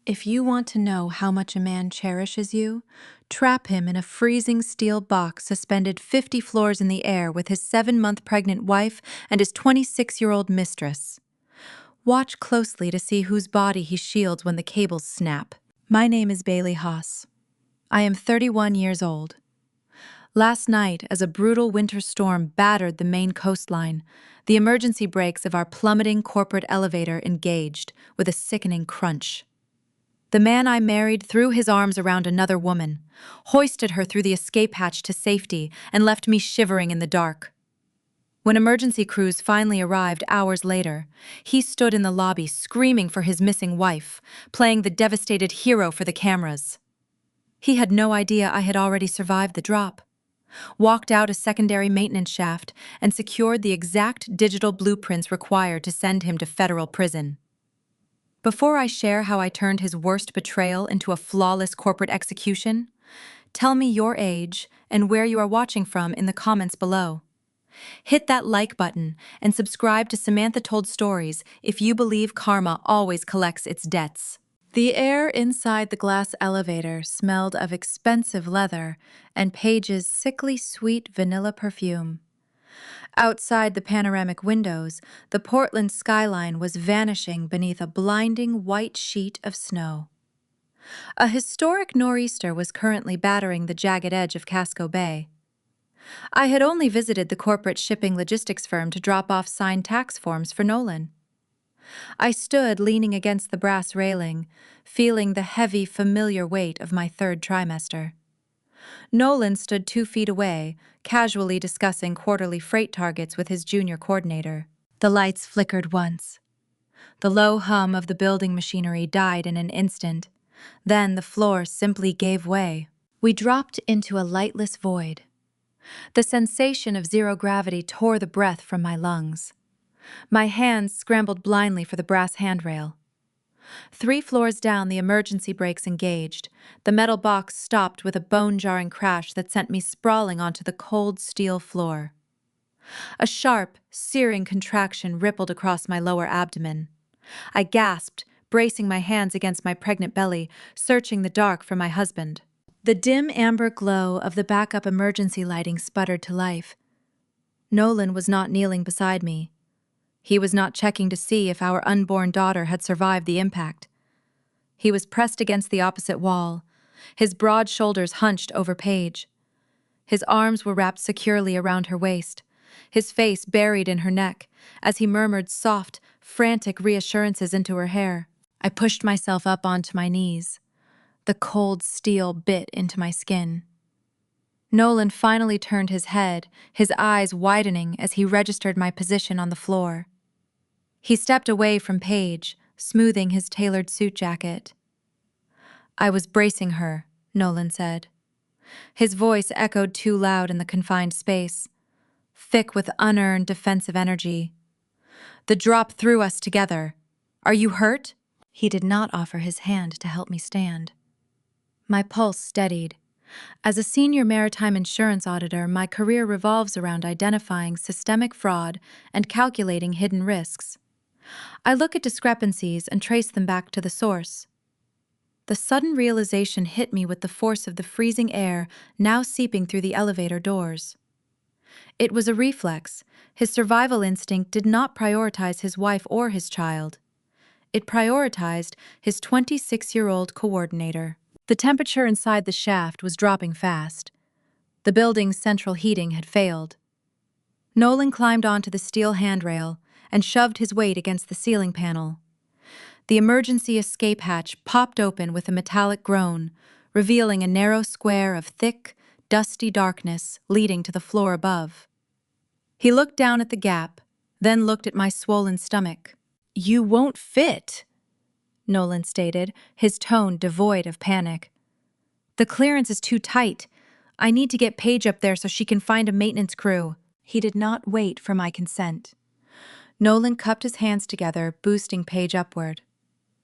If you want to know how much a man cherishes you, trap him in a freezing steel box suspended 50 floors in the air with his 7-month pregnant wife and his 26-year-old mistress. Watch closely to see whose body he shields when the cables snap. My name is Bailey Haas. I am 31 years old. Last night, as a brutal winter storm battered the Maine coastline, the emergency brakes of our plummeting corporate elevator engaged with a sickening crunch. The man I married threw his arms around another woman, hoisted her through the escape hatch to safety, and left me shivering in the dark. When emergency crews finally arrived hours later, he stood in the lobby screaming for his missing wife, playing the devastated hero for the cameras. He had no idea I had already survived the drop, walked out a secondary maintenance shaft, and secured the exact digital blueprints required to send him to federal prison. Before I share how I turned his worst betrayal into a flawless corporate execution, tell me your age and where you are watching from in the comments below. Hit that like button and subscribe to Samantha Told Stories if you believe karma always collects its debts. The air inside the glass elevator smelled of expensive leather and Paige's sickly sweet vanilla perfume. Outside the panoramic windows, the Portland skyline was vanishing beneath a blinding white sheet of snow. A historic nor'easter was currently battering the jagged edge of Casco Bay. I had only visited the corporate shipping logistics firm to drop off signed tax forms for Nolan. I stood leaning against the brass railing, feeling the heavy, familiar weight of my third trimester. Nolan stood 2 feet away, casually discussing quarterly freight targets with his junior coordinator. The lights flickered once. The low hum of the building machinery died in an instant. Then the floor simply gave way. We dropped into a lightless void. The sensation of zero gravity tore the breath from my lungs. My hands scrambled blindly for the brass handrail. 3 floors down, the emergency brakes engaged. The metal box stopped with a bone-jarring crash that sent me sprawling onto the cold steel floor. A sharp, searing contraction rippled across my lower abdomen. I gasped, bracing my hands against my pregnant belly, searching the dark for my husband. The dim amber glow of the backup emergency lighting sputtered to life. Nolan was not kneeling beside me. He was not checking to see if our unborn daughter had survived the impact. He was pressed against the opposite wall, his broad shoulders hunched over Paige. His arms were wrapped securely around her waist, his face buried in her neck, as he murmured soft, frantic reassurances into her hair. I pushed myself up onto my knees. The cold steel bit into my skin. Nolan finally turned his head, his eyes widening as he registered my position on the floor. He stepped away from Paige, smoothing his tailored suit jacket. "I was bracing her," Nolan said. His voice echoed too loud in the confined space, thick with unearned defensive energy. "The drop threw us together. Are you hurt?" He did not offer his hand to help me stand. My pulse steadied. As a senior maritime insurance auditor, my career revolves around identifying systemic fraud and calculating hidden risks. I look at discrepancies and trace them back to the source. The sudden realization hit me with the force of the freezing air now seeping through the elevator doors. It was a reflex. His survival instinct did not prioritize his wife or his child. It prioritized his 26-year-old coordinator. The temperature inside the shaft was dropping fast. The building's central heating had failed. Nolan climbed onto the steel handrail and shoved his weight against the ceiling panel. The emergency escape hatch popped open with a metallic groan, revealing a narrow square of thick, dusty darkness leading to the floor above. He looked down at the gap, then looked at my swollen stomach. "You won't fit," Nolan stated, his tone devoid of panic. "The clearance is too tight. I need to get Paige up there so she can find a maintenance crew." He did not wait for my consent. Nolan cupped his hands together, boosting Paige upward.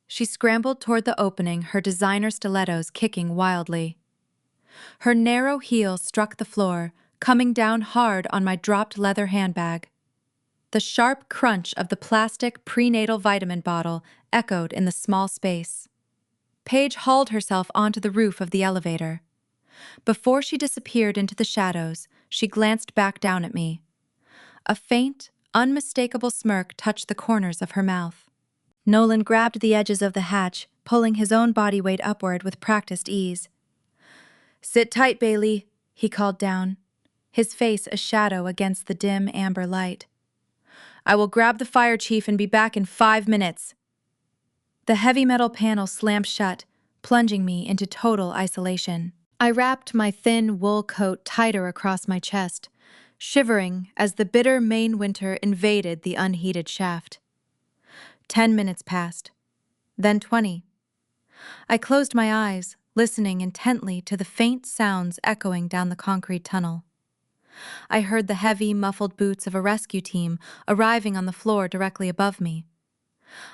She scrambled toward the opening, her designer stilettos kicking wildly. Her narrow heel struck the floor, coming down hard on my dropped leather handbag. The sharp crunch of the plastic prenatal vitamin bottle echoed in the small space. Paige hauled herself onto the roof of the elevator. Before she disappeared into the shadows, she glanced back down at me. A faint, unmistakable smirk touched the corners of her mouth. Nolan grabbed the edges of the hatch, pulling his own body weight upward with practiced ease. "Sit tight, Bailey," he called down, his face a shadow against the dim amber light. "I will grab the fire chief and be back in 5 minutes." The heavy metal panel slammed shut, plunging me into total isolation. I wrapped my thin wool coat tighter across my chest, shivering as the bitter Maine winter invaded the unheated shaft. 10 minutes passed, then 20. I closed my eyes, listening intently to the faint sounds echoing down the concrete tunnel. I heard the heavy, muffled boots of a rescue team arriving on the floor directly above me.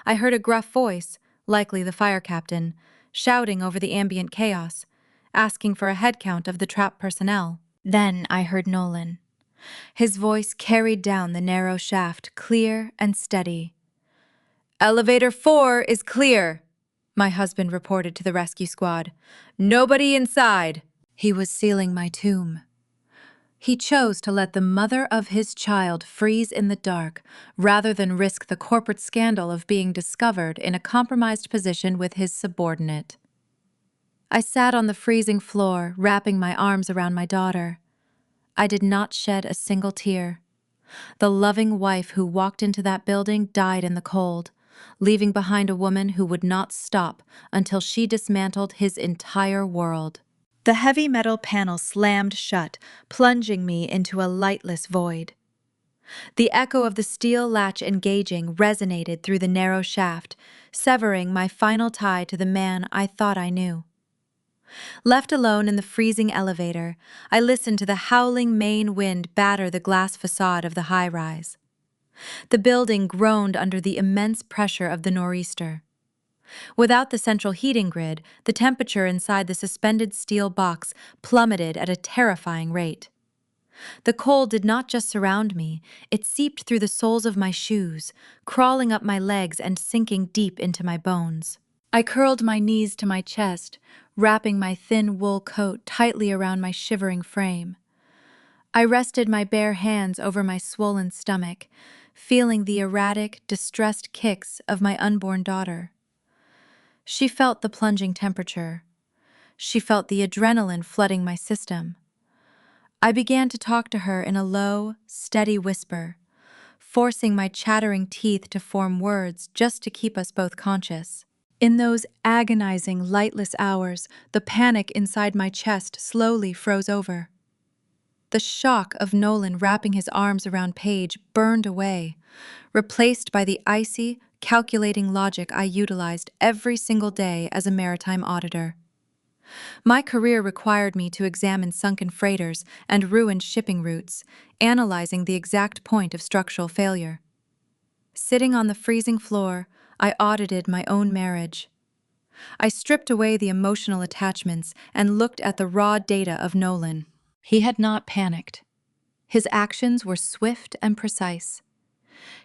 I heard a gruff voice, likely the fire captain, shouting over the ambient chaos, asking for a head count of the trapped personnel. Then I heard Nolan. His voice carried down the narrow shaft, clear and steady. "Elevator 4 is clear," my husband reported to the rescue squad. "Nobody inside." He was sealing my tomb. He chose to let the mother of his child freeze in the dark rather than risk the corporate scandal of being discovered in a compromised position with his subordinate. I sat on the freezing floor, wrapping my arms around my daughter. I did not shed a single tear. The loving wife who walked into that building died in the cold, leaving behind a woman who would not stop until she dismantled his entire world. The heavy metal panel slammed shut, plunging me into a lightless void. The echo of the steel latch engaging resonated through the narrow shaft, severing my final tie to the man I thought I knew. Left alone in the freezing elevator, I listened to the howling Maine wind batter the glass facade of the high-rise. The building groaned under the immense pressure of the nor'easter. Without the central heating grid, the temperature inside the suspended steel box plummeted at a terrifying rate. The cold did not just surround me, it seeped through the soles of my shoes, crawling up my legs and sinking deep into my bones. I curled my knees to my chest, wrapping my thin wool coat tightly around my shivering frame. I rested my bare hands over my swollen stomach, feeling the erratic, distressed kicks of my unborn daughter. She felt the plunging temperature. She felt the adrenaline flooding my system. I began to talk to her in a low, steady whisper, forcing my chattering teeth to form words just to keep us both conscious. In those agonizing, lightless hours, the panic inside my chest slowly froze over. The shock of Nolan wrapping his arms around Paige burned away, replaced by the icy, calculating logic I utilized every single day as a maritime auditor. My career required me to examine sunken freighters and ruined shipping routes, analyzing the exact point of structural failure. Sitting on the freezing floor, I audited my own marriage. I stripped away the emotional attachments and looked at the raw data of Nolan. He had not panicked. His actions were swift and precise.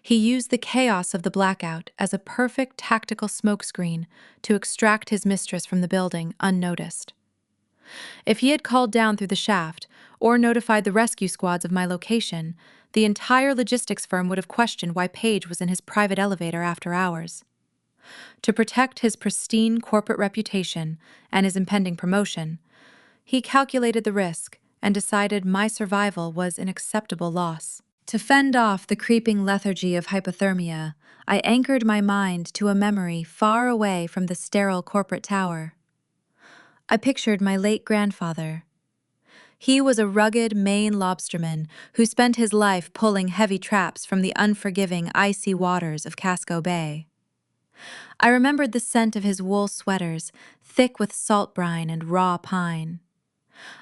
He used the chaos of the blackout as a perfect tactical smokescreen to extract his mistress from the building unnoticed. If he had called down through the shaft or notified the rescue squads of my location, the entire logistics firm would have questioned why Paige was in his private elevator after hours. To protect his pristine corporate reputation and his impending promotion, he calculated the risk and decided my survival was an acceptable loss. To fend off the creeping lethargy of hypothermia, I anchored my mind to a memory far away from the sterile corporate tower. I pictured my late grandfather. He was a rugged Maine lobsterman who spent his life pulling heavy traps from the unforgiving, icy waters of Casco Bay. I remembered the scent of his wool sweaters, thick with salt brine and raw pine.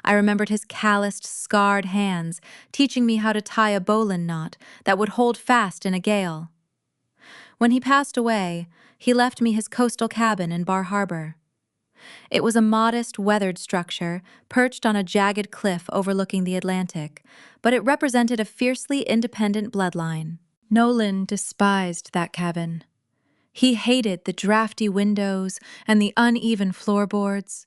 I remembered his calloused, scarred hands, teaching me how to tie a bowline knot that would hold fast in a gale. When he passed away, he left me his coastal cabin in Bar Harbor. It was a modest, weathered structure, perched on a jagged cliff overlooking the Atlantic, but it represented a fiercely independent bloodline. Nolan despised that cabin. He hated the drafty windows and the uneven floorboards.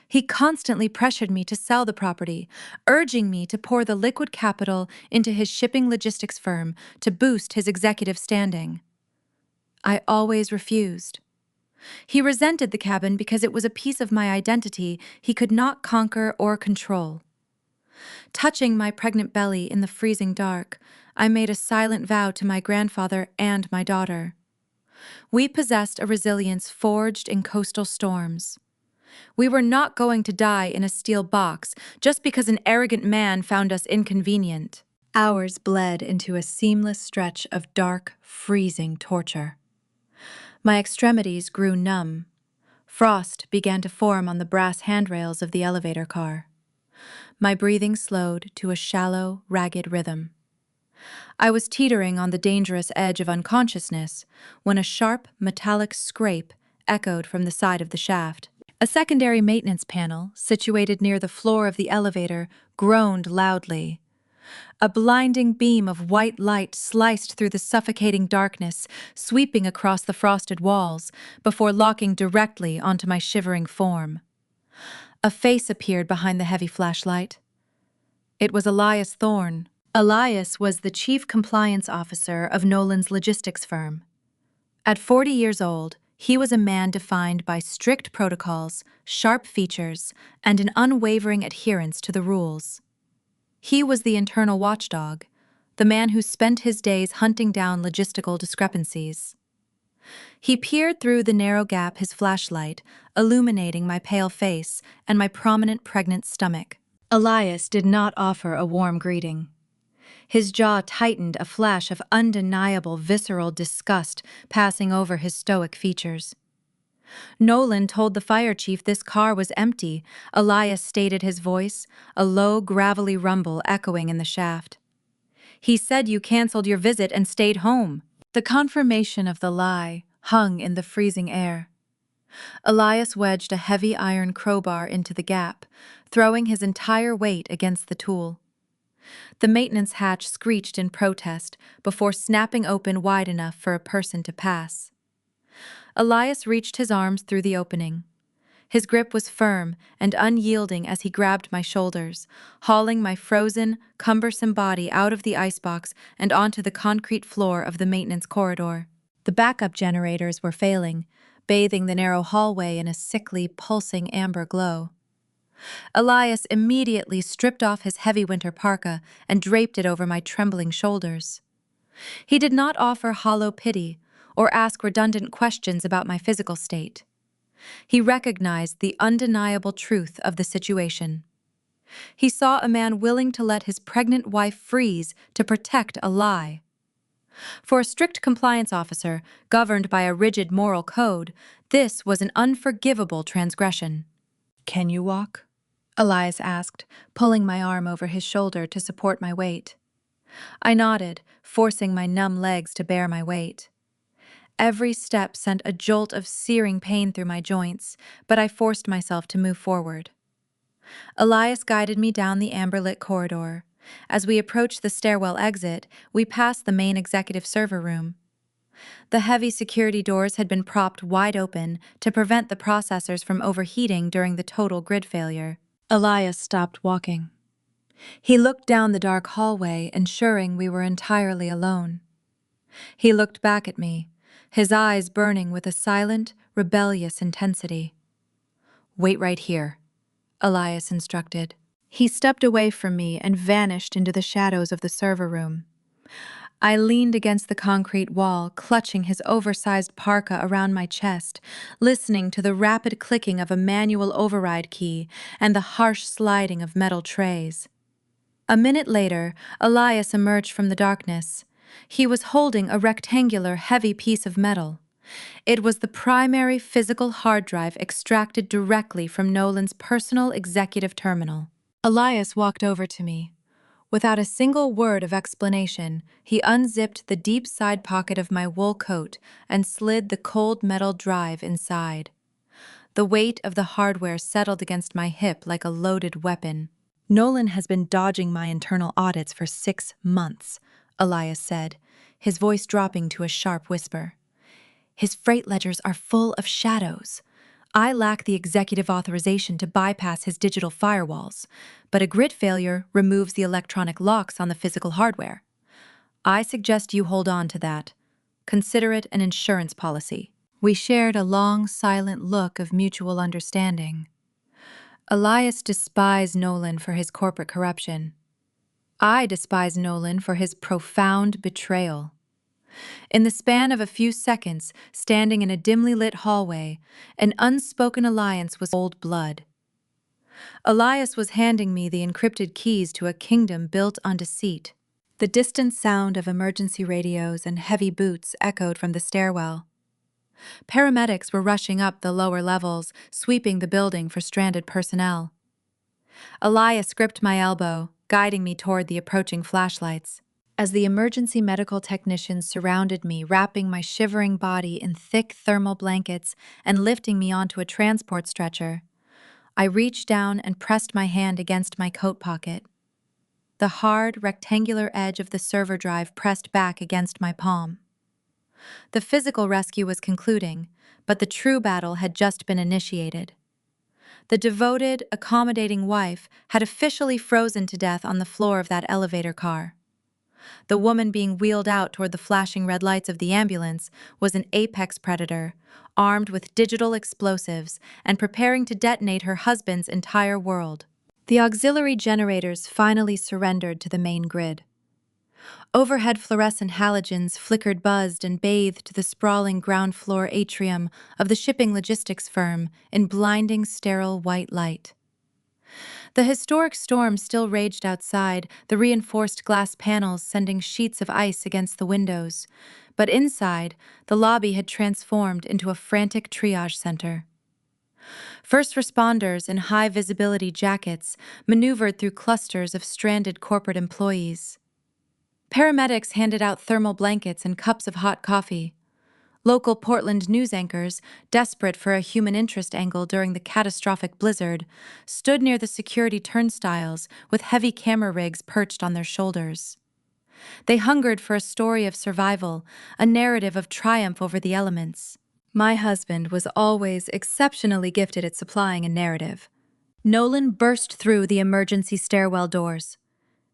He constantly pressured me to sell the property, urging me to pour the liquid capital into his shipping logistics firm to boost his executive standing. I always refused. He resented the cabin because it was a piece of my identity he could not conquer or control. Touching my pregnant belly in the freezing dark, I made a silent vow to my grandfather and my daughter. We possessed a resilience forged in coastal storms. We were not going to die in a steel box just because an arrogant man found us inconvenient. Hours bled into a seamless stretch of dark, freezing torture. My extremities grew numb. Frost began to form on the brass handrails of the elevator car. My breathing slowed to a shallow, ragged rhythm. I was teetering on the dangerous edge of unconsciousness when a sharp, metallic scrape echoed from the side of the shaft. A secondary maintenance panel, situated near the floor of the elevator, groaned loudly. A blinding beam of white light sliced through the suffocating darkness, sweeping across the frosted walls, before locking directly onto my shivering form. A face appeared behind the heavy flashlight. It was Elias Thorne. Elias was the chief compliance officer of Nolan's logistics firm. At 40 years old, he was a man defined by strict protocols, sharp features, and an unwavering adherence to the rules. He was the internal watchdog, the man who spent his days hunting down logistical discrepancies. He peered through the narrow gap his flashlight, illuminating my pale face and my prominent pregnant stomach. Elias did not offer a warm greeting. His jaw tightened, a flash of undeniable visceral disgust passing over his stoic features. Nolan told the fire chief this car was empty, Elias stated his voice, a low, gravelly rumble echoing in the shaft. He said you canceled your visit and stayed home. The confirmation of the lie hung in the freezing air. Elias wedged a heavy iron crowbar into the gap, throwing his entire weight against the tool. The maintenance hatch screeched in protest before snapping open wide enough for a person to pass. Elias reached his arms through the opening. His grip was firm and unyielding as he grabbed my shoulders, hauling my frozen, cumbersome body out of the icebox and onto the concrete floor of the maintenance corridor. The backup generators were failing, bathing the narrow hallway in a sickly, pulsing amber glow. Elias immediately stripped off his heavy winter parka and draped it over my trembling shoulders. He did not offer hollow pity or ask redundant questions about my physical state. He recognized the undeniable truth of the situation. He saw a man willing to let his pregnant wife freeze to protect a lie. For a strict compliance officer, governed by a rigid moral code, this was an unforgivable transgression. "Can you walk?" Elias asked, pulling my arm over his shoulder to support my weight. I nodded, forcing my numb legs to bear my weight. Every step sent a jolt of searing pain through my joints, but I forced myself to move forward. Elias guided me down the amber-lit corridor. As we approached the stairwell exit, we passed the main executive server room. The heavy security doors had been propped wide open to prevent the processors from overheating during the total grid failure. Elias stopped walking. He looked down the dark hallway, ensuring we were entirely alone. He looked back at me, his eyes burning with a silent, rebellious intensity. "Wait right here," Elias instructed. He stepped away from me and vanished into the shadows of the server room. I leaned against the concrete wall, clutching his oversized parka around my chest, listening to the rapid clicking of a manual override key and the harsh sliding of metal trays. A minute later, Elias emerged from the darkness. He was holding a rectangular, heavy piece of metal. It was the primary physical hard drive extracted directly from Nolan's personal executive terminal. Elias walked over to me. Without a single word of explanation, he unzipped the deep side pocket of my wool coat and slid the cold metal drive inside. The weight of the hardware settled against my hip like a loaded weapon. "Nolan has been dodging my internal audits for 6 months, Elias said, his voice dropping to a sharp whisper. His freight ledgers are full of shadows. I lack the executive authorization to bypass his digital firewalls, but a grid failure removes the electronic locks on the physical hardware. I suggest you hold on to that. Consider it an insurance policy. We shared a long, silent look of mutual understanding. Elias despised Nolan for his corporate corruption. I despise Nolan for his profound betrayal. In the span of a few seconds, standing in a dimly lit hallway, an unspoken alliance was old blood. Elias was handing me the encrypted keys to a kingdom built on deceit. The distant sound of emergency radios and heavy boots echoed from the stairwell. Paramedics were rushing up the lower levels, sweeping the building for stranded personnel. Elias gripped my elbow, guiding me toward the approaching flashlights. As the emergency medical technicians surrounded me, wrapping my shivering body in thick thermal blankets and lifting me onto a transport stretcher, I reached down and pressed my hand against my coat pocket. The hard, rectangular edge of the server drive pressed back against my palm. The physical rescue was concluding, but the true battle had just been initiated. The devoted, accommodating wife had officially frozen to death on the floor of that elevator car. The woman being wheeled out toward the flashing red lights of the ambulance was an apex predator, armed with digital explosives and preparing to detonate her husband's entire world. The auxiliary generators finally surrendered to the main grid. Overhead fluorescent halogens flickered, buzzed, and bathed the sprawling ground floor atrium of the shipping logistics firm in blinding, sterile white light. The historic storm still raged outside, the reinforced glass panels sending sheets of ice against the windows, but inside, the lobby had transformed into a frantic triage center. First responders in high-visibility jackets maneuvered through clusters of stranded corporate employees. Paramedics handed out thermal blankets and cups of hot coffee. Local Portland news anchors, desperate for a human interest angle during the catastrophic blizzard, stood near the security turnstiles with heavy camera rigs perched on their shoulders. They hungered for a story of survival, a narrative of triumph over the elements. My husband was always exceptionally gifted at supplying a narrative. Nolan burst through the emergency stairwell doors.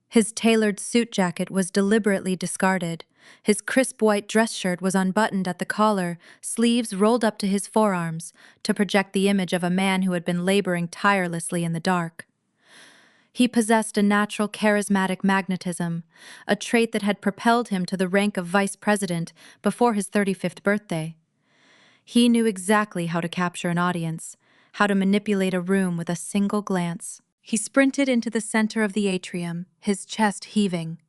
His tailored suit jacket was deliberately discarded. His crisp white dress shirt was unbuttoned at the collar, sleeves rolled up to his forearms, to project the image of a man who had been laboring tirelessly in the dark. He possessed a natural charismatic magnetism, a trait that had propelled him to the rank of vice president before his 35th birthday. He knew exactly how to capture an audience, how to manipulate a room with a single glance. He sprinted into the center of the atrium, his chest heaving.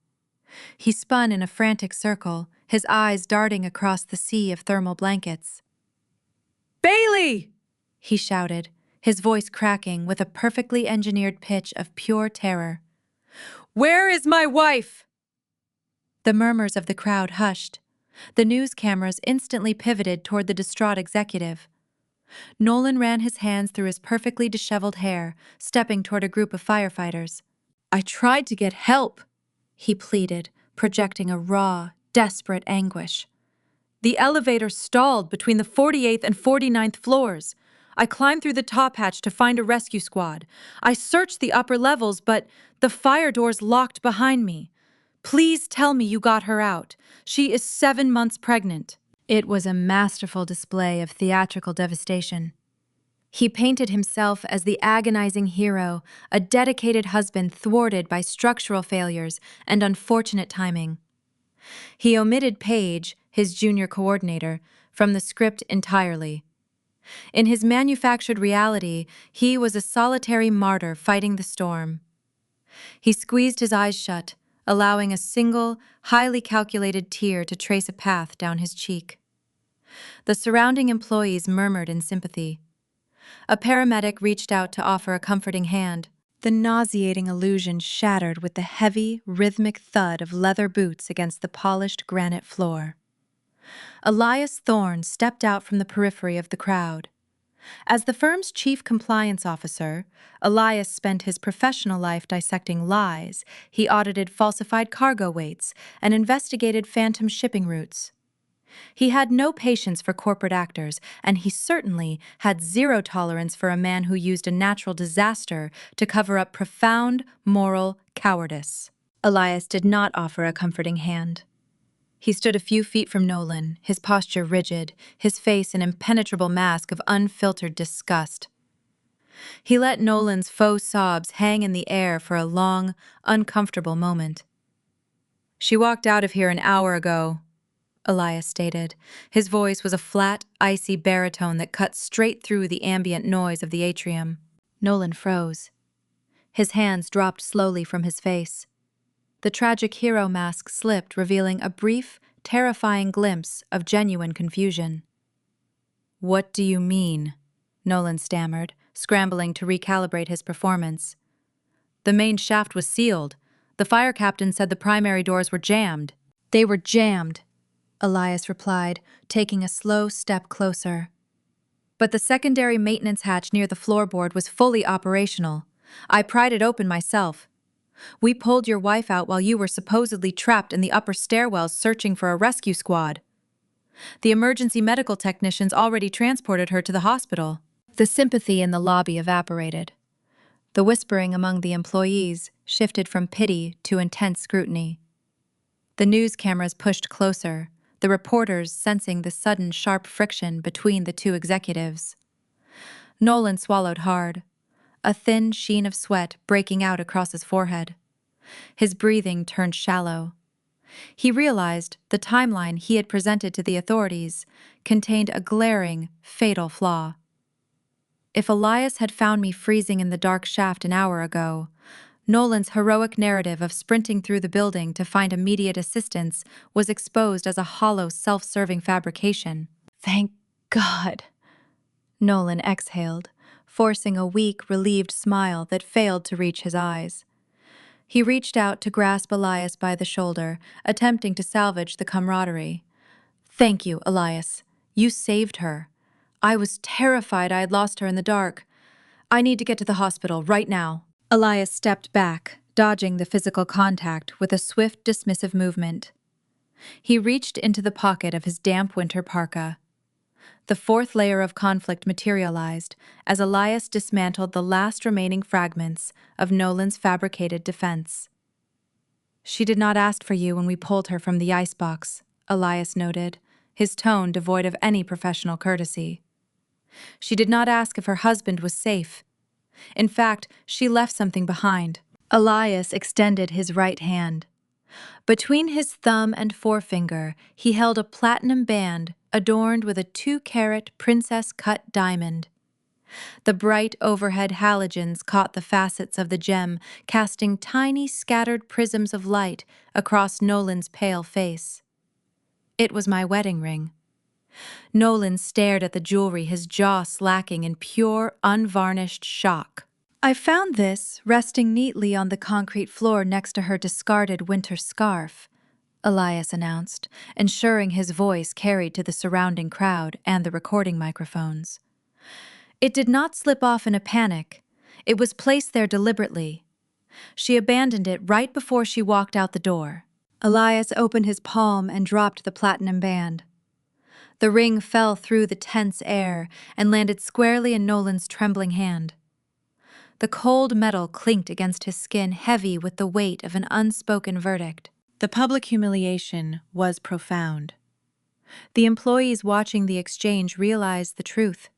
He spun in a frantic circle, his eyes darting across the sea of thermal blankets. "Bailey!" he shouted, his voice cracking with a perfectly engineered pitch of pure terror. "Where is my wife?" The murmurs of the crowd hushed. The news cameras instantly pivoted toward the distraught executive. Nolan ran his hands through his perfectly disheveled hair, stepping toward a group of firefighters. "I tried to get help," he pleaded, projecting a raw, desperate anguish. "The elevator stalled between the 48th and 49th floors. I climbed through the top hatch to find a rescue squad. I searched the upper levels, but the fire doors locked behind me. Please tell me you got her out. She is 7 months pregnant." It was a masterful display of theatrical devastation. He painted himself as the agonizing hero, a dedicated husband thwarted by structural failures and unfortunate timing. He omitted Paige, his junior coordinator, from the script entirely. In his manufactured reality, he was a solitary martyr fighting the storm. He squeezed his eyes shut, allowing a single, highly calculated tear to trace a path down his cheek. The surrounding employees murmured in sympathy. A paramedic reached out to offer a comforting hand. The nauseating illusion shattered with the heavy, rhythmic thud of leather boots against the polished granite floor. Elias Thorne stepped out from the periphery of the crowd. As the firm's chief compliance officer, Elias spent his professional life dissecting lies. He audited falsified cargo weights and investigated phantom shipping routes. He had no patience for corporate actors, and he certainly had zero tolerance for a man who used a natural disaster to cover up profound moral cowardice. Elias did not offer a comforting hand. He stood a few feet from Nolan, his posture rigid, his face an impenetrable mask of unfiltered disgust. He let Nolan's faux sobs hang in the air for a long, uncomfortable moment. "She walked out of here an hour ago," Elias stated. His voice was a flat, icy baritone that cut straight through the ambient noise of the atrium. Nolan froze. His hands dropped slowly from his face. The tragic hero mask slipped, revealing a brief, terrifying glimpse of genuine confusion. "What do you mean?" Nolan stammered, scrambling to recalibrate his performance. "The main shaft was sealed. The fire captain said the primary doors were jammed." "They were jammed," Elias replied, taking a slow step closer. "But the secondary maintenance hatch near the floorboard was fully operational. I pried it open myself. We pulled your wife out while you were supposedly trapped in the upper stairwells searching for a rescue squad. The emergency medical technicians already transported her to the hospital." The sympathy in the lobby evaporated. The whispering among the employees shifted from pity to intense scrutiny. The news cameras pushed closer, the reporters sensing the sudden sharp friction between the two executives. Nolan swallowed hard, a thin sheen of sweat breaking out across his forehead. His breathing turned shallow. He realized the timeline he had presented to the authorities contained a glaring, fatal flaw. If Elias had found me freezing in the dark shaft an hour ago, Nolan's heroic narrative of sprinting through the building to find immediate assistance was exposed as a hollow, self-serving fabrication. "Thank God," Nolan exhaled, forcing a weak, relieved smile that failed to reach his eyes. He reached out to grasp Elias by the shoulder, attempting to salvage the camaraderie. "Thank you, Elias. You saved her. I was terrified I had lost her in the dark. I need to get to the hospital right now." Elias stepped back, dodging the physical contact with a swift, dismissive movement. He reached into the pocket of his damp winter parka. The fourth layer of conflict materialized as Elias dismantled the last remaining fragments of Nolan's fabricated defense. "She did not ask for you when we pulled her from the icebox," Elias noted, his tone devoid of any professional courtesy. "She did not ask if her husband was safe. In fact, she left something behind." Elias extended his right hand. Between his thumb and forefinger, he held a platinum band adorned with a 2-carat princess-cut diamond. The bright overhead halogens caught the facets of the gem, casting tiny scattered prisms of light across Nolan's pale face. It was my wedding ring. Nolan stared at the jewelry, his jaw slacking in pure, unvarnished shock. "I found this resting neatly on the concrete floor next to her discarded winter scarf," Elias announced, ensuring his voice carried to the surrounding crowd and the recording microphones. "It did not slip off in a panic. It was placed there deliberately. She abandoned it right before she walked out the door." Elias opened his palm and dropped the platinum band. The ring fell through the tense air and landed squarely in Nolan's trembling hand. The cold metal clinked against his skin, heavy with the weight of an unspoken verdict. The public humiliation was profound. The employees watching the exchange realized the truth.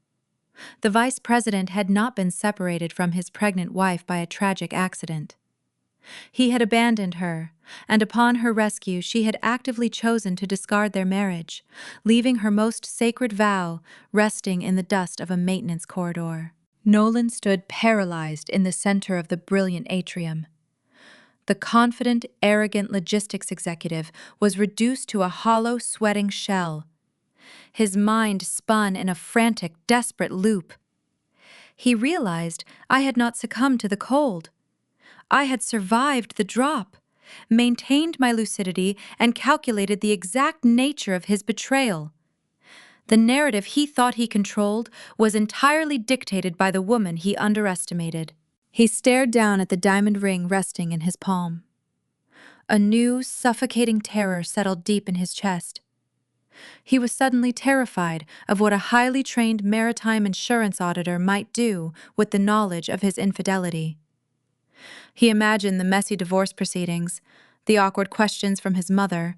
The vice president had not been separated from his pregnant wife by a tragic accident. He had abandoned her, and upon her rescue she had actively chosen to discard their marriage, leaving her most sacred vow resting in the dust of a maintenance corridor. Nolan stood paralyzed in the center of the brilliant atrium. The confident, arrogant logistics executive was reduced to a hollow, sweating shell. His mind spun in a frantic, desperate loop. He realized I had not succumbed to the cold. I had survived the drop, maintained my lucidity, and calculated the exact nature of his betrayal. The narrative he thought he controlled was entirely dictated by the woman he underestimated. He stared down at the diamond ring resting in his palm. A new, suffocating terror settled deep in his chest. He was suddenly terrified of what a highly trained maritime insurance auditor might do with the knowledge of his infidelity. He imagined the messy divorce proceedings, the awkward questions from his mother,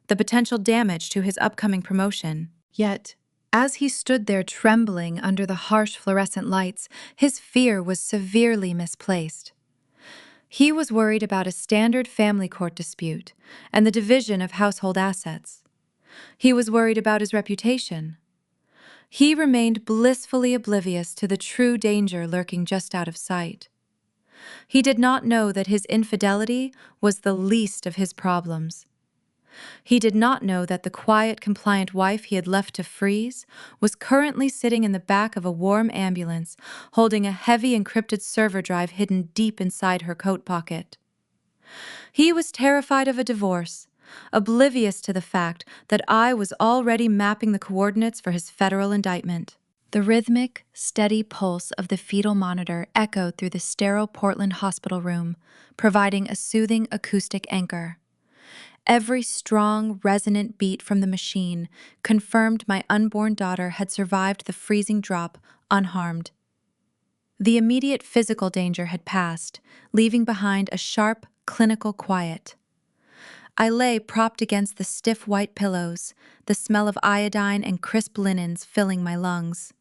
the potential damage to his upcoming promotion. Yet, as he stood there trembling under the harsh fluorescent lights, his fear was severely misplaced. He was worried about a standard family court dispute and the division of household assets. He was worried about his reputation. He remained blissfully oblivious to the true danger lurking just out of sight. He did not know that his infidelity was the least of his problems. He did not know that the quiet, compliant wife he had left to freeze was currently sitting in the back of a warm ambulance, holding a heavy encrypted server drive hidden deep inside her coat pocket. He was terrified of a divorce, oblivious to the fact that I was already mapping the coordinates for his federal indictment. The rhythmic, steady pulse of the fetal monitor echoed through the sterile Portland hospital room, providing a soothing acoustic anchor. Every strong, resonant beat from the machine confirmed my unborn daughter had survived the freezing drop unharmed. The immediate physical danger had passed, leaving behind a sharp, clinical quiet. I lay propped against the stiff white pillows, the smell of iodine and crisp linens filling my lungs.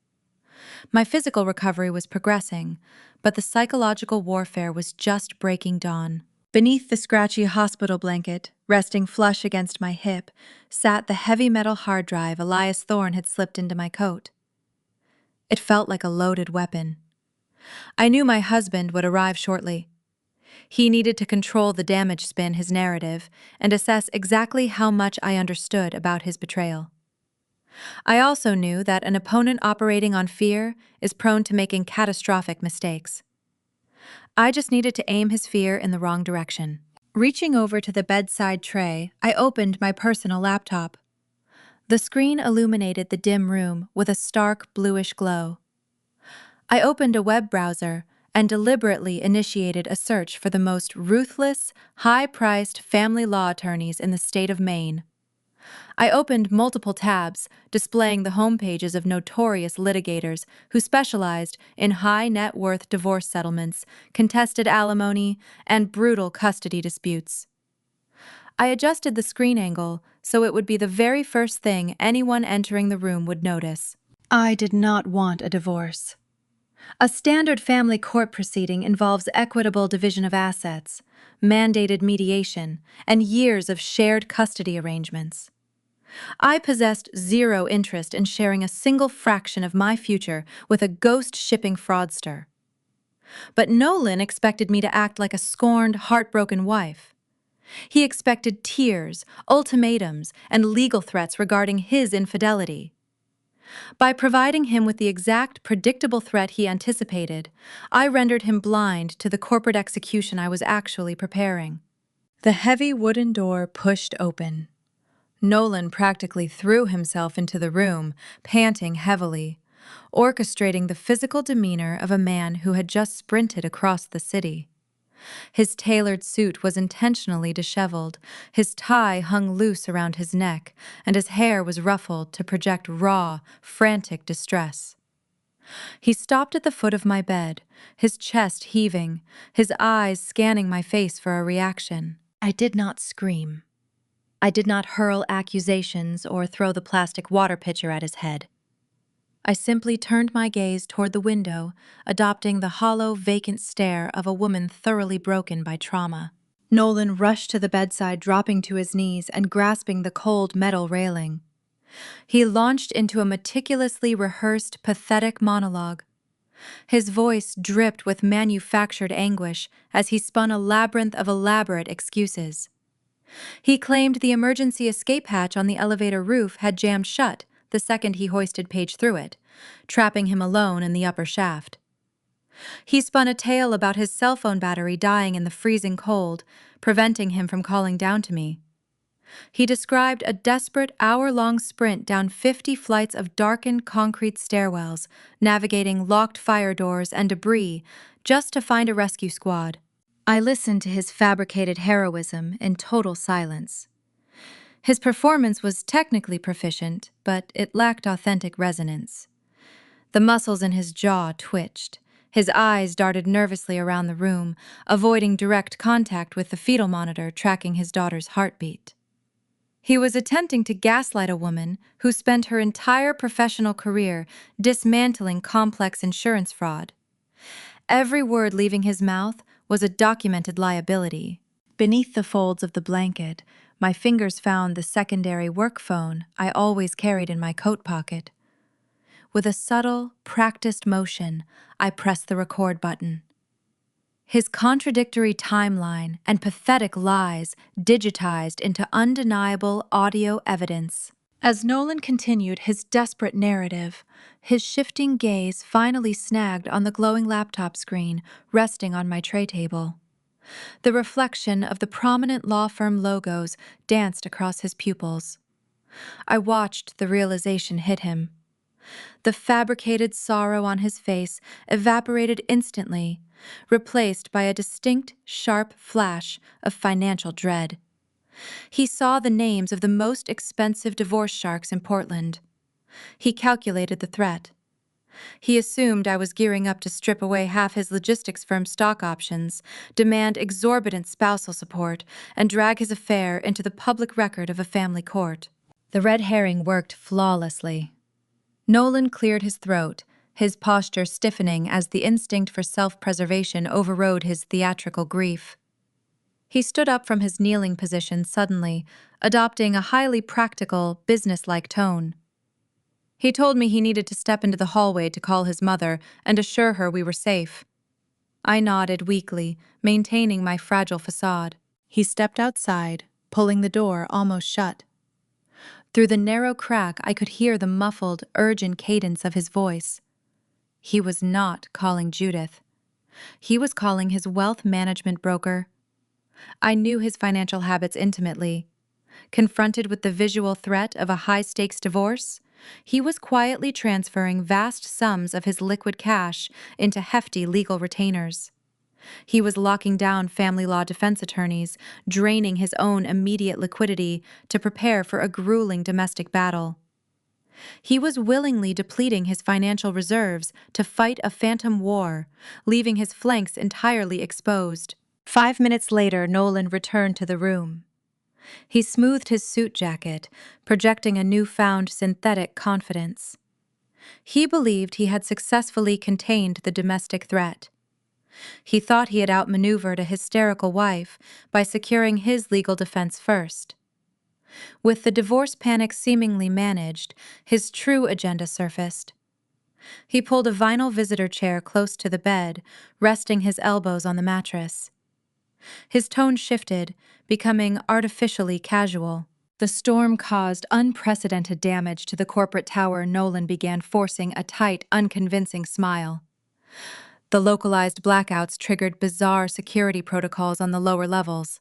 My physical recovery was progressing, but the psychological warfare was just breaking dawn. Beneath the scratchy hospital blanket, resting flush against my hip, sat the heavy metal hard drive Elias Thorne had slipped into my coat. It felt like a loaded weapon. I knew my husband would arrive shortly. He needed to control the damage spin his narrative and assess exactly how much I understood about his betrayal. I also knew that an opponent operating on fear is prone to making catastrophic mistakes. I just needed to aim his fear in the wrong direction. Reaching over to the bedside tray, I opened my personal laptop. The screen illuminated the dim room with a stark bluish glow. I opened a web browser and deliberately initiated a search for the most ruthless, high-priced family law attorneys in the state of Maine. I opened multiple tabs, displaying the homepages of notorious litigators who specialized in high-net-worth divorce settlements, contested alimony, and brutal custody disputes. I adjusted the screen angle so it would be the very first thing anyone entering the room would notice. I did not want a divorce. A standard family court proceeding involves equitable division of assets, mandated mediation, and years of shared custody arrangements. I possessed zero interest in sharing a single fraction of my future with a ghost shipping fraudster. But Nolan expected me to act like a scorned, heartbroken wife. He expected tears, ultimatums, and legal threats regarding his infidelity. By providing him with the exact predictable threat he anticipated, I rendered him blind to the corporate execution I was actually preparing. The heavy wooden door pushed open. Nolan practically threw himself into the room, panting heavily, orchestrating the physical demeanor of a man who had just sprinted across the city. His tailored suit was intentionally disheveled, his tie hung loose around his neck, and his hair was ruffled to project raw, frantic distress. He stopped at the foot of my bed, his chest heaving, his eyes scanning my face for a reaction. I did not scream. I did not hurl accusations or throw the plastic water pitcher at his head. I simply turned my gaze toward the window, adopting the hollow, vacant stare of a woman thoroughly broken by trauma. Nolan rushed to the bedside, dropping to his knees and grasping the cold metal railing. He launched into a meticulously rehearsed, pathetic monologue. His voice dripped with manufactured anguish as he spun a labyrinth of elaborate excuses. He claimed the emergency escape hatch on the elevator roof had jammed shut the second he hoisted Paige through it, trapping him alone in the upper shaft. He spun a tale about his cell phone battery dying in the freezing cold, preventing him from calling down to me. He described a desperate hour-long sprint down 50 flights of darkened concrete stairwells, navigating locked fire doors and debris just to find a rescue squad. I listened to his fabricated heroism in total silence. His performance was technically proficient, but it lacked authentic resonance. The muscles in his jaw twitched. His eyes darted nervously around the room, avoiding direct contact with the fetal monitor tracking his daughter's heartbeat. He was attempting to gaslight a woman who spent her entire professional career dismantling complex insurance fraud. Every word leaving his mouth was a documented liability. Beneath the folds of the blanket, my fingers found the secondary work phone I always carried in my coat pocket. With a subtle, practiced motion, I pressed the record button. His contradictory timeline and pathetic lies digitized into undeniable audio evidence. As Nolan continued his desperate narrative, his shifting gaze finally snagged on the glowing laptop screen resting on my tray table. The reflection of the prominent law firm logos danced across his pupils. I watched the realization hit him. The fabricated sorrow on his face evaporated instantly, replaced by a distinct, sharp flash of financial dread. He saw the names of the most expensive divorce sharks in Portland. He calculated the threat. He assumed I was gearing up to strip away half his logistics firm's stock options, demand exorbitant spousal support, and drag his affair into the public record of a family court. The red herring worked flawlessly. Nolan cleared his throat, his posture stiffening as the instinct for self-preservation overrode his theatrical grief. He stood up from his kneeling position suddenly, adopting a highly practical, businesslike tone. He told me he needed to step into the hallway to call his mother and assure her we were safe. I nodded weakly, maintaining my fragile facade. He stepped outside, pulling the door almost shut. Through the narrow crack, I could hear the muffled, urgent cadence of his voice. He was not calling Judith. He was calling his wealth management broker. I knew his financial habits intimately. Confronted with the visual threat of a high-stakes divorce, he was quietly transferring vast sums of his liquid cash into hefty legal retainers. He was locking down family law defense attorneys, draining his own immediate liquidity to prepare for a grueling domestic battle. He was willingly depleting his financial reserves to fight a phantom war, leaving his flanks entirely exposed. 5 minutes later, Nolan returned to the room. He smoothed his suit jacket, projecting a newfound synthetic confidence. He believed he had successfully contained the domestic threat. He thought he had outmaneuvered a hysterical wife by securing his legal defense first. With the divorce panic seemingly managed, his true agenda surfaced. He pulled a vinyl visitor chair close to the bed, resting his elbows on the mattress. His tone shifted, becoming artificially casual. The storm caused unprecedented damage to the corporate tower. Nolan began forcing a tight, unconvincing smile. The localized blackouts triggered bizarre security protocols on the lower levels.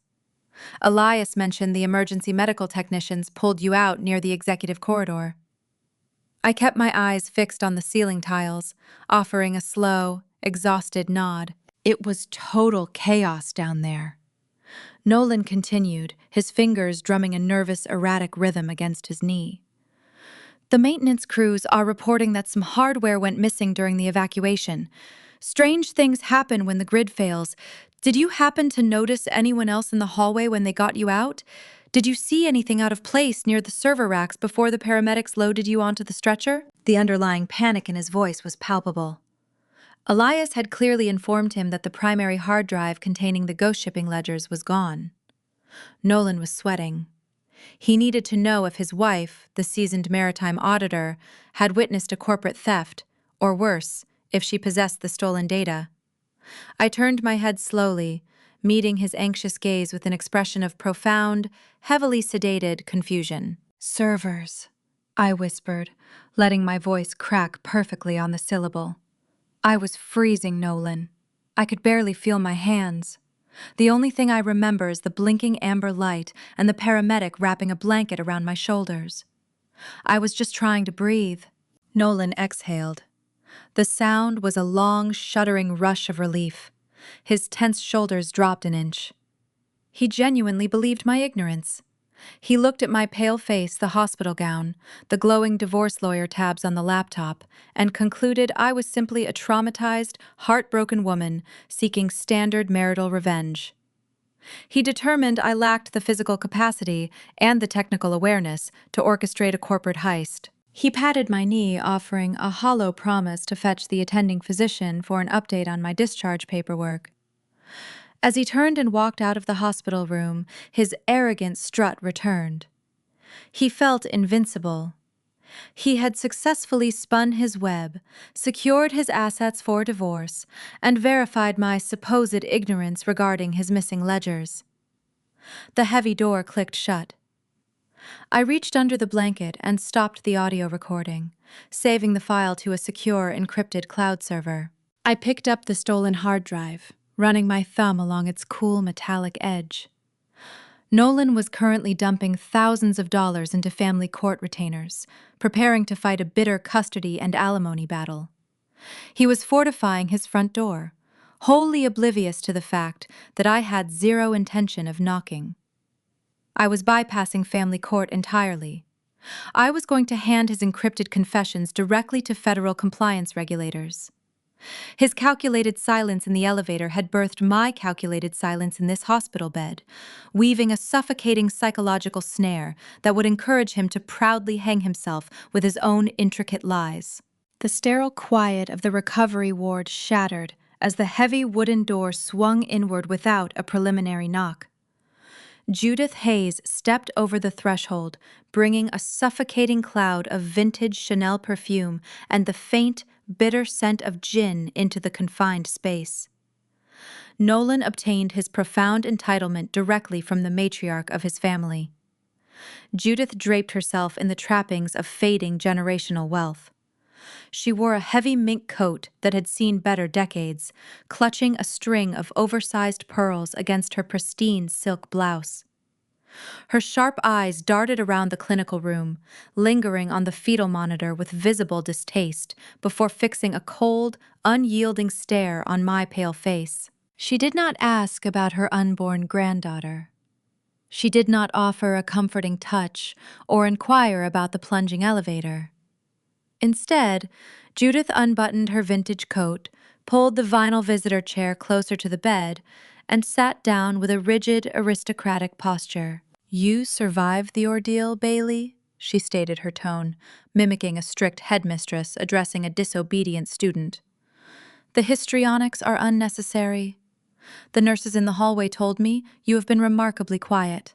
Elias mentioned the emergency medical technicians pulled you out near the executive corridor. I kept my eyes fixed on the ceiling tiles, offering a slow, exhausted nod. It was total chaos down there. Nolan continued, his fingers drumming a nervous, erratic rhythm against his knee. The maintenance crews are reporting that some hardware went missing during the evacuation. Strange things happen when the grid fails. Did you happen to notice anyone else in the hallway when they got you out? Did you see anything out of place near the server racks before the paramedics loaded you onto the stretcher? The underlying panic in his voice was palpable. Elias had clearly informed him that the primary hard drive containing the ghost shipping ledgers was gone. Nolan was sweating. He needed to know if his wife, the seasoned maritime auditor, had witnessed a corporate theft, or worse, if she possessed the stolen data. I turned my head slowly, meeting his anxious gaze with an expression of profound, heavily sedated confusion. "Servers," I whispered, letting my voice crack perfectly on the syllable. I was freezing, Nolan. I could barely feel my hands. The only thing I remember is the blinking amber light and the paramedic wrapping a blanket around my shoulders. I was just trying to breathe. Nolan exhaled. The sound was a long, shuddering rush of relief. His tense shoulders dropped an inch. He genuinely believed my ignorance. He looked at my pale face, the hospital gown, the glowing divorce lawyer tabs on the laptop, and concluded I was simply a traumatized, heartbroken woman seeking standard marital revenge. He determined I lacked the physical capacity and the technical awareness to orchestrate a corporate heist. He patted my knee, offering a hollow promise to fetch the attending physician for an update on my discharge paperwork. As he turned and walked out of the hospital room, his arrogant strut returned. He felt invincible. He had successfully spun his web, secured his assets for divorce, and verified my supposed ignorance regarding his missing ledgers. The heavy door clicked shut. I reached under the blanket and stopped the audio recording, saving the file to a secure, encrypted cloud server. I picked up the stolen hard drive, running my thumb along its cool metallic edge. Nolan was currently dumping thousands of dollars into family court retainers, preparing to fight a bitter custody and alimony battle. He was fortifying his front door, wholly oblivious to the fact that I had zero intention of knocking. I was bypassing family court entirely. I was going to hand his encrypted confessions directly to federal compliance regulators. His calculated silence in the elevator had birthed my calculated silence in this hospital bed, weaving a suffocating psychological snare that would encourage him to proudly hang himself with his own intricate lies. The sterile quiet of the recovery ward shattered as the heavy wooden door swung inward without a preliminary knock. Judith Hayes stepped over the threshold, bringing a suffocating cloud of vintage Chanel perfume and the faint, bitter scent of gin into the confined space. Nolan obtained his profound entitlement directly from the matriarch of his family. Judith draped herself in the trappings of fading generational wealth. She wore a heavy mink coat that had seen better decades, clutching a string of oversized pearls against her pristine silk blouse. Her sharp eyes darted around the clinical room, lingering on the fetal monitor with visible distaste before fixing a cold, unyielding stare on my pale face. She did not ask about her unborn granddaughter. She did not offer a comforting touch or inquire about the plunging elevator. Instead, Judith unbuttoned her vintage coat, pulled the vinyl visitor chair closer to the bed, and sat down with a rigid, aristocratic posture. "You survived the ordeal, Bailey," she stated her tone, mimicking a strict headmistress addressing a disobedient student. "The histrionics are unnecessary. The nurses in the hallway told me you have been remarkably quiet.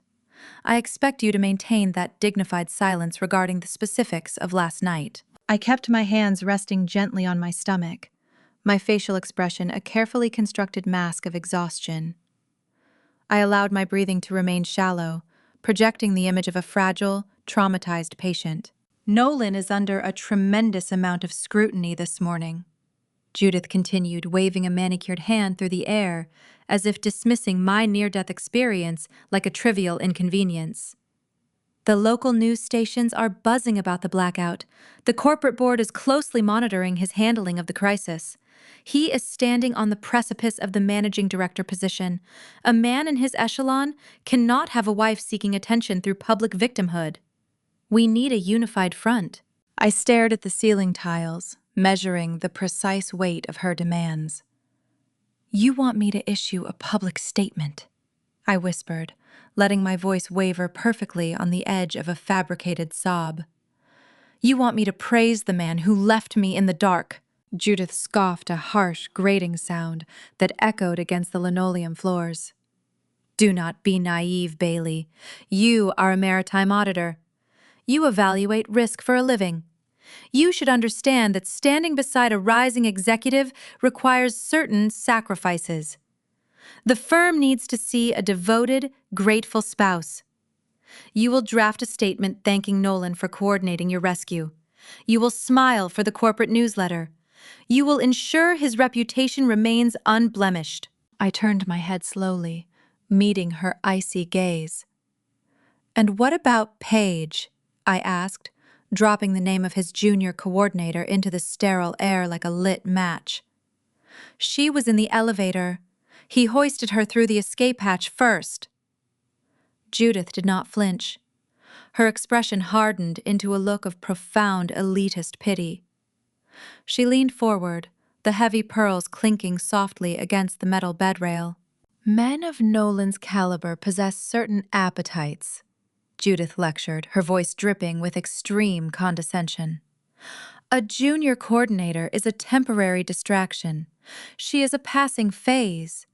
I expect you to maintain that dignified silence regarding the specifics of last night." I kept my hands resting gently on my stomach, my facial expression a carefully constructed mask of exhaustion. I allowed my breathing to remain shallow, projecting the image of a fragile, traumatized patient. "Nolan is under a tremendous amount of scrutiny this morning," Judith continued, waving a manicured hand through the air, as if dismissing my near-death experience like a trivial inconvenience. "The local news stations are buzzing about the blackout. The corporate board is closely monitoring his handling of the crisis. He is standing on the precipice of the managing director position. A man in his echelon cannot have a wife seeking attention through public victimhood. We need a unified front." I stared at the ceiling tiles, measuring the precise weight of her demands. "You want me to issue a public statement," I whispered, letting my voice waver perfectly on the edge of a fabricated sob. "You want me to praise the man who left me in the dark." Judith scoffed, a harsh, grating sound that echoed against the linoleum floors. "Do not be naive, Bailey. You are a maritime auditor. You evaluate risk for a living. You should understand that standing beside a rising executive requires certain sacrifices. The firm needs to see a devoted, grateful spouse. You will draft a statement thanking Nolan for coordinating your rescue. You will smile for the corporate newsletter. You will ensure his reputation remains unblemished." I turned my head slowly, meeting her icy gaze. "And what about Paige?" I asked, dropping the name of his junior coordinator into the sterile air like a lit match. "She was in the elevator. He hoisted her through the escape hatch first." Judith did not flinch. Her expression hardened into a look of profound elitist pity. She leaned forward, the heavy pearls clinking softly against the metal bedrail. Men of Nolan's caliber possess certain appetites, Judith lectured, her voice dripping with extreme condescension. A junior coordinator is a temporary distraction. She is a passing phase.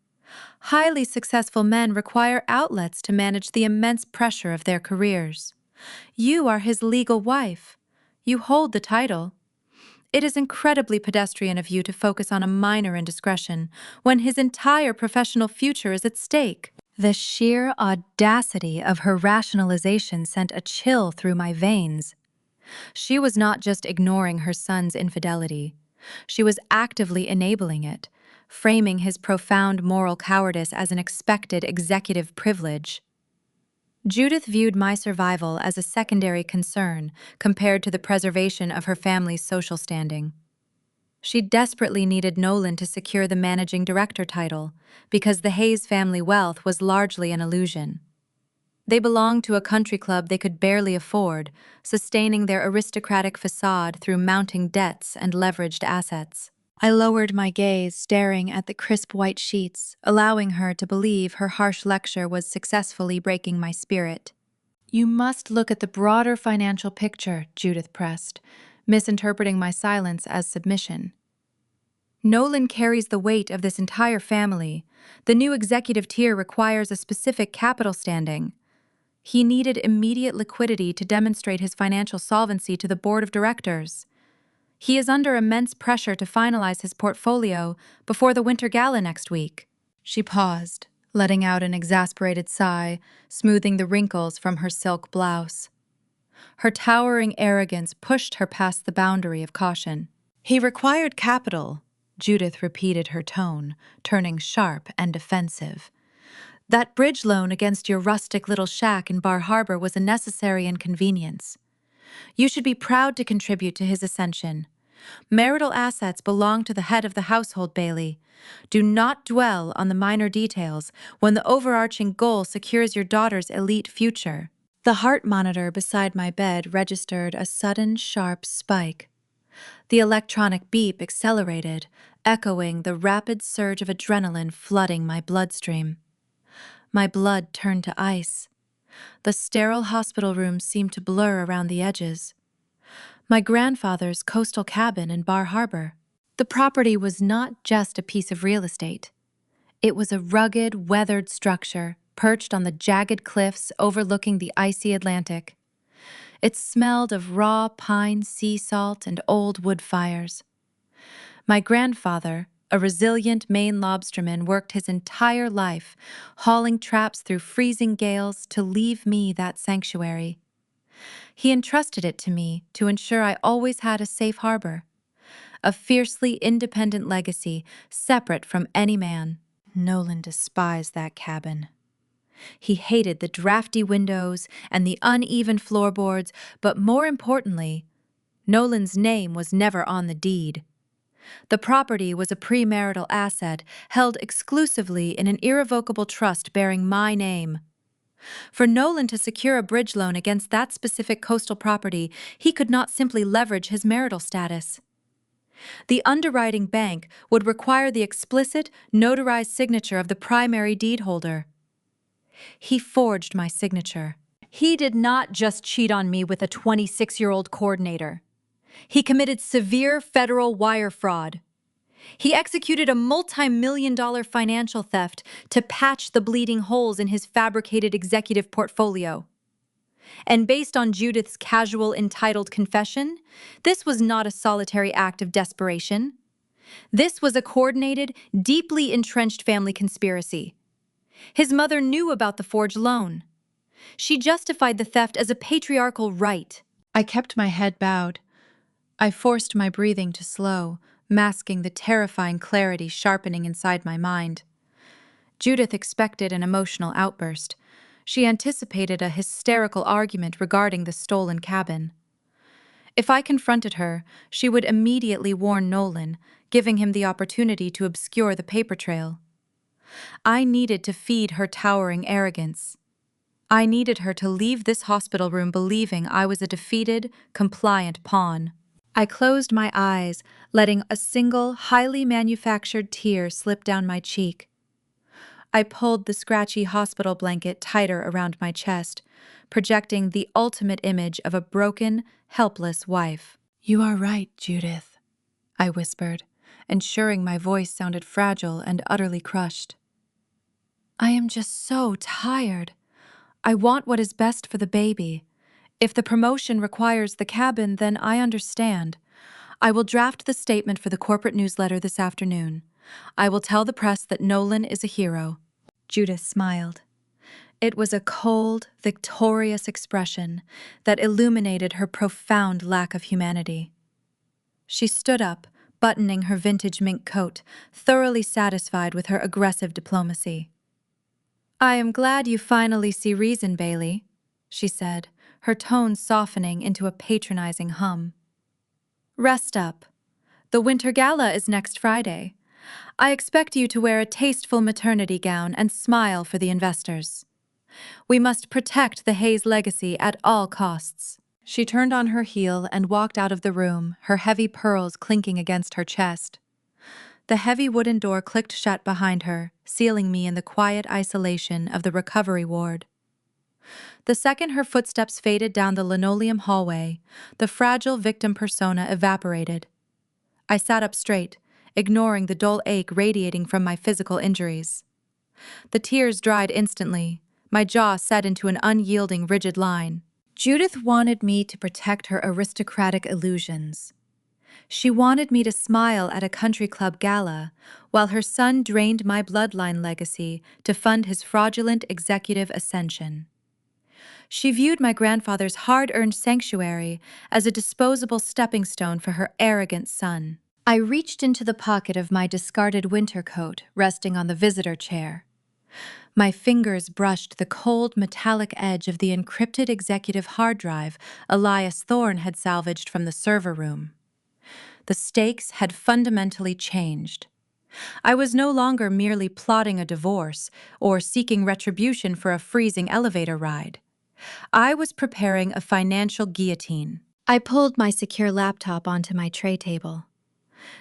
Highly successful men require outlets to manage the immense pressure of their careers. You are his legal wife. You hold the title. It is incredibly pedestrian of you to focus on a minor indiscretion when his entire professional future is at stake. The sheer audacity of her rationalization sent a chill through my veins. She was not just ignoring her son's infidelity. She was actively enabling it, framing his profound moral cowardice as an expected executive privilege. Judith viewed my survival as a secondary concern compared to the preservation of her family's social standing. She desperately needed Nolan to secure the managing director title, because the Hayes family wealth was largely an illusion. They belonged to a country club they could barely afford, sustaining their aristocratic facade through mounting debts and leveraged assets. I lowered my gaze, staring at the crisp white sheets, allowing her to believe her harsh lecture was successfully breaking my spirit. You must look at the broader financial picture, Judith pressed, misinterpreting my silence as submission. Nolan carries the weight of this entire family. The new executive tier requires a specific capital standing. He needed immediate liquidity to demonstrate his financial solvency to the board of directors. He is under immense pressure to finalize his portfolio before the Winter Gala next week. She paused, letting out an exasperated sigh, smoothing the wrinkles from her silk blouse. Her towering arrogance pushed her past the boundary of caution. He required capital, Judith repeated her tone, turning sharp and defensive. That bridge loan against your rustic little shack in Bar Harbor was a necessary inconvenience. You should be proud to contribute to his ascension. Marital assets belong to the head of the household, Bailey. Do not dwell on the minor details when the overarching goal secures your daughter's elite future. The heart monitor beside my bed registered a sudden, sharp spike. The electronic beep accelerated, echoing the rapid surge of adrenaline flooding my bloodstream. My blood turned to ice. The sterile hospital room seemed to blur around the edges. My grandfather's coastal cabin in Bar Harbor. The property was not just a piece of real estate. It was a rugged, weathered structure perched on the jagged cliffs overlooking the icy Atlantic. It smelled of raw pine sea salt and old wood fires. My grandfather, a resilient Maine lobsterman, worked his entire life, hauling traps through freezing gales to leave me that sanctuary. He entrusted it to me to ensure I always had a safe harbor, a fiercely independent legacy separate from any man. Nolan despised that cabin. He hated the drafty windows and the uneven floorboards, but more importantly, Nolan's name was never on the deed. The property was a premarital asset held exclusively in an irrevocable trust bearing my name. For Nolan to secure a bridge loan against that specific coastal property, he could not simply leverage his marital status. The underwriting bank would require the explicit, notarized signature of the primary deed holder. He forged my signature. He did not just cheat on me with a 26-year-old coordinator. He committed severe federal wire fraud. He executed a multi-million-dollar financial theft to patch the bleeding holes in his fabricated executive portfolio. And based on Judith's casual, entitled confession, this was not a solitary act of desperation. This was a coordinated, deeply entrenched family conspiracy. His mother knew about the forged loan. She justified the theft as a patriarchal right. I kept my head bowed. I forced my breathing to slow, masking the terrifying clarity sharpening inside my mind. Judith expected an emotional outburst. She anticipated a hysterical argument regarding the stolen cabin. If I confronted her, she would immediately warn Nolan, giving him the opportunity to obscure the paper trail. I needed to feed her towering arrogance. I needed her to leave this hospital room believing I was a defeated, compliant pawn. I closed my eyes, letting a single, highly manufactured tear slip down my cheek. I pulled the scratchy hospital blanket tighter around my chest, projecting the ultimate image of a broken, helpless wife. "You are right, Judith," I whispered, ensuring my voice sounded fragile and utterly crushed. "I am just so tired. I want what is best for the baby. If the promotion requires the cabin, then I understand. I will draft the statement for the corporate newsletter this afternoon. I will tell the press that Nolan is a hero." Judith smiled. It was a cold, victorious expression that illuminated her profound lack of humanity. She stood up, buttoning her vintage mink coat, thoroughly satisfied with her aggressive diplomacy. "I am glad you finally see reason, Bailey," she said, her tone softening into a patronizing hum. "Rest up. The winter gala is next Friday. I expect you to wear a tasteful maternity gown and smile for the investors. We must protect the Hayes legacy at all costs." She turned on her heel and walked out of the room, her heavy pearls clinking against her chest. The heavy wooden door clicked shut behind her, sealing me in the quiet isolation of the recovery ward. The second her footsteps faded down the linoleum hallway, the fragile victim persona evaporated. I sat up straight, ignoring the dull ache radiating from my physical injuries. The tears dried instantly, my jaw set into an unyielding, rigid line. Judith wanted me to protect her aristocratic illusions. She wanted me to smile at a country club gala, while her son drained my bloodline legacy to fund his fraudulent executive ascension. She viewed my grandfather's hard-earned sanctuary as a disposable stepping stone for her arrogant son. I reached into the pocket of my discarded winter coat, resting on the visitor chair. My fingers brushed the cold, metallic edge of the encrypted executive hard drive Elias Thorne had salvaged from the server room. The stakes had fundamentally changed. I was no longer merely plotting a divorce or seeking retribution for a freezing elevator ride. I was preparing a financial guillotine. I pulled my secure laptop onto my tray table.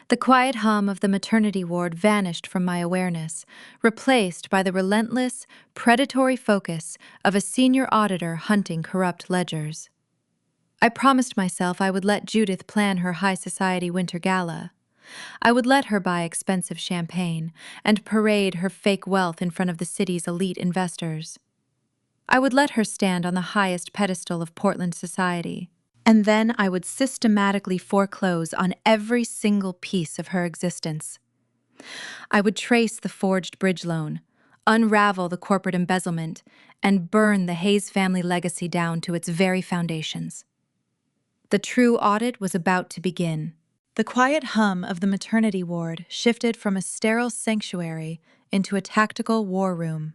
The quiet hum of the maternity ward vanished from my awareness, replaced by the relentless, predatory focus of a senior auditor hunting corrupt ledgers. I promised myself I would let Judith plan her high society winter gala. I would let her buy expensive champagne and parade her fake wealth in front of the city's elite investors. I would let her stand on the highest pedestal of Portland society. And then I would systematically foreclose on every single piece of her existence. I would trace the forged bridge loan, unravel the corporate embezzlement, and burn the Hayes family legacy down to its very foundations. The true audit was about to begin. The quiet hum of the maternity ward shifted from a sterile sanctuary into a tactical war room.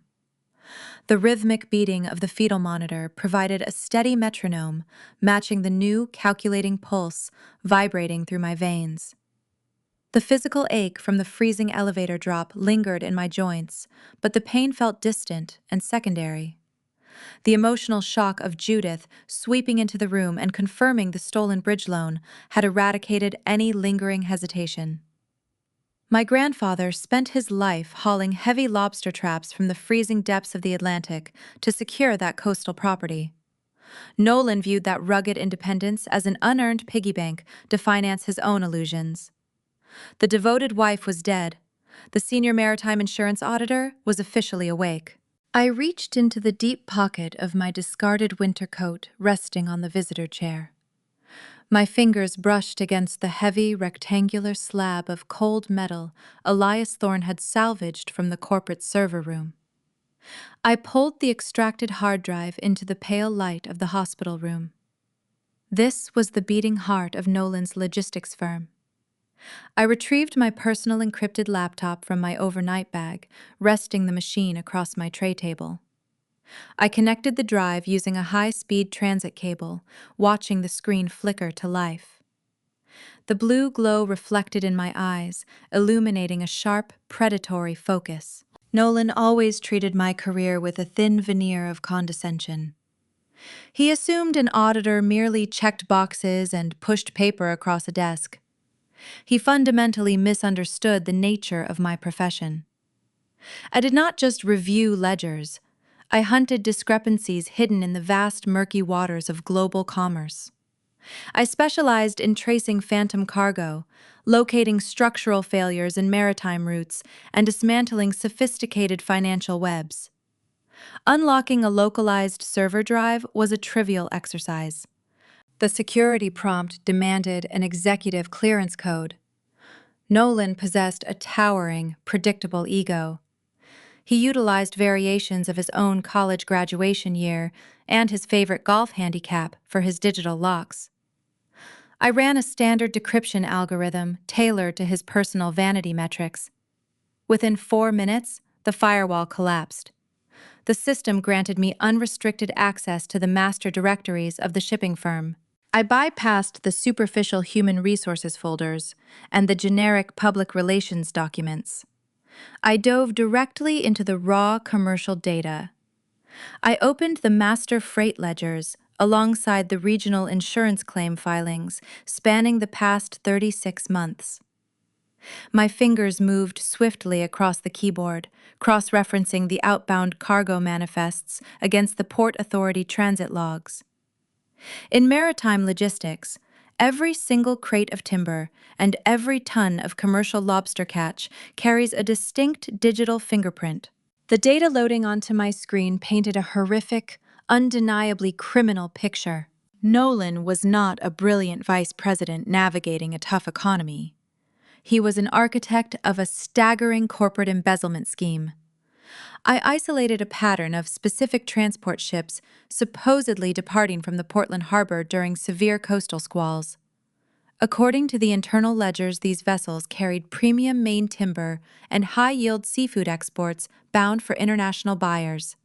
The rhythmic beating of the fetal monitor provided a steady metronome, matching the new calculating pulse vibrating through my veins. The physical ache from the freezing elevator drop lingered in my joints, but the pain felt distant and secondary. The emotional shock of Judith sweeping into the room and confirming the stolen bridge loan had eradicated any lingering hesitation. My grandfather spent his life hauling heavy lobster traps from the freezing depths of the Atlantic to secure that coastal property. Nolan viewed that rugged independence as an unearned piggy bank to finance his own illusions. The devoted wife was dead. The senior maritime insurance auditor was officially awake. I reached into the deep pocket of my discarded winter coat resting on the visitor chair. My fingers brushed against the heavy, rectangular slab of cold metal Elias Thorne had salvaged from the corporate server room. I pulled the extracted hard drive into the pale light of the hospital room. This was the beating heart of Nolan's logistics firm. I retrieved my personal encrypted laptop from my overnight bag, resting the machine across my tray table. I connected the drive using a high-speed transit cable, watching the screen flicker to life. The blue glow reflected in my eyes, illuminating a sharp, predatory focus. Nolan always treated my career with a thin veneer of condescension. He assumed an auditor merely checked boxes and pushed paper across a desk. He fundamentally misunderstood the nature of my profession. I did not just review ledgers. I hunted discrepancies hidden in the vast murky waters of global commerce. I specialized in tracing phantom cargo, locating structural failures in maritime routes, and dismantling sophisticated financial webs. Unlocking a localized server drive was a trivial exercise. The security prompt demanded an executive clearance code. Nolan possessed a towering, predictable ego. He utilized variations of his own college graduation year and his favorite golf handicap for his digital locks. I ran a standard decryption algorithm tailored to his personal vanity metrics. Within 4 minutes, the firewall collapsed. The system granted me unrestricted access to the master directories of the shipping firm. I bypassed the superficial human resources folders and the generic public relations documents. I dove directly into the raw commercial data. I opened the master freight ledgers alongside the regional insurance claim filings spanning the past 36 months. My fingers moved swiftly across the keyboard, cross-referencing the outbound cargo manifests against the Port Authority transit logs. In maritime logistics, every single crate of timber and every ton of commercial lobster catch carries a distinct digital fingerprint. The data loading onto my screen painted a horrific, undeniably criminal picture. Nolan was not a brilliant vice president navigating a tough economy. He was an architect of a staggering corporate embezzlement scheme. I isolated a pattern of specific transport ships supposedly departing from the Portland harbor during severe coastal squalls. According to the internal ledgers, these vessels carried premium Maine timber and high-yield seafood exports bound for international buyers.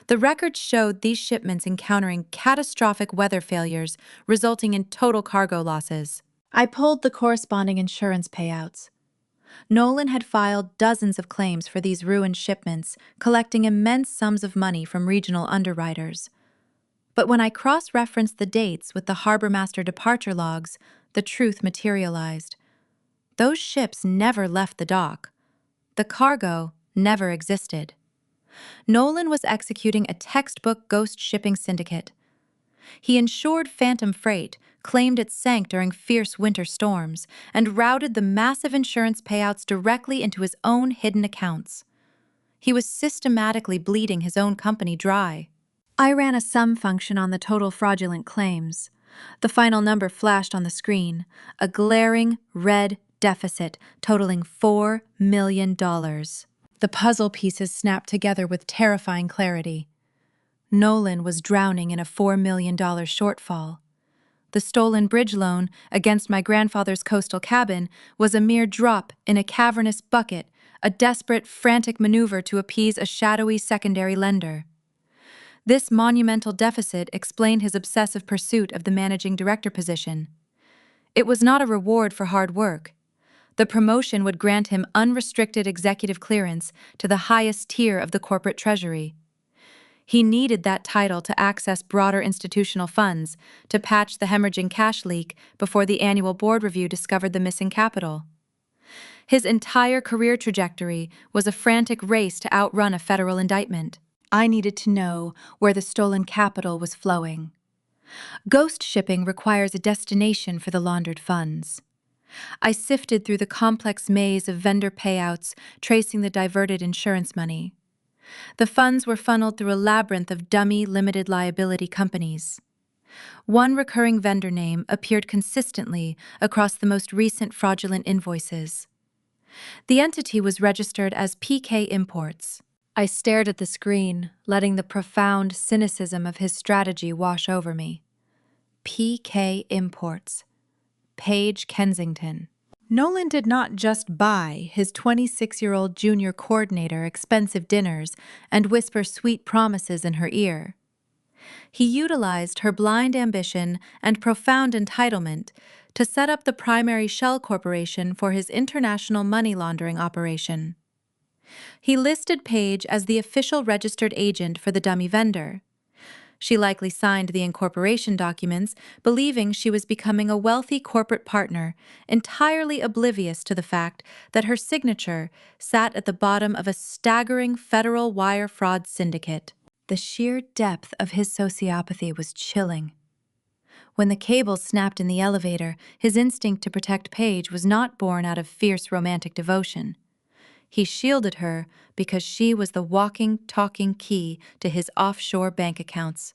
The records showed these shipments encountering catastrophic weather failures, resulting in total cargo losses. I pulled the corresponding insurance payouts. Nolan had filed dozens of claims for these ruined shipments, collecting immense sums of money from regional underwriters. But when I cross-referenced the dates with the harbor master departure logs, the truth materialized. Those ships never left the dock. The cargo never existed. Nolan was executing a textbook ghost shipping syndicate. He insured phantom freight, claimed it sank during fierce winter storms, and routed the massive insurance payouts directly into his own hidden accounts. He was systematically bleeding his own company dry. I ran a sum function on the total fraudulent claims. The final number flashed on the screen, a glaring red deficit totaling $4 million. The puzzle pieces snapped together with terrifying clarity. Nolan was drowning in a $4 million shortfall. The stolen bridge loan against my grandfather's coastal cabin was a mere drop in a cavernous bucket, a desperate, frantic maneuver to appease a shadowy secondary lender. This monumental deficit explained his obsessive pursuit of the managing director position. It was not a reward for hard work. The promotion would grant him unrestricted executive clearance to the highest tier of the corporate treasury. He needed that title to access broader institutional funds, to patch the hemorrhaging cash leak before the annual board review discovered the missing capital. His entire career trajectory was a frantic race to outrun a federal indictment. I needed to know where the stolen capital was flowing. Ghost shipping requires a destination for the laundered funds. I sifted through the complex maze of vendor payouts, tracing the diverted insurance money. The funds were funneled through a labyrinth of dummy limited liability companies. One recurring vendor name appeared consistently across the most recent fraudulent invoices. The entity was registered as PK Imports. I stared at the screen, letting the profound cynicism of his strategy wash over me. PK Imports. Paige Kensington. Nolan did not just buy his 26-year-old junior coordinator expensive dinners and whisper sweet promises in her ear. He utilized her blind ambition and profound entitlement to set up the primary shell corporation for his international money laundering operation. He listed Paige as the official registered agent for the dummy vendor. She likely signed the incorporation documents, believing she was becoming a wealthy corporate partner, entirely oblivious to the fact that her signature sat at the bottom of a staggering federal wire fraud syndicate. The sheer depth of his sociopathy was chilling. When the cable snapped in the elevator, his instinct to protect Paige was not born out of fierce romantic devotion. He shielded her because she was the walking, talking key to his offshore bank accounts.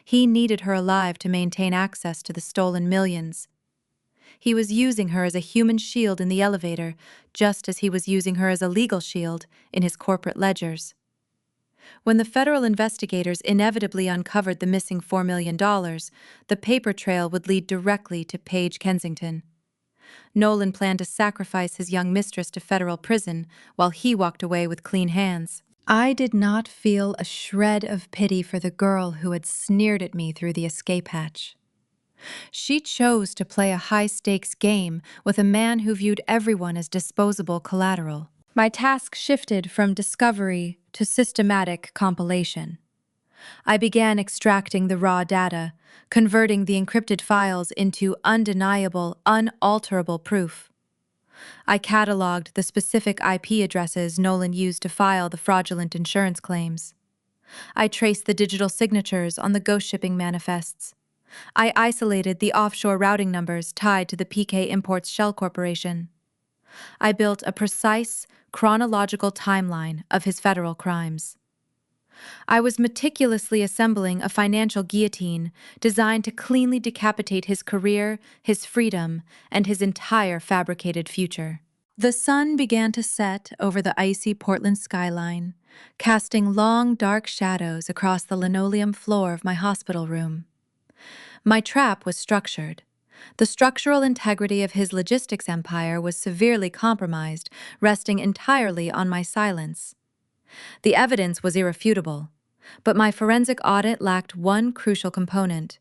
He needed her alive to maintain access to the stolen millions. He was using her as a human shield in the elevator, just as he was using her as a legal shield in his corporate ledgers. When the federal investigators inevitably uncovered the missing $4 million, the paper trail would lead directly to Paige Kensington. Nolan planned to sacrifice his young mistress to federal prison while he walked away with clean hands. I did not feel a shred of pity for the girl who had sneered at me through the escape hatch. She chose to play a high-stakes game with a man who viewed everyone as disposable collateral. My task shifted from discovery to systematic compilation. I began extracting the raw data, converting the encrypted files into undeniable, unalterable proof. I cataloged the specific IP addresses Nolan used to file the fraudulent insurance claims. I traced the digital signatures on the ghost shipping manifests. I isolated the offshore routing numbers tied to the PK Imports Shell Corporation. I built a precise, chronological timeline of his federal crimes. I was meticulously assembling a financial guillotine designed to cleanly decapitate his career, his freedom, and his entire fabricated future. The sun began to set over the icy Portland skyline, casting long, dark shadows across the linoleum floor of my hospital room. My trap was structured. The structural integrity of his logistics empire was severely compromised, resting entirely on my silence. The evidence was irrefutable, but my forensic audit lacked one crucial component.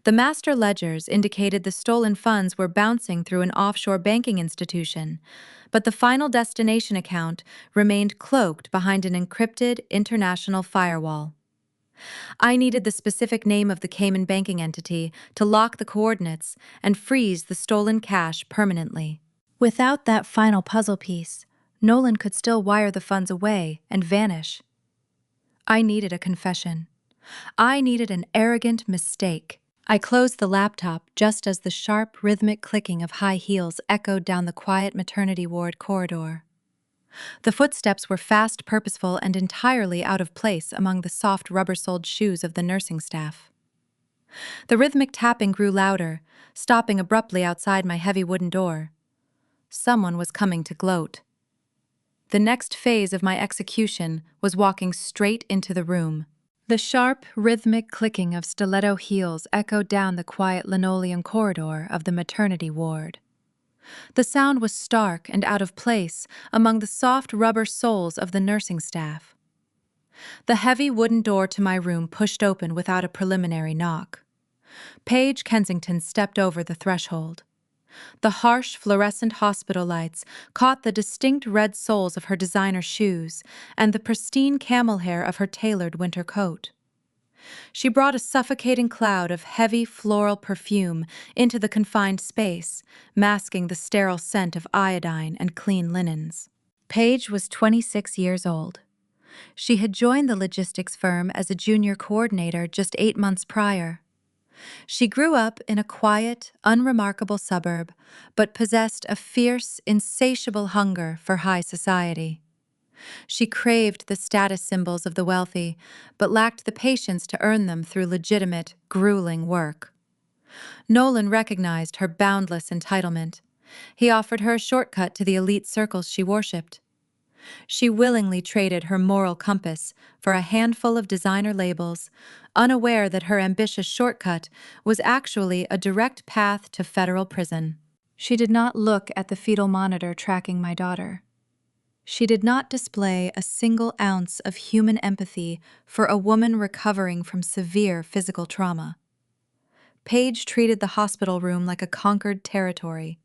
The master ledgers indicated the stolen funds were bouncing through an offshore banking institution, but the final destination account remained cloaked behind an encrypted international firewall. I needed the specific name of the Cayman banking entity to lock the coordinates and freeze the stolen cash permanently. Without that final puzzle piece, Nolan could still wire the funds away and vanish. I needed a confession. I needed an arrogant mistake. I closed the laptop just as the sharp, rhythmic clicking of high heels echoed down the quiet maternity ward corridor. The footsteps were fast, purposeful, and entirely out of place among the soft, rubber-soled shoes of the nursing staff. The rhythmic tapping grew louder, stopping abruptly outside my heavy wooden door. Someone was coming to gloat. The next phase of my execution was walking straight into the room. The sharp, rhythmic clicking of stiletto heels echoed down the quiet linoleum corridor of the maternity ward. The sound was stark and out of place among the soft rubber soles of the nursing staff. The heavy wooden door to my room pushed open without a preliminary knock. Paige Kensington stepped over the threshold. The harsh, fluorescent hospital lights caught the distinct red soles of her designer shoes and the pristine camel hair of her tailored winter coat. She brought a suffocating cloud of heavy floral perfume into the confined space, masking the sterile scent of iodine and clean linens. Paige was 26 years old. She had joined the logistics firm as a junior coordinator just 8 months prior. She grew up in a quiet, unremarkable suburb, but possessed a fierce, insatiable hunger for high society. She craved the status symbols of the wealthy, but lacked the patience to earn them through legitimate, grueling work. Nolan recognized her boundless entitlement. He offered her a shortcut to the elite circles she worshipped. She willingly traded her moral compass for a handful of designer labels, unaware that her ambitious shortcut was actually a direct path to federal prison. She did not look at the fetal monitor tracking my daughter. She did not display a single ounce of human empathy for a woman recovering from severe physical trauma. Paige treated the hospital room like a conquered territory.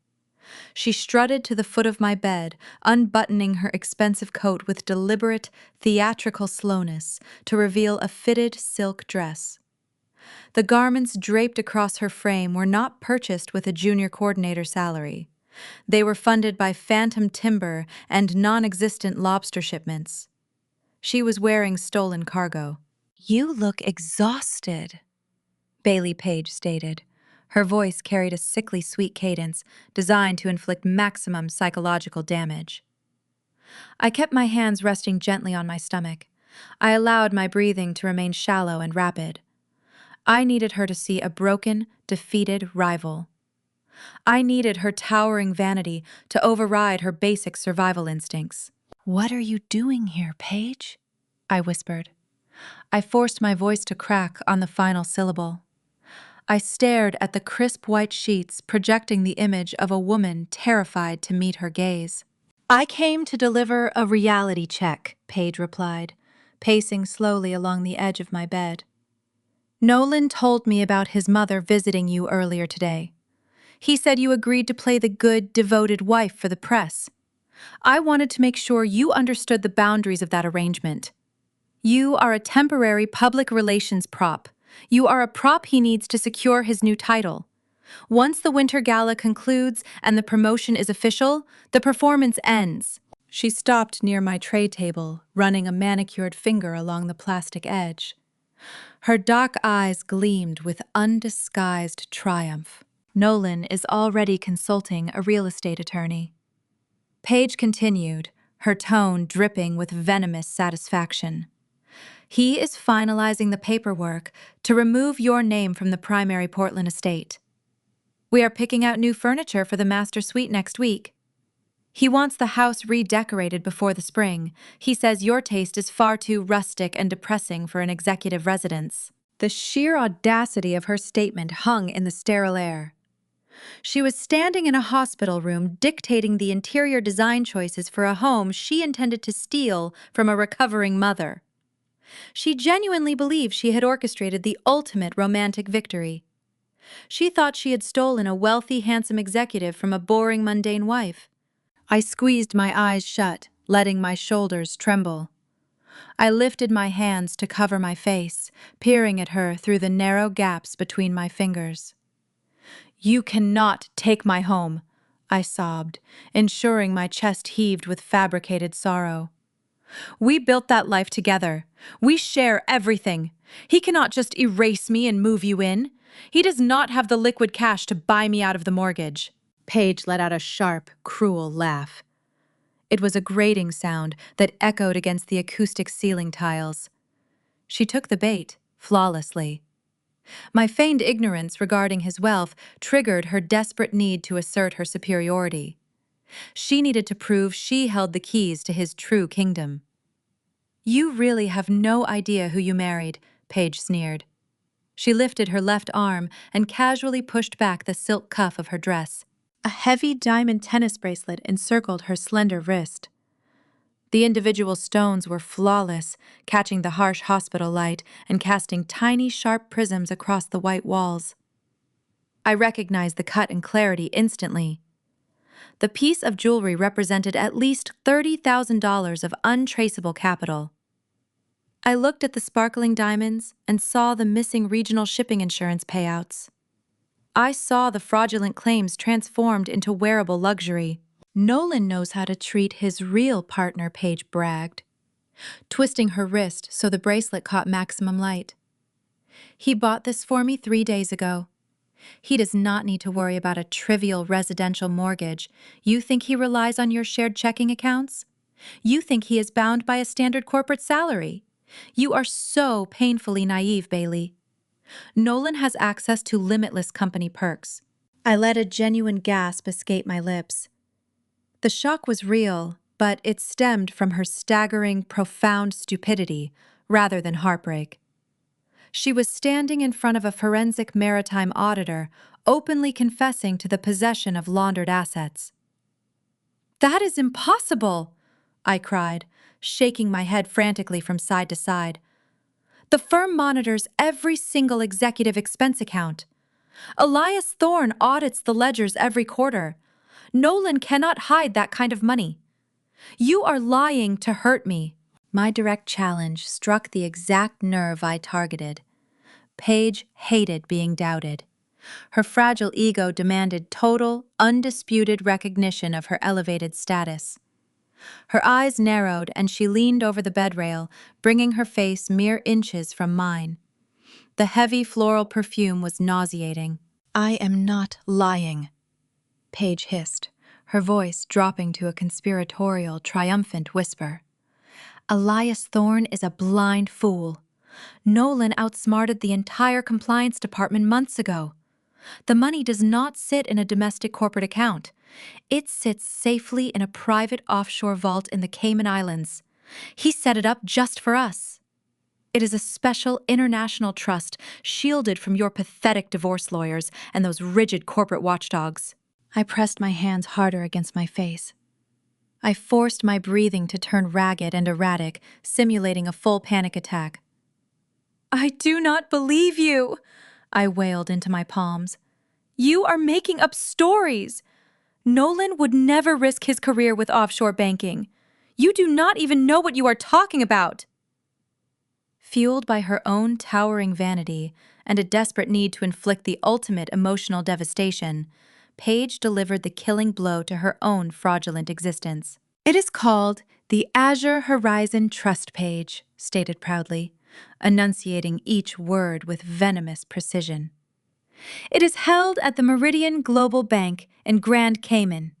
She strutted to the foot of my bed, unbuttoning her expensive coat with deliberate, theatrical slowness to reveal a fitted silk dress. The garments draped across her frame were not purchased with a junior coordinator salary. They were funded by phantom timber and non-existent lobster shipments. She was wearing stolen cargo. "You look exhausted," Bailey Page stated. Her voice carried a sickly sweet cadence designed to inflict maximum psychological damage. I kept my hands resting gently on my stomach. I allowed my breathing to remain shallow and rapid. I needed her to see a broken, defeated rival. I needed her towering vanity to override her basic survival instincts. "What are you doing here, Paige?" I whispered. I forced my voice to crack on the final syllable. I stared at the crisp white sheets projecting the image of a woman terrified to meet her gaze. "I came to deliver a reality check," Paige replied, pacing slowly along the edge of my bed. "Nolan told me about his mother visiting you earlier today. He said you agreed to play the good, devoted wife for the press. I wanted to make sure you understood the boundaries of that arrangement. You are a temporary public relations prop. You are a prop he needs to secure his new title. Once the Winter Gala concludes and the promotion is official, the performance ends." She stopped near my tray table, running a manicured finger along the plastic edge. Her dark eyes gleamed with undisguised triumph. "Nolan is already consulting a real estate attorney." Paige continued, her tone dripping with venomous satisfaction. "He is finalizing the paperwork to remove your name from the primary Portland estate. We are picking out new furniture for the master suite next week. He wants the house redecorated before the spring. He says your taste is far too rustic and depressing for an executive residence." The sheer audacity of her statement hung in the sterile air. She was standing in a hospital room dictating the interior design choices for a home she intended to steal from a recovering mother. She genuinely believed she had orchestrated the ultimate romantic victory. She thought she had stolen a wealthy, handsome executive from a boring, mundane wife. I squeezed my eyes shut, letting my shoulders tremble. I lifted my hands to cover my face, peering at her through the narrow gaps between my fingers. "You cannot take my home," I sobbed, ensuring my chest heaved with fabricated sorrow. "We built that life together. We share everything. He cannot just erase me and move you in. He does not have the liquid cash to buy me out of the mortgage." Paige let out a sharp, cruel laugh. It was a grating sound that echoed against the acoustic ceiling tiles. She took the bait, flawlessly. My feigned ignorance regarding his wealth triggered her desperate need to assert her superiority. She needed to prove she held the keys to his true kingdom. "You really have no idea who you married," Paige sneered. She lifted her left arm and casually pushed back the silk cuff of her dress. A heavy diamond tennis bracelet encircled her slender wrist. The individual stones were flawless, catching the harsh hospital light and casting tiny, sharp prisms across the white walls. I recognized the cut and clarity instantly. The piece of jewelry represented at least $30,000 of untraceable capital. I looked at the sparkling diamonds and saw the missing regional shipping insurance payouts. I saw the fraudulent claims transformed into wearable luxury. "Nolan knows how to treat his real partner," Paige bragged, twisting her wrist so the bracelet caught maximum light. "He bought this for me 3 days ago. He does not need to worry about a trivial residential mortgage. You think he relies on your shared checking accounts? You think he is bound by a standard corporate salary? You are so painfully naive, Bailey. Nolan has access to limitless company perks." I let a genuine gasp escape my lips. The shock was real, but it stemmed from her staggering, profound stupidity rather than heartbreak. She was standing in front of a forensic maritime auditor, openly confessing to the possession of laundered assets. "That is impossible!" I cried, shaking my head frantically from side to side. "The firm monitors every single executive expense account. Elias Thorne audits the ledgers every quarter. Nolan cannot hide that kind of money. You are lying to hurt me. My direct challenge struck the exact nerve I targeted. Paige hated being doubted. Her fragile ego demanded total, undisputed recognition of her elevated status. Her eyes narrowed and she leaned over the bedrail, bringing her face mere inches from mine. The heavy floral perfume was nauseating. I am not lying, Paige hissed, her voice dropping to a conspiratorial, triumphant whisper. Elias Thorne is a blind fool. Nolan outsmarted the entire compliance department months ago. The money does not sit in a domestic corporate account. It sits safely in a private offshore vault in the Cayman Islands. He set it up just for us. It is a special international trust shielded from your pathetic divorce lawyers and those rigid corporate watchdogs. I pressed my hands harder against my face. I forced my breathing to turn ragged and erratic, simulating a full panic attack. I do not believe you, I wailed into my palms. You are making up stories. Nolan would never risk his career with offshore banking. You do not even know what you are talking about. Fueled by her own towering vanity and a desperate need to inflict the ultimate emotional devastation, Paige delivered the killing blow to her own fraudulent existence. It is called the Azure Horizon Trust Page, stated proudly, enunciating each word with venomous precision. It is held at the Meridian Global Bank in Grand Cayman.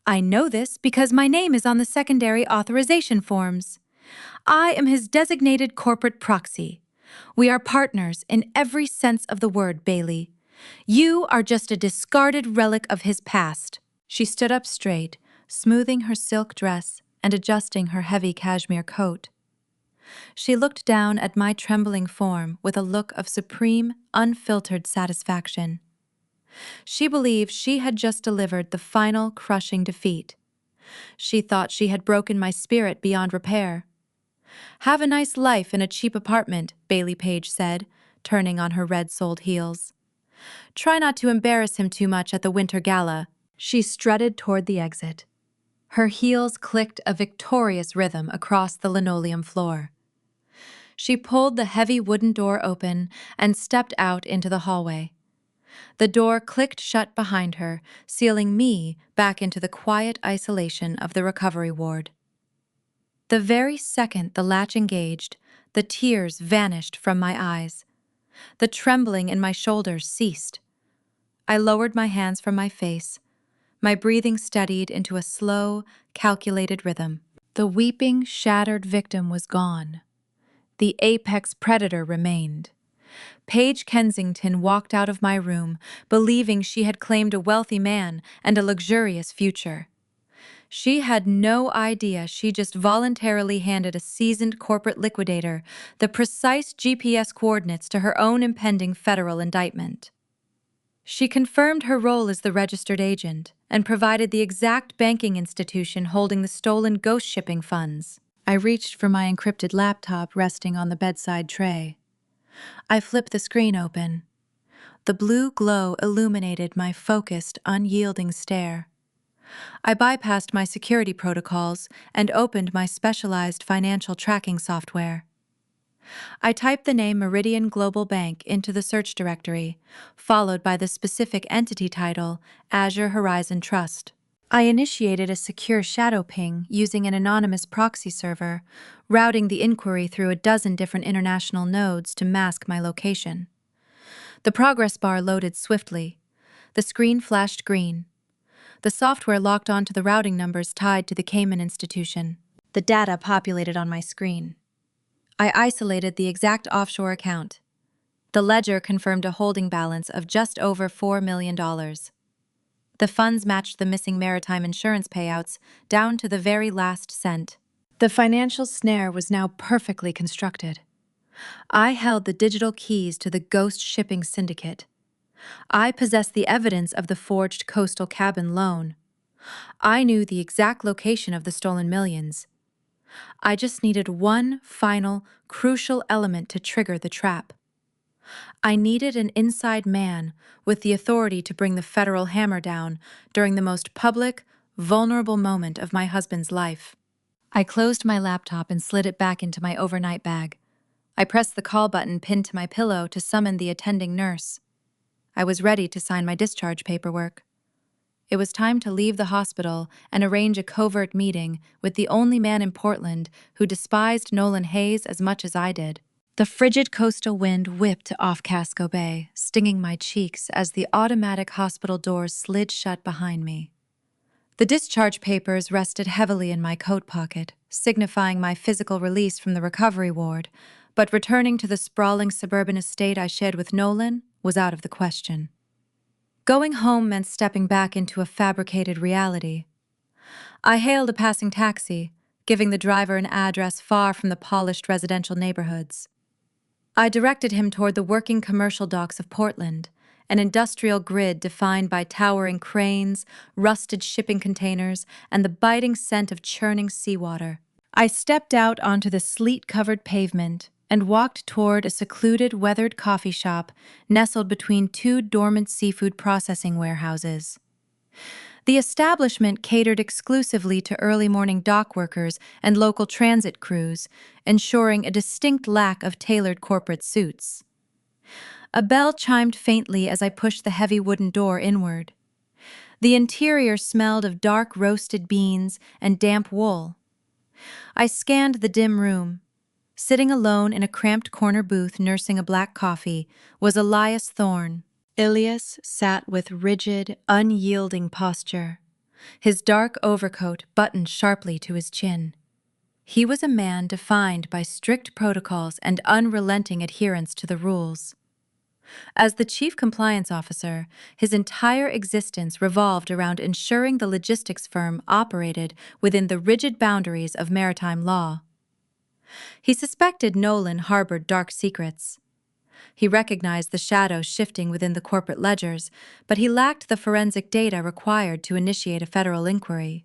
I know this because my name is on the secondary authorization forms. I am his designated corporate proxy. We are partners in every sense of the word, Bailey. You are just a discarded relic of his past. She stood up straight, smoothing her silk dress and adjusting her heavy cashmere coat. She looked down at my trembling form with a look of supreme, unfiltered satisfaction. She believed she had just delivered the final crushing defeat. She thought she had broken my spirit beyond repair. Have a nice life in a cheap apartment, Bailey Page said, turning on her red-soled heels. Try not to embarrass him too much at the winter gala. She strutted toward the exit. Her heels clicked a victorious rhythm across the linoleum floor. She pulled the heavy wooden door open and stepped out into the hallway. The door clicked shut behind her, sealing me back into the quiet isolation of the recovery ward. The very second the latch engaged, the tears vanished from my eyes. The trembling in my shoulders ceased. I lowered my hands from my face. My breathing steadied into a slow, calculated rhythm. The weeping, shattered victim was gone. The apex predator remained. Paige Kensington walked out of my room, believing she had claimed a wealthy man and a luxurious future. She had no idea she just voluntarily handed a seasoned corporate liquidator the precise GPS coordinates to her own impending federal indictment. She confirmed her role as the registered agent and provided the exact banking institution holding the stolen ghost shipping funds. I reached for my encrypted laptop resting on the bedside tray. I flipped the screen open. The blue glow illuminated my focused, unyielding stare. I bypassed my security protocols and opened my specialized financial tracking software. I typed the name Meridian Global Bank into the search directory, followed by the specific entity title, Azure Horizon Trust. I initiated a secure shadow ping using an anonymous proxy server, routing the inquiry through a dozen different international nodes to mask my location. The progress bar loaded swiftly. The screen flashed green. The software locked onto the routing numbers tied to the Cayman institution. The data populated on my screen. I isolated the exact offshore account. The ledger confirmed a holding balance of just over $4 million. The funds matched the missing maritime insurance payouts down to the very last cent. The financial snare was now perfectly constructed. I held the digital keys to the ghost shipping syndicate. I possessed the evidence of the forged coastal cabin loan. I knew the exact location of the stolen millions. I just needed one final, crucial element to trigger the trap. I needed an inside man with the authority to bring the federal hammer down during the most public, vulnerable moment of my husband's life. I closed my laptop and slid it back into my overnight bag. I pressed the call button pinned to my pillow to summon the attending nurse. I was ready to sign my discharge paperwork. It was time to leave the hospital and arrange a covert meeting with the only man in Portland who despised Nolan Hayes as much as I did. The frigid coastal wind whipped off Casco Bay, stinging my cheeks as the automatic hospital doors slid shut behind me. The discharge papers rested heavily in my coat pocket, signifying my physical release from the recovery ward, but returning to the sprawling suburban estate I shared with Nolan was out of the question. Going home meant stepping back into a fabricated reality. I hailed a passing taxi, giving the driver an address far from the polished residential neighborhoods. I directed him toward the working commercial docks of Portland, an industrial grid defined by towering cranes, rusted shipping containers, and the biting scent of churning seawater. I stepped out onto the sleet-covered pavement and walked toward a secluded, weathered coffee shop nestled between two dormant seafood processing warehouses. The establishment catered exclusively to early morning dock workers and local transit crews, ensuring a distinct lack of tailored corporate suits. A bell chimed faintly as I pushed the heavy wooden door inward. The interior smelled of dark roasted beans and damp wool. I scanned the dim room. Sitting alone in a cramped corner booth nursing a black coffee was Elias Thorne. Ilias sat with rigid, unyielding posture, his dark overcoat buttoned sharply to his chin. He was a man defined by strict protocols and unrelenting adherence to the rules. As the chief compliance officer, his entire existence revolved around ensuring the logistics firm operated within the rigid boundaries of maritime law. He suspected Nolan harbored dark secrets. He recognized the shadows shifting within the corporate ledgers, but he lacked the forensic data required to initiate a federal inquiry.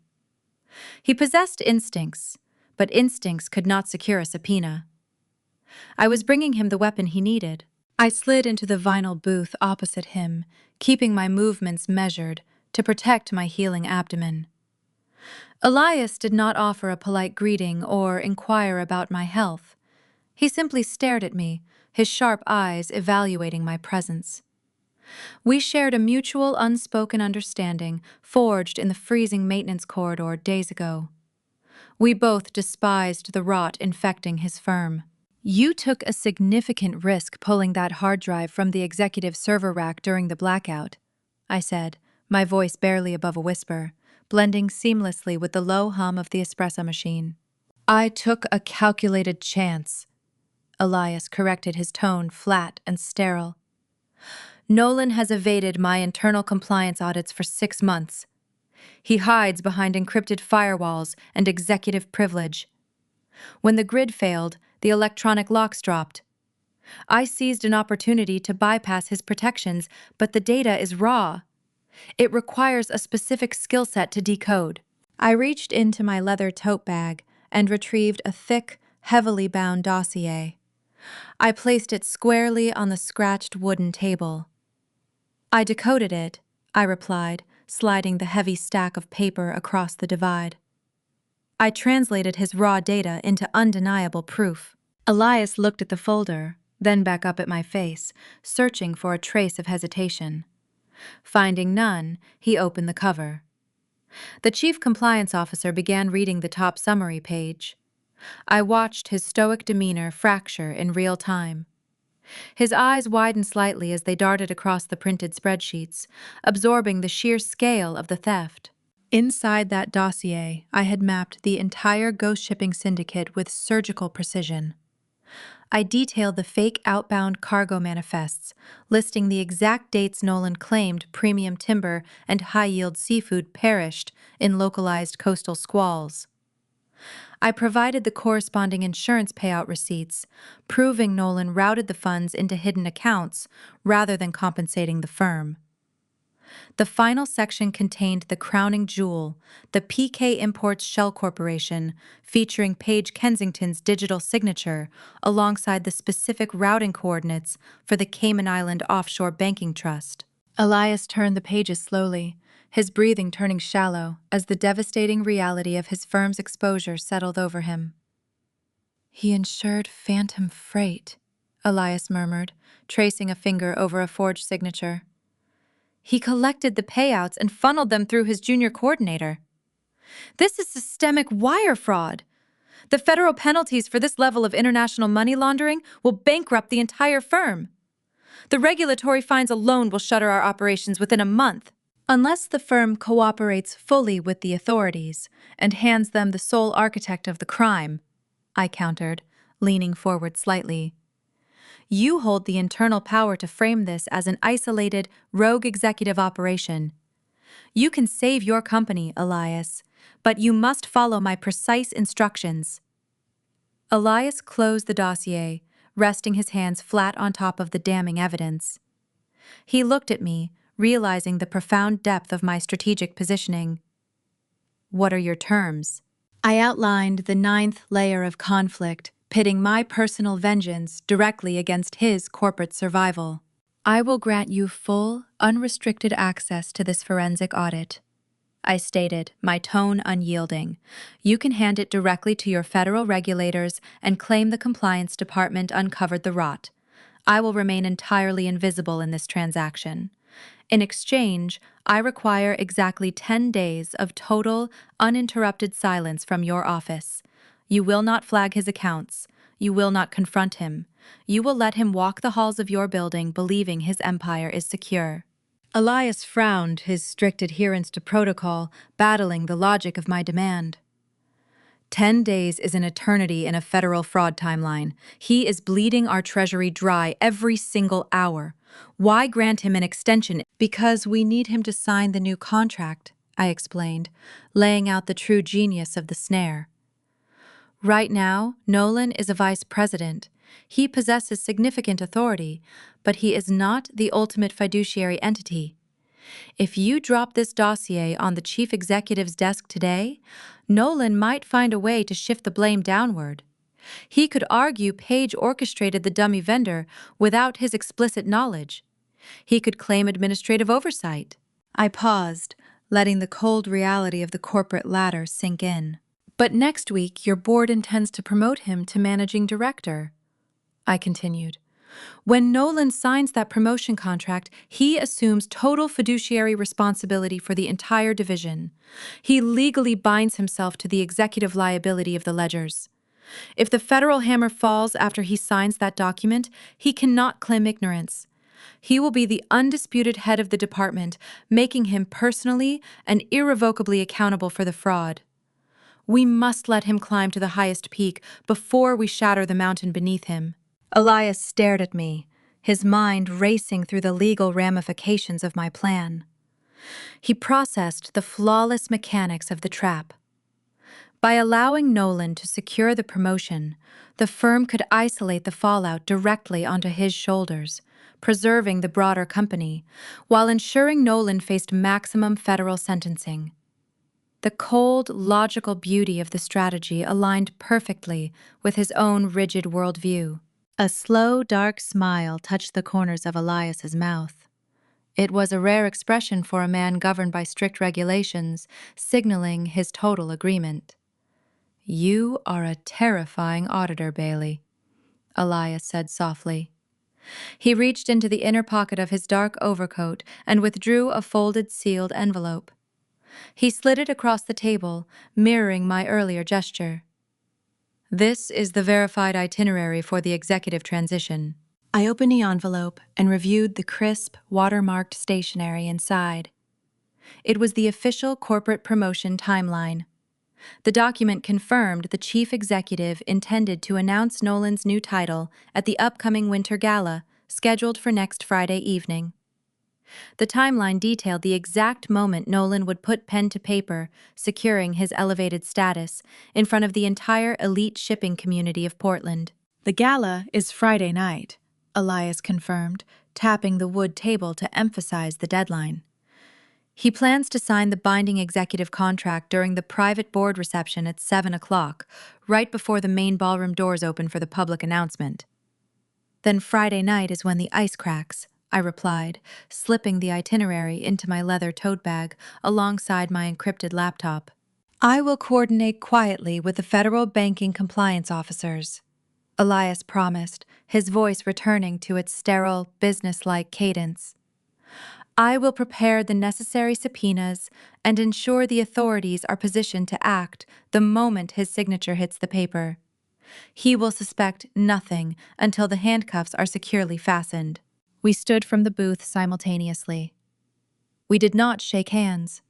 He possessed instincts, but instincts could not secure a subpoena. I was bringing him the weapon he needed. I slid into the vinyl booth opposite him, keeping my movements measured to protect my healing abdomen. Elias did not offer a polite greeting or inquire about my health. He simply stared at me, his sharp eyes evaluating my presence. We shared a mutual unspoken understanding forged in the freezing maintenance corridor days ago. We both despised the rot infecting his firm. "You took a significant risk pulling that hard drive from the executive server rack during the blackout," I said, my voice barely above a whisper, blending seamlessly with the low hum of the espresso machine. "I took a calculated chance," Elias corrected, his tone flat and sterile. "Nolan has evaded my internal compliance audits for 6 months. He hides behind encrypted firewalls and executive privilege. When the grid failed, the electronic locks dropped. I seized an opportunity to bypass his protections, but the data is raw. It requires a specific skill set to decode." I reached into my leather tote bag and retrieved a thick, heavily bound dossier. I placed it squarely on the scratched wooden table. "I decoded it," I replied, sliding the heavy stack of paper across the divide. I translated his raw data into undeniable proof. Elias looked at the folder, then back up at my face, searching for a trace of hesitation. Finding none, he opened the cover. The chief compliance officer began reading the top summary page. I watched his stoic demeanor fracture in real time. His eyes widened slightly as they darted across the printed spreadsheets, absorbing the sheer scale of the theft. Inside that dossier, I had mapped the entire ghost shipping syndicate with surgical precision. I detailed the fake outbound cargo manifests, listing the exact dates Nolan claimed premium timber and high-yield seafood perished in localized coastal squalls. I provided the corresponding insurance payout receipts, proving Nolan routed the funds into hidden accounts rather than compensating the firm. The final section contained the crowning jewel, the PK Imports Shell Corporation, featuring Paige Kensington's digital signature alongside the specific routing coordinates for the Cayman Island Offshore Banking Trust. Elias turned the pages slowly, his breathing turning shallow as the devastating reality of his firm's exposure settled over him. He insured phantom freight, Elias murmured, tracing a finger over a forged signature. He collected the payouts and funneled them through his junior coordinator. This is systemic wire fraud. The federal penalties for this level of international money laundering will bankrupt the entire firm. The regulatory fines alone will shutter our operations within a month. Unless the firm cooperates fully with the authorities and hands them the sole architect of the crime, I countered, leaning forward slightly. You hold the internal power to frame this as an isolated, rogue executive operation. You can save your company, Elias, but you must follow my precise instructions. Elias closed the dossier, resting his hands flat on top of the damning evidence. He looked at me, realizing the profound depth of my strategic positioning. What are your terms? I outlined the ninth layer of conflict, pitting my personal vengeance directly against his corporate survival. I will grant you full, unrestricted access to this forensic audit, I stated, my tone unyielding. You can hand it directly to your federal regulators and claim the compliance department uncovered the rot. I will remain entirely invisible in this transaction. In exchange, I require exactly 10 days of total, uninterrupted silence from your office. You will not flag his accounts. You will not confront him. You will let him walk the halls of your building believing his empire is secure. Elias frowned, his strict adherence to protocol battling the logic of my demand. 10 days is an eternity in a federal fraud timeline. He is bleeding our treasury dry every single hour. Why grant him an extension? Because we need him to sign the new contract, I explained, laying out the true genius of the snare. Right now, Nolan is a vice president. He possesses significant authority, but he is not the ultimate fiduciary entity. If you drop this dossier on the chief executive's desk today, Nolan might find a way to shift the blame downward. He could argue Page orchestrated the dummy vendor without his explicit knowledge. He could claim administrative oversight. I paused, letting the cold reality of the corporate ladder sink in. But next week, your board intends to promote him to managing director, I continued. When Nolan signs that promotion contract, he assumes total fiduciary responsibility for the entire division. He legally binds himself to the executive liability of the ledgers. If the federal hammer falls after he signs that document, he cannot claim ignorance. He will be the undisputed head of the department, making him personally and irrevocably accountable for the fraud. We must let him climb to the highest peak before we shatter the mountain beneath him. Elias stared at me, his mind racing through the legal ramifications of my plan. He processed the flawless mechanics of the trap. By allowing Nolan to secure the promotion, the firm could isolate the fallout directly onto his shoulders, preserving the broader company, while ensuring Nolan faced maximum federal sentencing. The cold, logical beauty of the strategy aligned perfectly with his own rigid worldview. A slow, dark smile touched the corners of Elias's mouth. It was a rare expression for a man governed by strict regulations, signaling his total agreement. You are a terrifying auditor, Bailey, Elias said softly. He reached into the inner pocket of his dark overcoat and withdrew a folded, sealed envelope. He slid it across the table, mirroring my earlier gesture. This is the verified itinerary for the executive transition. I opened the envelope and reviewed the crisp, watermarked stationery inside. It was the official corporate promotion timeline. The document confirmed the chief executive intended to announce Nolan's new title at the upcoming Winter Gala, scheduled for next Friday evening. The timeline detailed the exact moment Nolan would put pen to paper, securing his elevated status in front of the entire elite shipping community of Portland. The gala is Friday night, Elias confirmed, tapping the wood table to emphasize the deadline. He plans to sign the binding executive contract during the private board reception at 7 o'clock, right before the main ballroom doors open for the public announcement. Then Friday night is when the ice cracks, I replied, slipping the itinerary into my leather tote bag alongside my encrypted laptop. I will coordinate quietly with the federal banking compliance officers, Elias promised, his voice returning to its sterile, businesslike cadence. I will prepare the necessary subpoenas and ensure the authorities are positioned to act the moment his signature hits the paper. He will suspect nothing until the handcuffs are securely fastened. We stood from the booth simultaneously. We did not shake hands.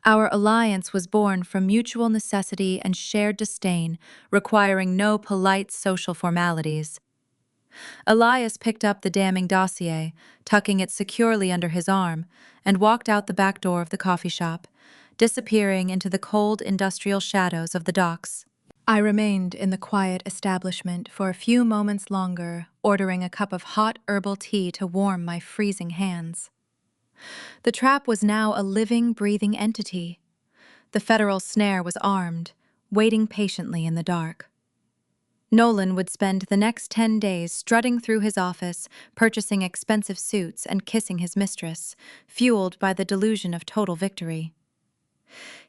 Our alliance was born from mutual necessity and shared disdain, requiring no polite social formalities. Elias picked up the damning dossier, tucking it securely under his arm, and walked out the back door of the coffee shop, disappearing into the cold industrial shadows of the docks. I remained in the quiet establishment for a few moments longer, ordering a cup of hot herbal tea to warm my freezing hands. The trap was now a living, breathing entity. The federal snare was armed, waiting patiently in the dark. Nolan would spend the next 10 days strutting through his office, purchasing expensive suits and kissing his mistress, fueled by the delusion of total victory.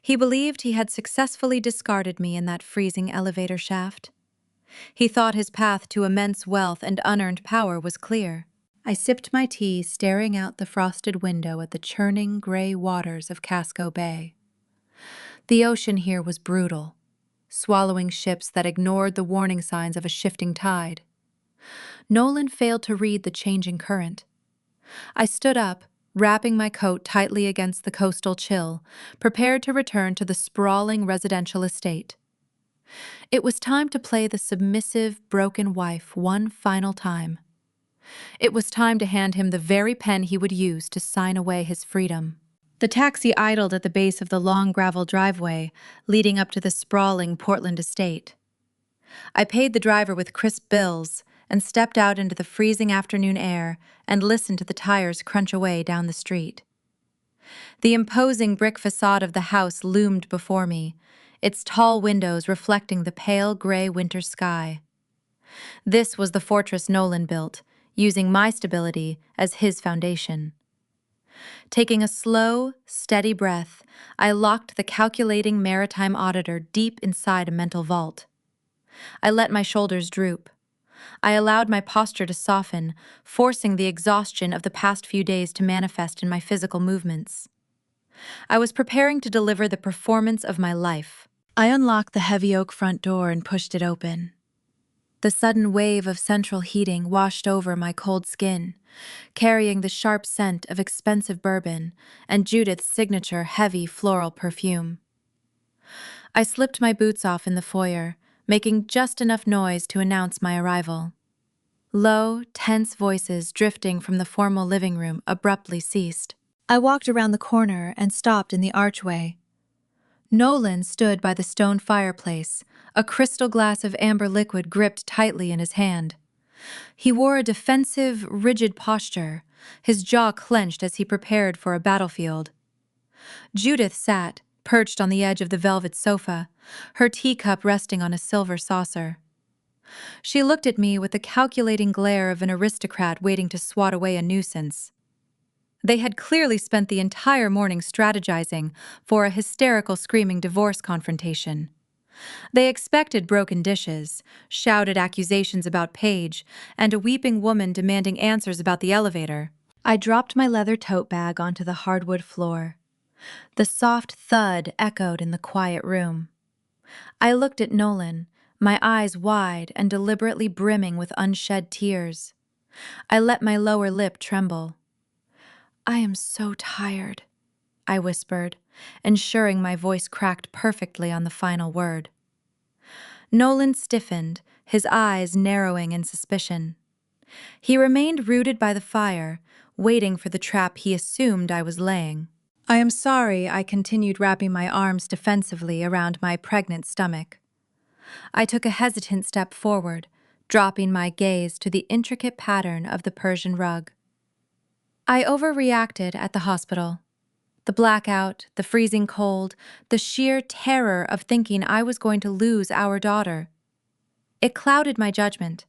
He believed he had successfully discarded me in that freezing elevator shaft. He thought his path to immense wealth and unearned power was clear. I sipped my tea, staring out the frosted window at the churning gray waters of Casco Bay. The ocean here was brutal, swallowing ships that ignored the warning signs of a shifting tide. Nolan failed to read the changing current. I stood up, wrapping my coat tightly against the coastal chill, prepared to return to the sprawling residential estate. It was time to play the submissive, broken wife one final time. It was time to hand him the very pen he would use to sign away his freedom. The taxi idled at the base of the long gravel driveway leading up to the sprawling Portland estate. I paid the driver with crisp bills and stepped out into the freezing afternoon air and listened to the tires crunch away down the street. The imposing brick facade of the house loomed before me, its tall windows reflecting the pale gray winter sky. This was the fortress Nolan built, using my stability as his foundation. Taking a slow, steady breath, I locked the calculating maritime auditor deep inside a mental vault. I let my shoulders droop. I allowed my posture to soften, forcing the exhaustion of the past few days to manifest in my physical movements. I was preparing to deliver the performance of my life. I unlocked the heavy oak front door and pushed it open. The sudden wave of central heating washed over my cold skin, carrying the sharp scent of expensive bourbon and Judith's signature heavy floral perfume. I slipped my boots off in the foyer, making just enough noise to announce my arrival. Low, tense voices drifting from the formal living room abruptly ceased. I walked around the corner and stopped in the archway. Nolan stood by the stone fireplace, a crystal glass of amber liquid gripped tightly in his hand. He wore a defensive, rigid posture, his jaw clenched as he prepared for a battlefield. Judith sat, perched on the edge of the velvet sofa, her teacup resting on a silver saucer. She looked at me with the calculating glare of an aristocrat waiting to swat away a nuisance. They had clearly spent the entire morning strategizing for a hysterical screaming divorce confrontation. They expected broken dishes, shouted accusations about Paige, and a weeping woman demanding answers about the elevator. I dropped my leather tote bag onto the hardwood floor. The soft thud echoed in the quiet room. I looked at Nolan, my eyes wide and deliberately brimming with unshed tears. I let my lower lip tremble. "I am so tired," I whispered, ensuring my voice cracked perfectly on the final word. Nolan stiffened, his eyes narrowing in suspicion. He remained rooted by the fire, waiting for the trap he assumed I was laying. "I am sorry," I continued, wrapping my arms defensively around my pregnant stomach. I took a hesitant step forward, dropping my gaze to the intricate pattern of the Persian rug. "I overreacted at the hospital. The blackout, the freezing cold, the sheer terror of thinking I was going to lose our daughter. It clouded my judgment.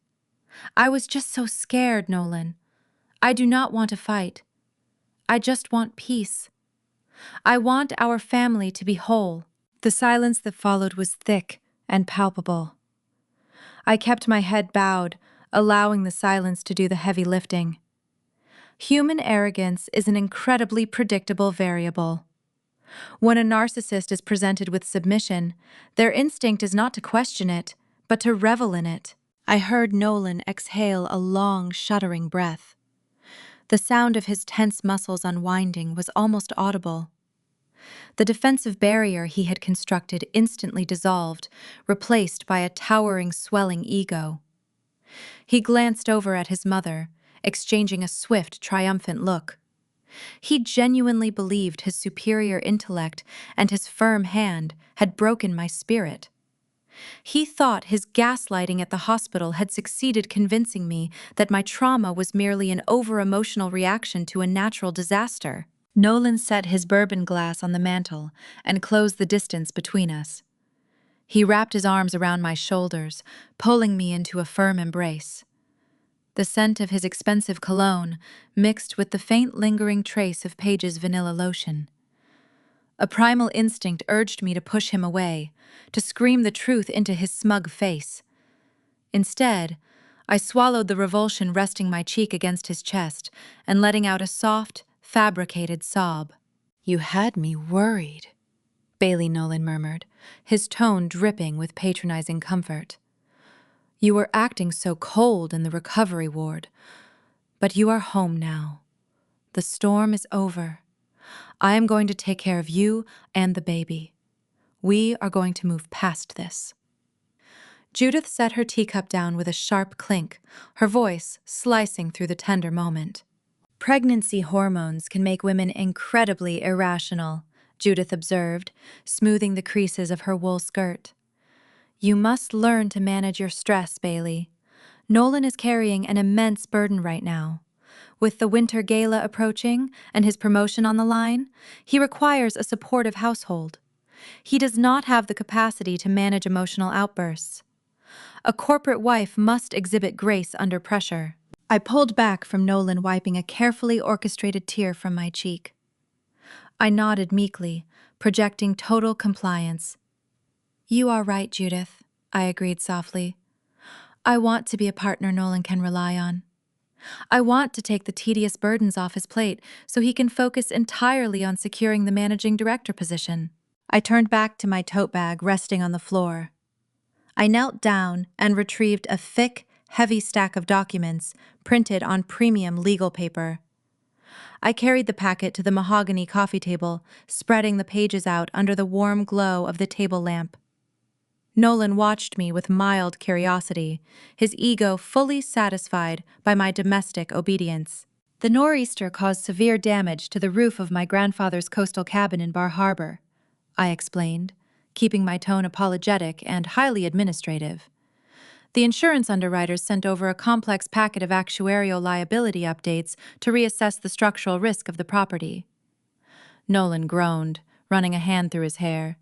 I was just so scared, Nolan. I do not want to fight. I just want peace. I want our family to be whole. The silence that followed was thick and palpable. I kept my head bowed, allowing the silence to do the heavy lifting. Human arrogance is an incredibly predictable variable. When a narcissist is presented with submission, their instinct is not to question it, but to revel in it. I heard Nolan exhale a long, shuddering breath. The sound of his tense muscles unwinding was almost audible. The defensive barrier he had constructed instantly dissolved, replaced by a towering, swelling ego. He glanced over at his mother, exchanging a swift, triumphant look. He genuinely believed his superior intellect and his firm hand had broken my spirit. He thought his gaslighting at the hospital had succeeded convincing me that my trauma was merely an over-emotional reaction to a natural disaster. Nolan set his bourbon glass on the mantel and closed the distance between us. He wrapped his arms around my shoulders, pulling me into a firm embrace. The scent of his expensive cologne mixed with the faint lingering trace of Paige's vanilla lotion. A primal instinct urged me to push him away, to scream the truth into his smug face. Instead, I swallowed the revulsion resting my cheek against his chest and letting out a soft, fabricated sob. "You had me worried," Bailey Nolan murmured, his tone dripping with patronizing comfort. "You were acting so cold in the recovery ward. But you are home now. The storm is over. I am going to take care of you and the baby. We are going to move past this." Judith set her teacup down with a sharp clink, her voice slicing through the tender moment. "Pregnancy hormones can make women incredibly irrational," Judith observed, smoothing the creases of her wool skirt. "You must learn to manage your stress, Bailey. Nolan is carrying an immense burden right now. With the winter gala approaching and his promotion on the line, he requires a supportive household. He does not have the capacity to manage emotional outbursts. A corporate wife must exhibit grace under pressure." I pulled back from Nolan, wiping a carefully orchestrated tear from my cheek. I nodded meekly, projecting total compliance. "You are right, Judith," I agreed softly. "I want to be a partner Nolan can rely on. I want to take the tedious burdens off his plate so he can focus entirely on securing the managing director position." I turned back to my tote bag resting on the floor. I knelt down and retrieved a thick, heavy stack of documents printed on premium legal paper. I carried the packet to the mahogany coffee table, spreading the pages out under the warm glow of the table lamp. Nolan watched me with mild curiosity, his ego fully satisfied by my domestic obedience. "The nor'easter caused severe damage to the roof of my grandfather's coastal cabin in Bar Harbor," I explained, keeping my tone apologetic and highly administrative. "The insurance underwriters sent over a complex packet of actuarial liability updates to reassess the structural risk of the property." Nolan groaned, running a hand through his hair.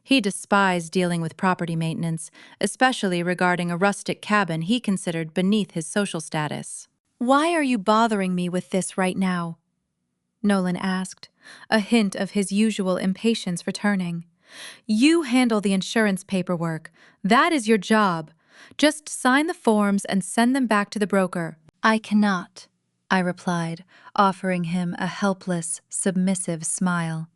He despised dealing with property maintenance, especially regarding a rustic cabin he considered beneath his social status. "Why are you bothering me with this right now?" Nolan asked, a hint of his usual impatience returning. "You handle the insurance paperwork. That is your job. Just sign the forms and send them back to the broker." "I cannot," I replied, offering him a helpless, submissive smile.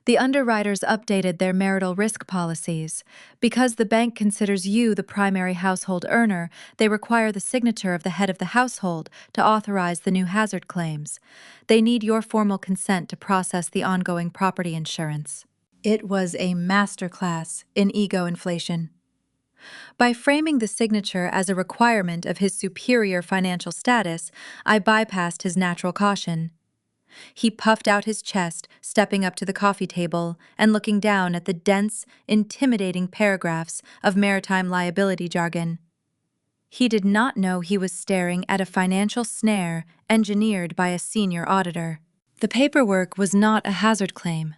"The underwriters updated their marital risk policies. Because the bank considers you the primary household earner, they require the signature of the head of the household to authorize the new hazard claims. They need your formal consent to process the ongoing property insurance." It was a masterclass in ego inflation. By framing the signature as a requirement of his superior financial status, I bypassed his natural caution. He puffed out his chest, stepping up to the coffee table and looking down at the dense, intimidating paragraphs of maritime liability jargon. He did not know he was staring at a financial snare engineered by a senior auditor. The paperwork was not a hazard claim.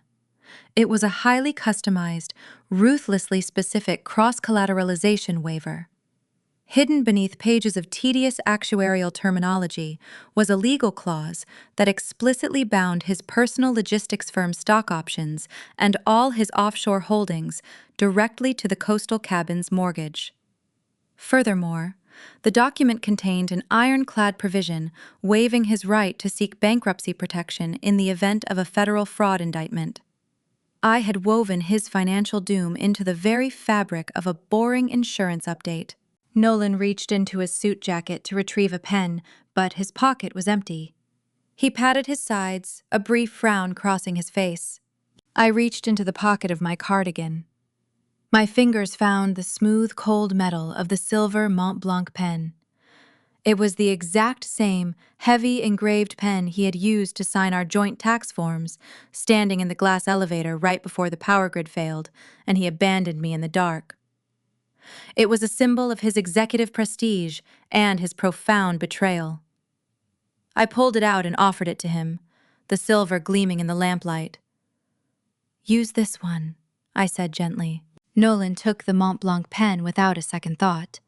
It was a highly customized, ruthlessly specific cross-collateralization waiver. Hidden beneath pages of tedious actuarial terminology was a legal clause that explicitly bound his personal logistics firm stock options and all his offshore holdings directly to the coastal cabin's mortgage. Furthermore, the document contained an ironclad provision waiving his right to seek bankruptcy protection in the event of a federal fraud indictment. I had woven his financial doom into the very fabric of a boring insurance update. Nolan reached into his suit jacket to retrieve a pen, but his pocket was empty. He patted his sides, a brief frown crossing his face. I reached into the pocket of my cardigan. My fingers found the smooth, cold metal of the silver Mont Blanc pen. It was the exact same, heavy, engraved pen he had used to sign our joint tax forms, standing in the glass elevator right before the power grid failed, and he abandoned me in the dark. It was a symbol of his executive prestige and his profound betrayal. I pulled it out and offered it to him, the silver gleaming in the lamplight. "Use this one," I said gently. Nolan took the Mont Blanc pen without a second thought.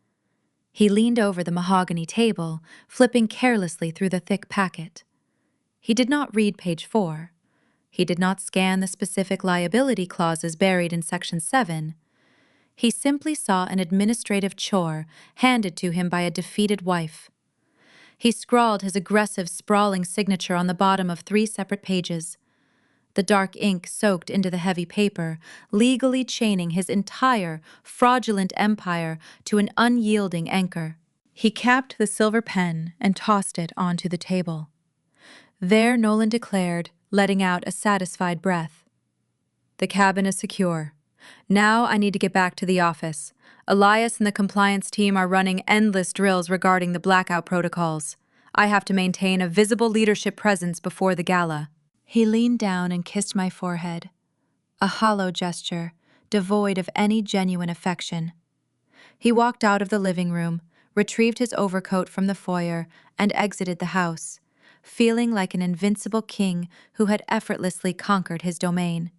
He leaned over the mahogany table, flipping carelessly through the thick packet. He did not read page 4. He did not scan the specific liability clauses buried in Section 7. He simply saw an administrative chore handed to him by a defeated wife. He scrawled his aggressive, sprawling signature on the bottom of 3 separate pages. The dark ink soaked into the heavy paper, legally chaining his entire, fraudulent empire to an unyielding anchor. He capped the silver pen and tossed it onto the table. There, Nolan declared, letting out a satisfied breath. "The cabin is secure. Now I need to get back to the office. Elias and the compliance team are running endless drills regarding the blackout protocols. I have to maintain a visible leadership presence before the gala." He leaned down and kissed my forehead, a hollow gesture, devoid of any genuine affection. He walked out of the living room, retrieved his overcoat from the foyer, and exited the house, feeling like an invincible king who had effortlessly conquered his domain.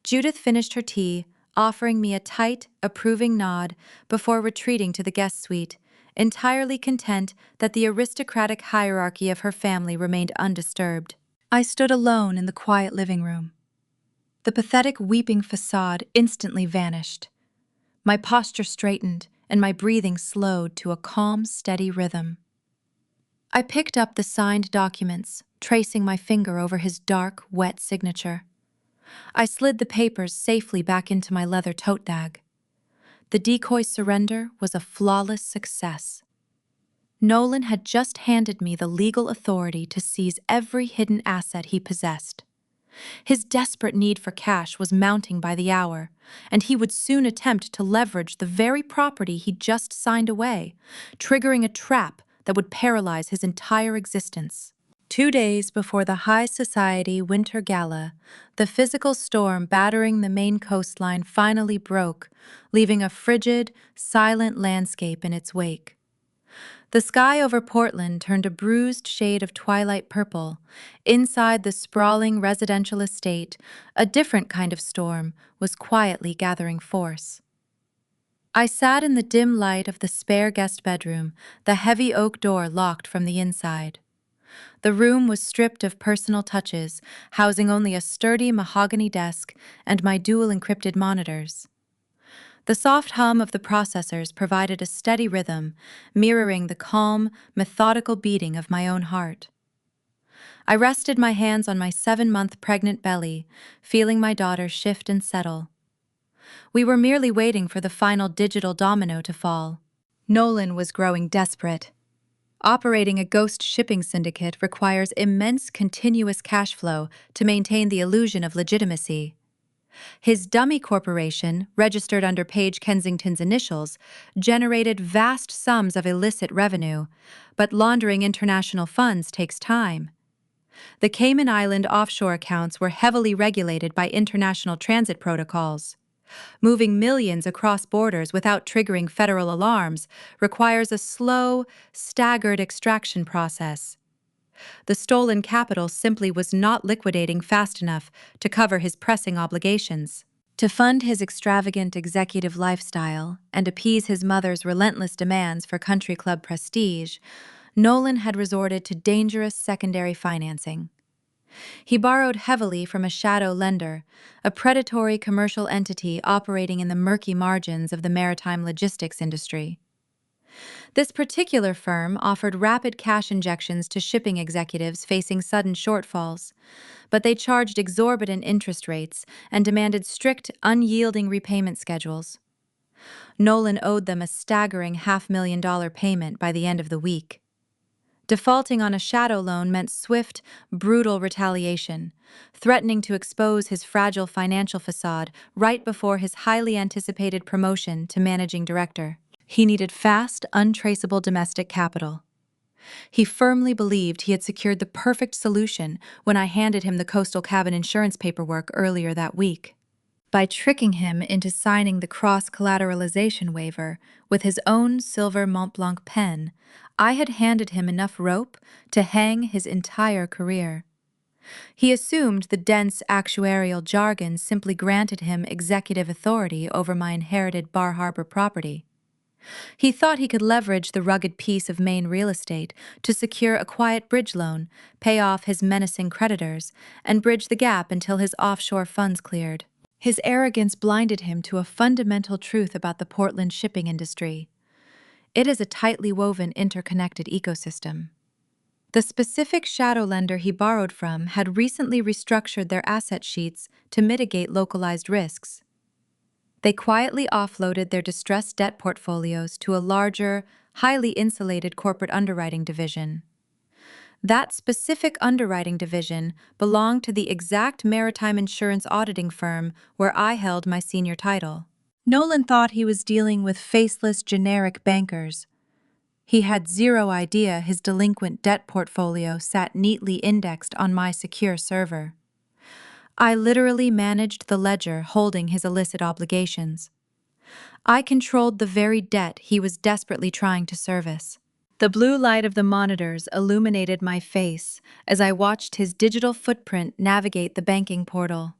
Judith finished her tea, offering me a tight, approving nod before retreating to the guest suite, entirely content that the aristocratic hierarchy of her family remained undisturbed. I stood alone in the quiet living room. The pathetic weeping facade instantly vanished. My posture straightened and my breathing slowed to a calm, steady rhythm. I picked up the signed documents, tracing my finger over his dark, wet signature. I slid the papers safely back into my leather tote bag. The decoy surrender was a flawless success. Nolan had just handed me the legal authority to seize every hidden asset he possessed. His desperate need for cash was mounting by the hour, and he would soon attempt to leverage the very property he'd just signed away, triggering a trap that would paralyze his entire existence. 2 days before the High Society Winter Gala, the physical storm battering the Maine coastline finally broke, leaving a frigid, silent landscape in its wake. The sky over Portland turned a bruised shade of twilight purple. Inside the sprawling residential estate, a different kind of storm was quietly gathering force. I sat in the dim light of the spare guest bedroom, the heavy oak door locked from the inside. The room was stripped of personal touches, housing only a sturdy mahogany desk and my dual encrypted monitors. The soft hum of the processors provided a steady rhythm, mirroring the calm, methodical beating of my own heart. I rested my hands on my 7-month pregnant belly, feeling my daughter shift and settle. We were merely waiting for the final digital domino to fall. Nolan was growing desperate. Operating a ghost shipping syndicate requires immense continuous cash flow to maintain the illusion of legitimacy. His dummy corporation, registered under Paige Kensington's initials, generated vast sums of illicit revenue, but laundering international funds takes time. The Cayman Island offshore accounts were heavily regulated by international transit protocols. Moving millions across borders without triggering federal alarms requires a slow, staggered extraction process. The stolen capital simply was not liquidating fast enough to cover his pressing obligations. To fund his extravagant executive lifestyle and appease his mother's relentless demands for country club prestige, Nolan had resorted to dangerous secondary financing. He borrowed heavily from a shadow lender, a predatory commercial entity operating in the murky margins of the maritime logistics industry. This particular firm offered rapid cash injections to shipping executives facing sudden shortfalls, but they charged exorbitant interest rates and demanded strict, unyielding repayment schedules. Nolan owed them a staggering $500,000 payment by the end of the week. Defaulting on a shadow loan meant swift, brutal retaliation, threatening to expose his fragile financial facade right before his highly anticipated promotion to managing director. He needed fast, untraceable domestic capital. He firmly believed he had secured the perfect solution when I handed him the coastal cabin insurance paperwork earlier that week. By tricking him into signing the cross-collateralization waiver with his own silver Montblanc pen, I had handed him enough rope to hang his entire career. He assumed the dense actuarial jargon simply granted him executive authority over my inherited Bar Harbor property. He thought he could leverage the rugged piece of Maine real estate to secure a quiet bridge loan, pay off his menacing creditors, and bridge the gap until his offshore funds cleared. His arrogance blinded him to a fundamental truth about the Portland shipping industry. It is a tightly woven, interconnected ecosystem. The specific shadow lender he borrowed from had recently restructured their asset sheets to mitigate localized risks. They quietly offloaded their distressed debt portfolios to a larger, highly insulated corporate underwriting division. That specific underwriting division belonged to the exact maritime insurance auditing firm where I held my senior title. Nolan thought he was dealing with faceless, generic bankers. He had zero idea his delinquent debt portfolio sat neatly indexed on my secure server. I literally managed the ledger holding his illicit obligations. I controlled the very debt he was desperately trying to service. The blue light of the monitors illuminated my face as I watched his digital footprint navigate the banking portal.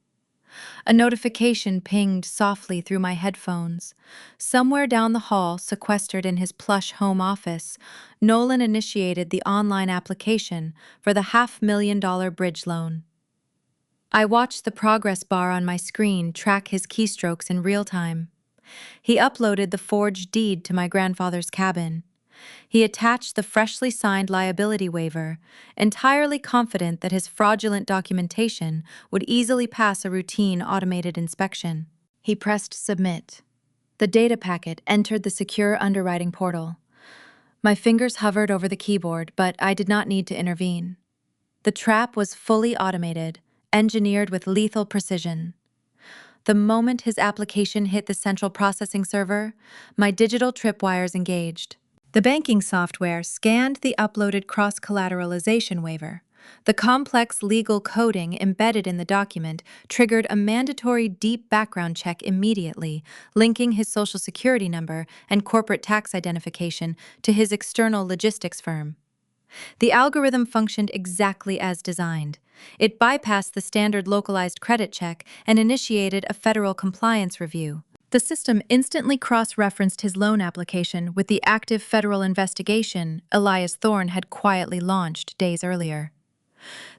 A notification pinged softly through my headphones. Somewhere down the hall, sequestered in his plush home office, Nolan initiated the online application for the $500,000 bridge loan. I watched the progress bar on my screen track his keystrokes in real time. He uploaded the forged deed to my grandfather's cabin. He attached the freshly signed liability waiver, entirely confident that his fraudulent documentation would easily pass a routine automated inspection. He pressed submit. The data packet entered the secure underwriting portal. My fingers hovered over the keyboard, but I did not need to intervene. The trap was fully automated, engineered with lethal precision. The moment his application hit the central processing server, my digital tripwires engaged. The banking software scanned the uploaded cross-collateralization waiver. The complex legal coding embedded in the document triggered a mandatory deep background check immediately, linking his social security number and corporate tax identification to his external logistics firm. The algorithm functioned exactly as designed. It bypassed the standard localized credit check and initiated a federal compliance review. The system instantly cross-referenced his loan application with the active federal investigation Elias Thorne had quietly launched days earlier.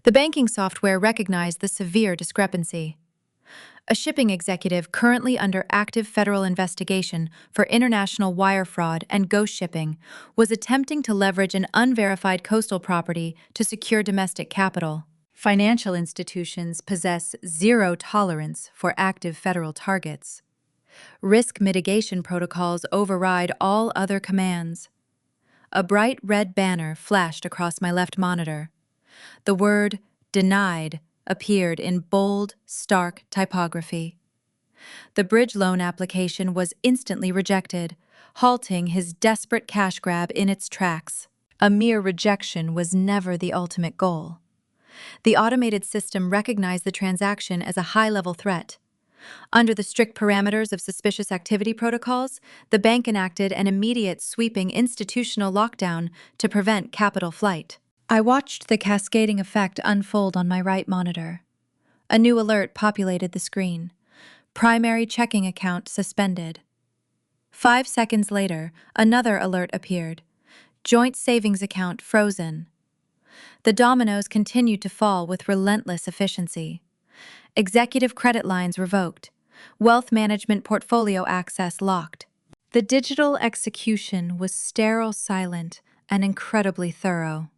The banking software recognized the severe discrepancy. A shipping executive currently under active federal investigation for international wire fraud and ghost shipping was attempting to leverage an unverified coastal property to secure domestic capital. Financial institutions possess zero tolerance for active federal targets. Risk mitigation protocols override all other commands. A bright red banner flashed across my left monitor. The word "denied" appeared in bold, stark typography. The bridge loan application was instantly rejected, halting his desperate cash grab in its tracks. A mere rejection was never the ultimate goal. The automated system recognized the transaction as a high-level threat. Under the strict parameters of suspicious activity protocols, the bank enacted an immediate, sweeping institutional lockdown to prevent capital flight. I watched the cascading effect unfold on my right monitor. A new alert populated the screen. Primary checking account suspended. 5 seconds later, another alert appeared. Joint savings account frozen. The dominoes continued to fall with relentless efficiency. Executive credit lines revoked. Wealth management portfolio access locked. The digital execution was sterile, silent, and incredibly thorough.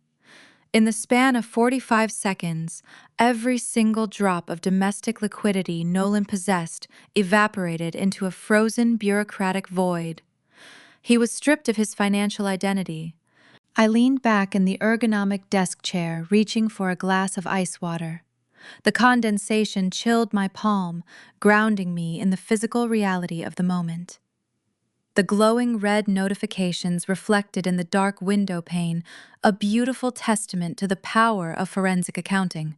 In the span of 45 seconds, every single drop of domestic liquidity Nolan possessed evaporated into a frozen bureaucratic void. He was stripped of his financial identity. I leaned back in the ergonomic desk chair, reaching for a glass of ice water. The condensation chilled my palm, grounding me in the physical reality of the moment. The glowing red notifications reflected in the dark window pane, a beautiful testament to the power of forensic accounting.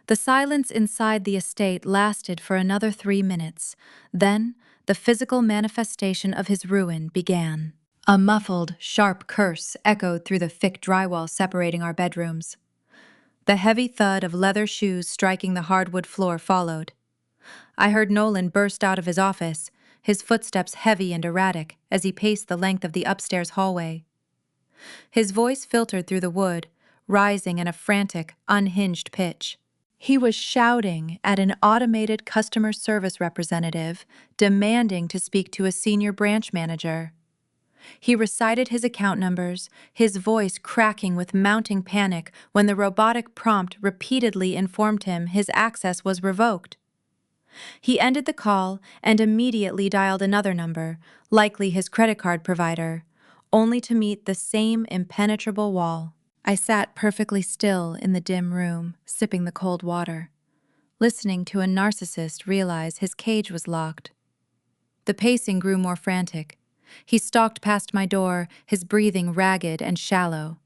The silence inside the estate lasted for another 3 minutes. Then, the physical manifestation of his ruin began. A muffled, sharp curse echoed through the thick drywall separating our bedrooms. The heavy thud of leather shoes striking the hardwood floor followed. I heard Nolan burst out of his office, his footsteps heavy and erratic as he paced the length of the upstairs hallway. His voice filtered through the wood, rising in a frantic, unhinged pitch. He was shouting at an automated customer service representative, demanding to speak to a senior branch manager. He recited his account numbers, his voice cracking with mounting panic when the robotic prompt repeatedly informed him his access was revoked. He ended the call and immediately dialed another number, likely his credit card provider, only to meet the same impenetrable wall. I sat perfectly still in the dim room, sipping the cold water, listening to a narcissist realize his cage was locked. The pacing grew more frantic. He stalked past my door, his breathing ragged and shallow.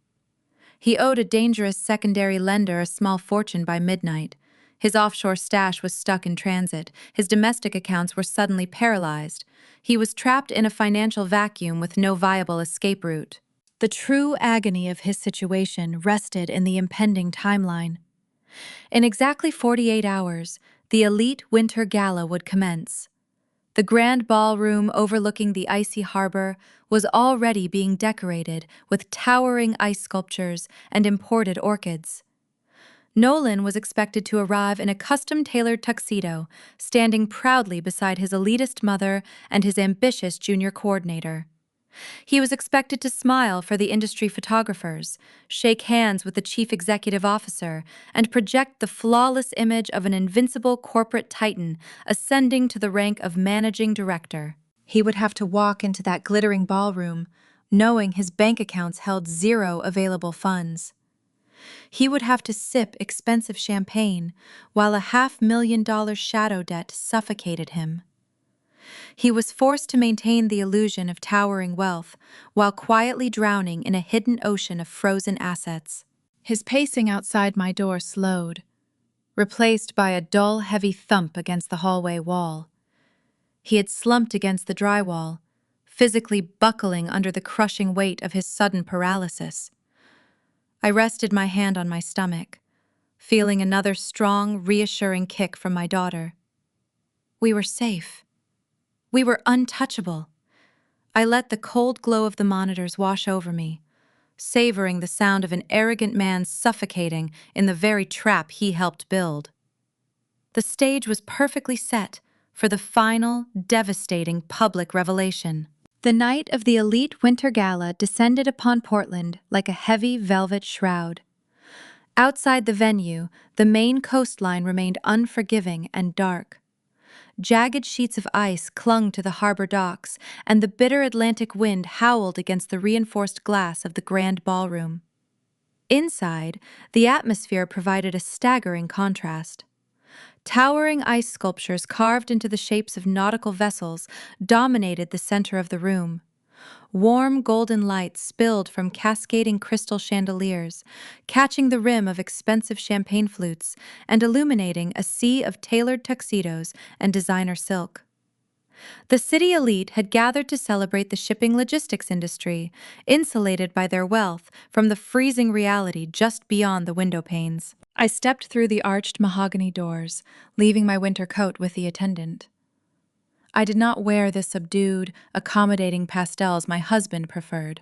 He owed a dangerous secondary lender a small fortune by midnight. His offshore stash was stuck in transit. His domestic accounts were suddenly paralyzed. He was trapped in a financial vacuum with no viable escape route. The true agony of his situation rested in the impending timeline. In exactly 48 hours, the elite winter gala would commence. The grand ballroom overlooking the icy harbor was already being decorated with towering ice sculptures and imported orchids. Nolan was expected to arrive in a custom-tailored tuxedo, standing proudly beside his elitist mother and his ambitious junior coordinator. He was expected to smile for the industry photographers, shake hands with the chief executive officer, and project the flawless image of an invincible corporate titan ascending to the rank of managing director. He would have to walk into that glittering ballroom, knowing his bank accounts held zero available funds. He would have to sip expensive champagne while a $500,000 shadow debt suffocated him. He was forced to maintain the illusion of towering wealth while quietly drowning in a hidden ocean of frozen assets. His pacing outside my door slowed, replaced by a dull, heavy thump against the hallway wall. He had slumped against the drywall, physically buckling under the crushing weight of his sudden paralysis. I rested my hand on my stomach, feeling another strong, reassuring kick from my daughter. We were safe. We were untouchable. I let the cold glow of the monitors wash over me, savoring the sound of an arrogant man suffocating in the very trap he helped build. The stage was perfectly set for the final, devastating public revelation. The night of the elite winter gala descended upon Portland like a heavy velvet shroud. Outside the venue, the main coastline remained unforgiving and dark. Jagged sheets of ice clung to the harbor docks, and the bitter Atlantic wind howled against the reinforced glass of the grand ballroom. Inside, the atmosphere provided a staggering contrast. Towering ice sculptures carved into the shapes of nautical vessels dominated the center of the room. Warm golden light spilled from cascading crystal chandeliers, catching the rim of expensive champagne flutes and illuminating a sea of tailored tuxedos and designer silk. The city elite had gathered to celebrate the shipping logistics industry, insulated by their wealth from the freezing reality just beyond the window panes. I stepped through the arched mahogany doors, leaving my winter coat with the attendant. I did not wear the subdued, accommodating pastels my husband preferred.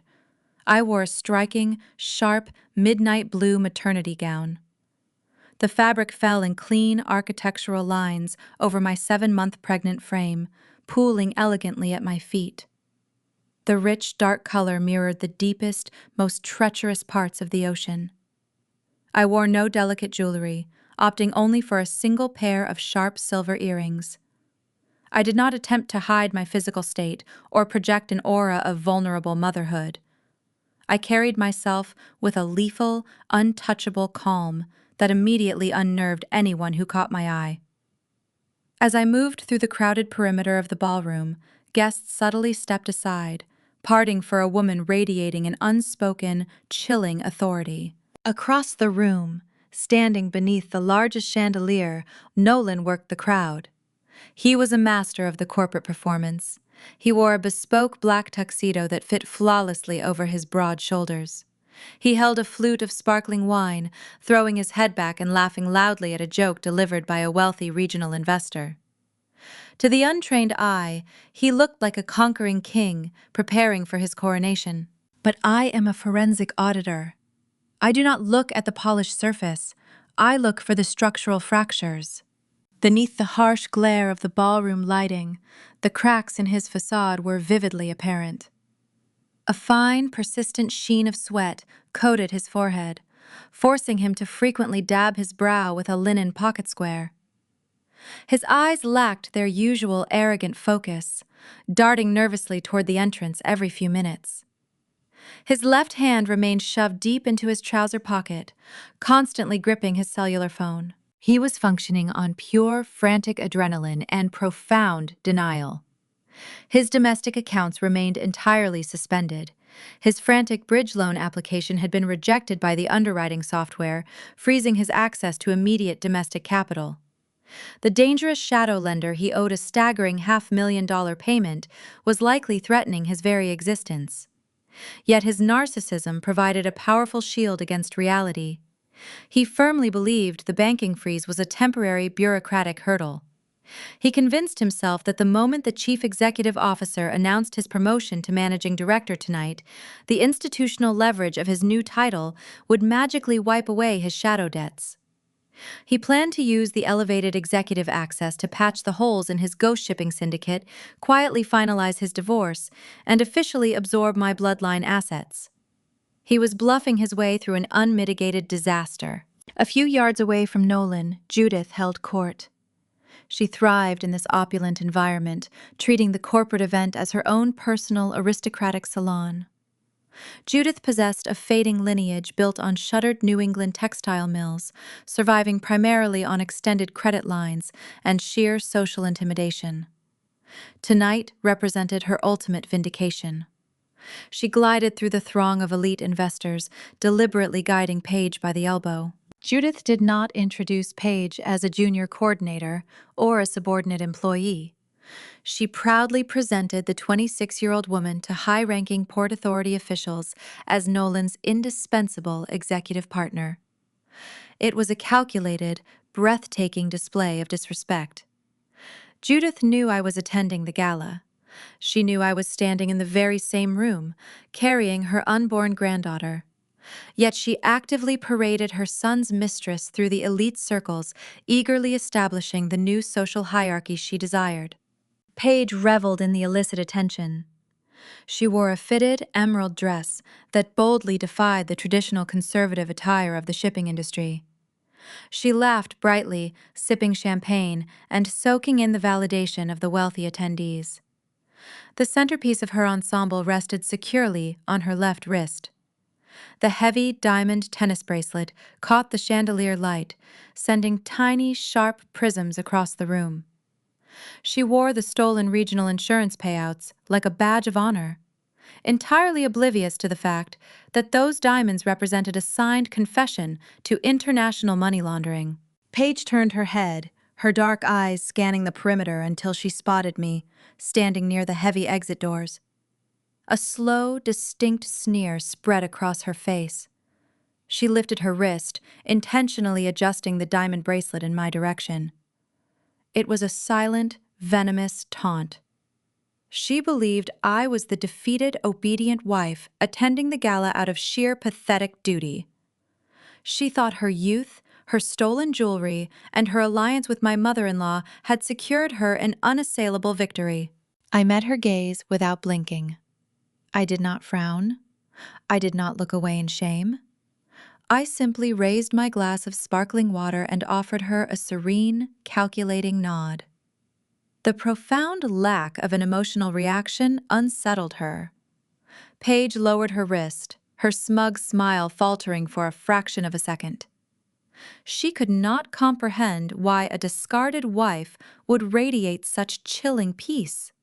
I wore a striking, sharp, midnight blue maternity gown. The fabric fell in clean architectural lines over my 7-month pregnant frame, pooling elegantly at my feet. The rich, dark color mirrored the deepest, most treacherous parts of the ocean. I wore no delicate jewelry, opting only for a single pair of sharp silver earrings. I did not attempt to hide my physical state or project an aura of vulnerable motherhood. I carried myself with a lethal, untouchable calm that immediately unnerved anyone who caught my eye. As I moved through the crowded perimeter of the ballroom, guests subtly stepped aside, parting for a woman radiating an unspoken, chilling authority. Across the room, standing beneath the largest chandelier, Nolan worked the crowd. He was a master of the corporate performance. He wore a bespoke black tuxedo that fit flawlessly over his broad shoulders. He held a flute of sparkling wine, throwing his head back and laughing loudly at a joke delivered by a wealthy regional investor. To the untrained eye, he looked like a conquering king preparing for his coronation. But I am a forensic auditor. I do not look at the polished surface. I look for the structural fractures. Beneath the harsh glare of the ballroom lighting, the cracks in his facade were vividly apparent. A fine, persistent sheen of sweat coated his forehead, forcing him to frequently dab his brow with a linen pocket square. His eyes lacked their usual arrogant focus, darting nervously toward the entrance every few minutes. His left hand remained shoved deep into his trouser pocket, constantly gripping his cellular phone. He was functioning on pure, frantic adrenaline and profound denial. His domestic accounts remained entirely suspended. His frantic bridge loan application had been rejected by the underwriting software, freezing his access to immediate domestic capital. The dangerous shadow lender he owed a staggering $500,000 payment was likely threatening his very existence. Yet his narcissism provided a powerful shield against reality. He firmly believed the banking freeze was a temporary bureaucratic hurdle. He convinced himself that the moment the chief executive officer announced his promotion to managing director tonight, the institutional leverage of his new title would magically wipe away his shadow debts. He planned to use the elevated executive access to patch the holes in his ghost shipping syndicate, quietly finalize his divorce, and officially absorb my bloodline assets. He was bluffing his way through an unmitigated disaster. A few yards away from Nolan, Judith held court. She thrived in this opulent environment, treating the corporate event as her own personal aristocratic salon. Judith possessed a fading lineage built on shuttered New England textile mills, surviving primarily on extended credit lines and sheer social intimidation. Tonight represented her ultimate vindication. She glided through the throng of elite investors, deliberately guiding Paige by the elbow. Judith did not introduce Paige as a junior coordinator or a subordinate employee. She proudly presented the 26-year-old woman to high-ranking Port Authority officials as Nolan's indispensable executive partner. It was a calculated, breathtaking display of disrespect. Judith knew I was attending the gala. She knew I was standing in the very same room, carrying her unborn granddaughter. Yet she actively paraded her son's mistress through the elite circles, eagerly establishing the new social hierarchy she desired. Paige reveled in the illicit attention. She wore a fitted, emerald dress that boldly defied the traditional conservative attire of the shipping industry. She laughed brightly, sipping champagne and soaking in the validation of the wealthy attendees. The centerpiece of her ensemble rested securely on her left wrist. The heavy diamond tennis bracelet caught the chandelier light, sending tiny, sharp prisms across the room. She wore the stolen regional insurance payouts like a badge of honor, entirely oblivious to the fact that those diamonds represented a signed confession to international money laundering. Paige turned her head, her dark eyes scanning the perimeter until she spotted me, standing near the heavy exit doors. A slow, distinct sneer spread across her face. She lifted her wrist, intentionally adjusting the diamond bracelet in my direction. It was a silent, venomous taunt. She believed I was the defeated, obedient wife attending the gala out of sheer pathetic duty. She thought her youth, her stolen jewelry, and her alliance with my mother-in-law had secured her an unassailable victory. I met her gaze without blinking. I did not frown. I did not look away in shame. I simply raised my glass of sparkling water and offered her a serene, calculating nod. The profound lack of an emotional reaction unsettled her. Paige lowered her wrist, her smug smile faltering for a fraction of a second. She could not comprehend why a discarded wife would radiate such chilling peace.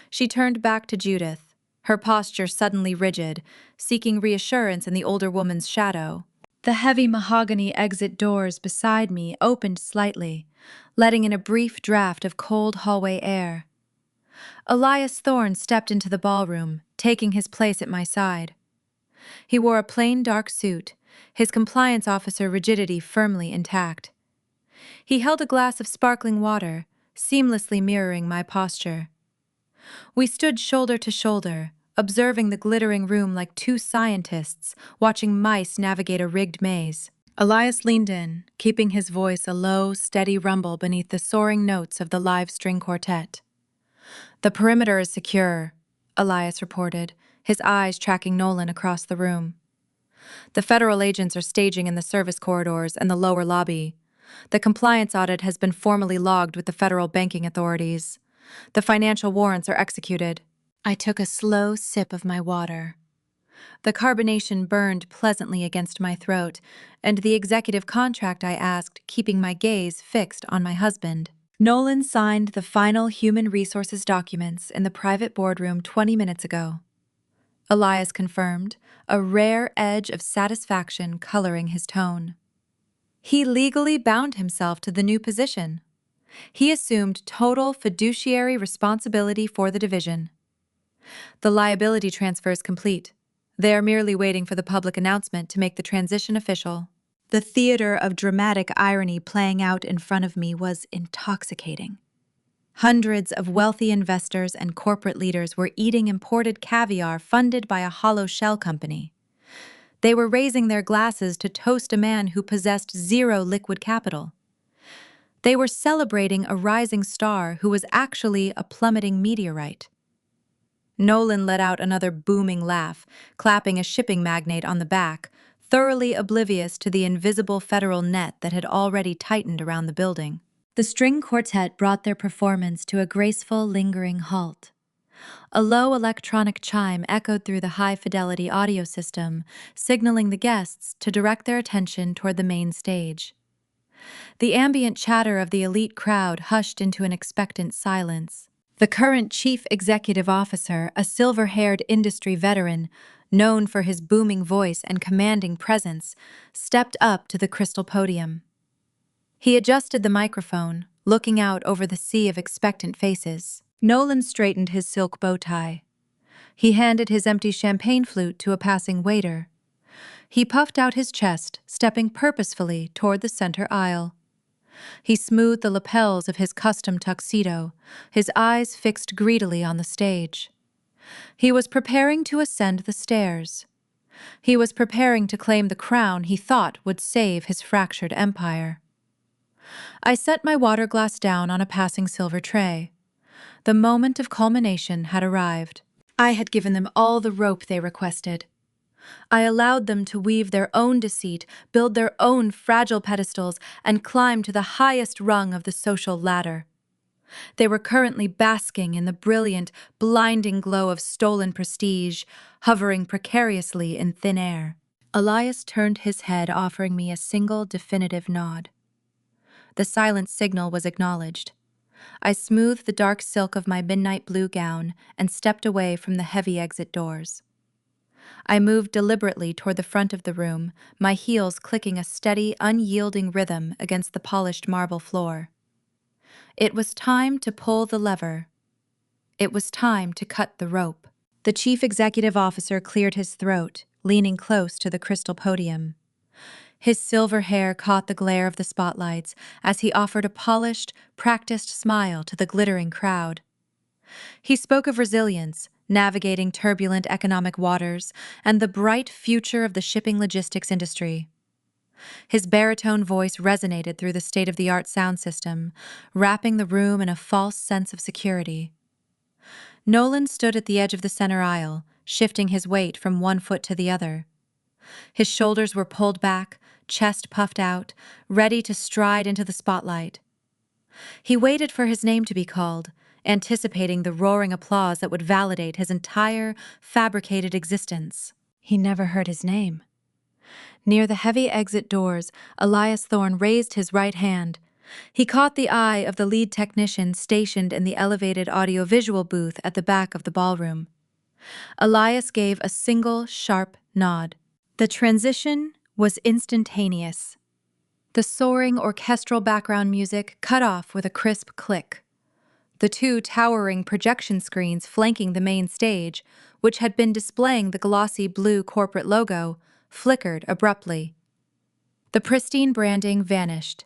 She turned back to Judith, her posture suddenly rigid, seeking reassurance in the older woman's shadow. The heavy mahogany exit doors beside me opened slightly, letting in a brief draft of cold hallway air. Elias Thorne stepped into the ballroom, taking his place at my side. He wore a plain dark suit, his compliance officer rigidity firmly intact. He held a glass of sparkling water, seamlessly mirroring my posture. We stood shoulder to shoulder, observing the glittering room like two scientists watching mice navigate a rigged maze. Elias leaned in, keeping his voice a low, steady rumble beneath the soaring notes of the live string quartet. "The perimeter is secure," Elias reported, his eyes tracking Nolan across the room. "The federal agents are staging in the service corridors and the lower lobby. The compliance audit has been formally logged with the federal banking authorities. The financial warrants are executed." I took a slow sip of my water. The carbonation burned pleasantly against my throat, and the executive contract I asked, keeping my gaze fixed on my husband. Nolan signed the final human resources documents in the private boardroom 20 minutes ago. Elias confirmed, a rare edge of satisfaction coloring his tone. He legally bound himself to the new position. He assumed total fiduciary responsibility for the division. The liability transfer is complete. They are merely waiting for the public announcement to make the transition official. The theater of dramatic irony playing out in front of me was intoxicating. Hundreds of wealthy investors and corporate leaders were eating imported caviar funded by a hollow shell company. They were raising their glasses to toast a man who possessed zero liquid capital. They were celebrating a rising star who was actually a plummeting meteorite. Nolan let out another booming laugh, clapping a shipping magnate on the back, thoroughly oblivious to the invisible federal net that had already tightened around the building. The string quartet brought their performance to a graceful, lingering halt. A low electronic chime echoed through the high-fidelity audio system, signaling the guests to direct their attention toward the main stage. The ambient chatter of the elite crowd hushed into an expectant silence. The current chief executive officer, a silver-haired industry veteran, known for his booming voice and commanding presence, stepped up to the crystal podium. He adjusted the microphone, looking out over the sea of expectant faces. Nolan straightened his silk bow tie. He handed his empty champagne flute to a passing waiter. He puffed out his chest, stepping purposefully toward the center aisle. He smoothed the lapels of his custom tuxedo, his eyes fixed greedily on the stage. He was preparing to ascend the stairs. He was preparing to claim the crown he thought would save his fractured empire. I set my water glass down on a passing silver tray. The moment of culmination had arrived. I had given them all the rope they requested. I allowed them to weave their own deceit, build their own fragile pedestals, and climb to the highest rung of the social ladder. They were currently basking in the brilliant, blinding glow of stolen prestige, hovering precariously in thin air. Elias turned his head, offering me a single definitive nod. The silent signal was acknowledged. I smoothed the dark silk of my midnight blue gown and stepped away from the heavy exit doors. I moved deliberately toward the front of the room, my heels clicking a steady, unyielding rhythm against the polished marble floor. It was time to pull the lever. It was time to cut the rope. The chief executive officer cleared his throat, leaning close to the crystal podium. His silver hair caught the glare of the spotlights as he offered a polished, practiced smile to the glittering crowd. He spoke of resilience, navigating turbulent economic waters, and the bright future of the shipping logistics industry. His baritone voice resonated through the state-of-the-art sound system, wrapping the room in a false sense of security. Nolan stood at the edge of the center aisle, shifting his weight from one foot to the other. His shoulders were pulled back, chest puffed out, ready to stride into the spotlight. He waited for his name to be called, anticipating the roaring applause that would validate his entire, fabricated existence. He never heard his name. Near the heavy exit doors, Elias Thorne raised his right hand. He caught the eye of the lead technician stationed in the elevated audiovisual booth at the back of the ballroom. Elias gave a single, sharp nod. The transition was instantaneous. The soaring orchestral background music cut off with a crisp click. The two towering projection screens flanking the main stage, which had been displaying the glossy blue corporate logo, flickered abruptly. The pristine branding vanished.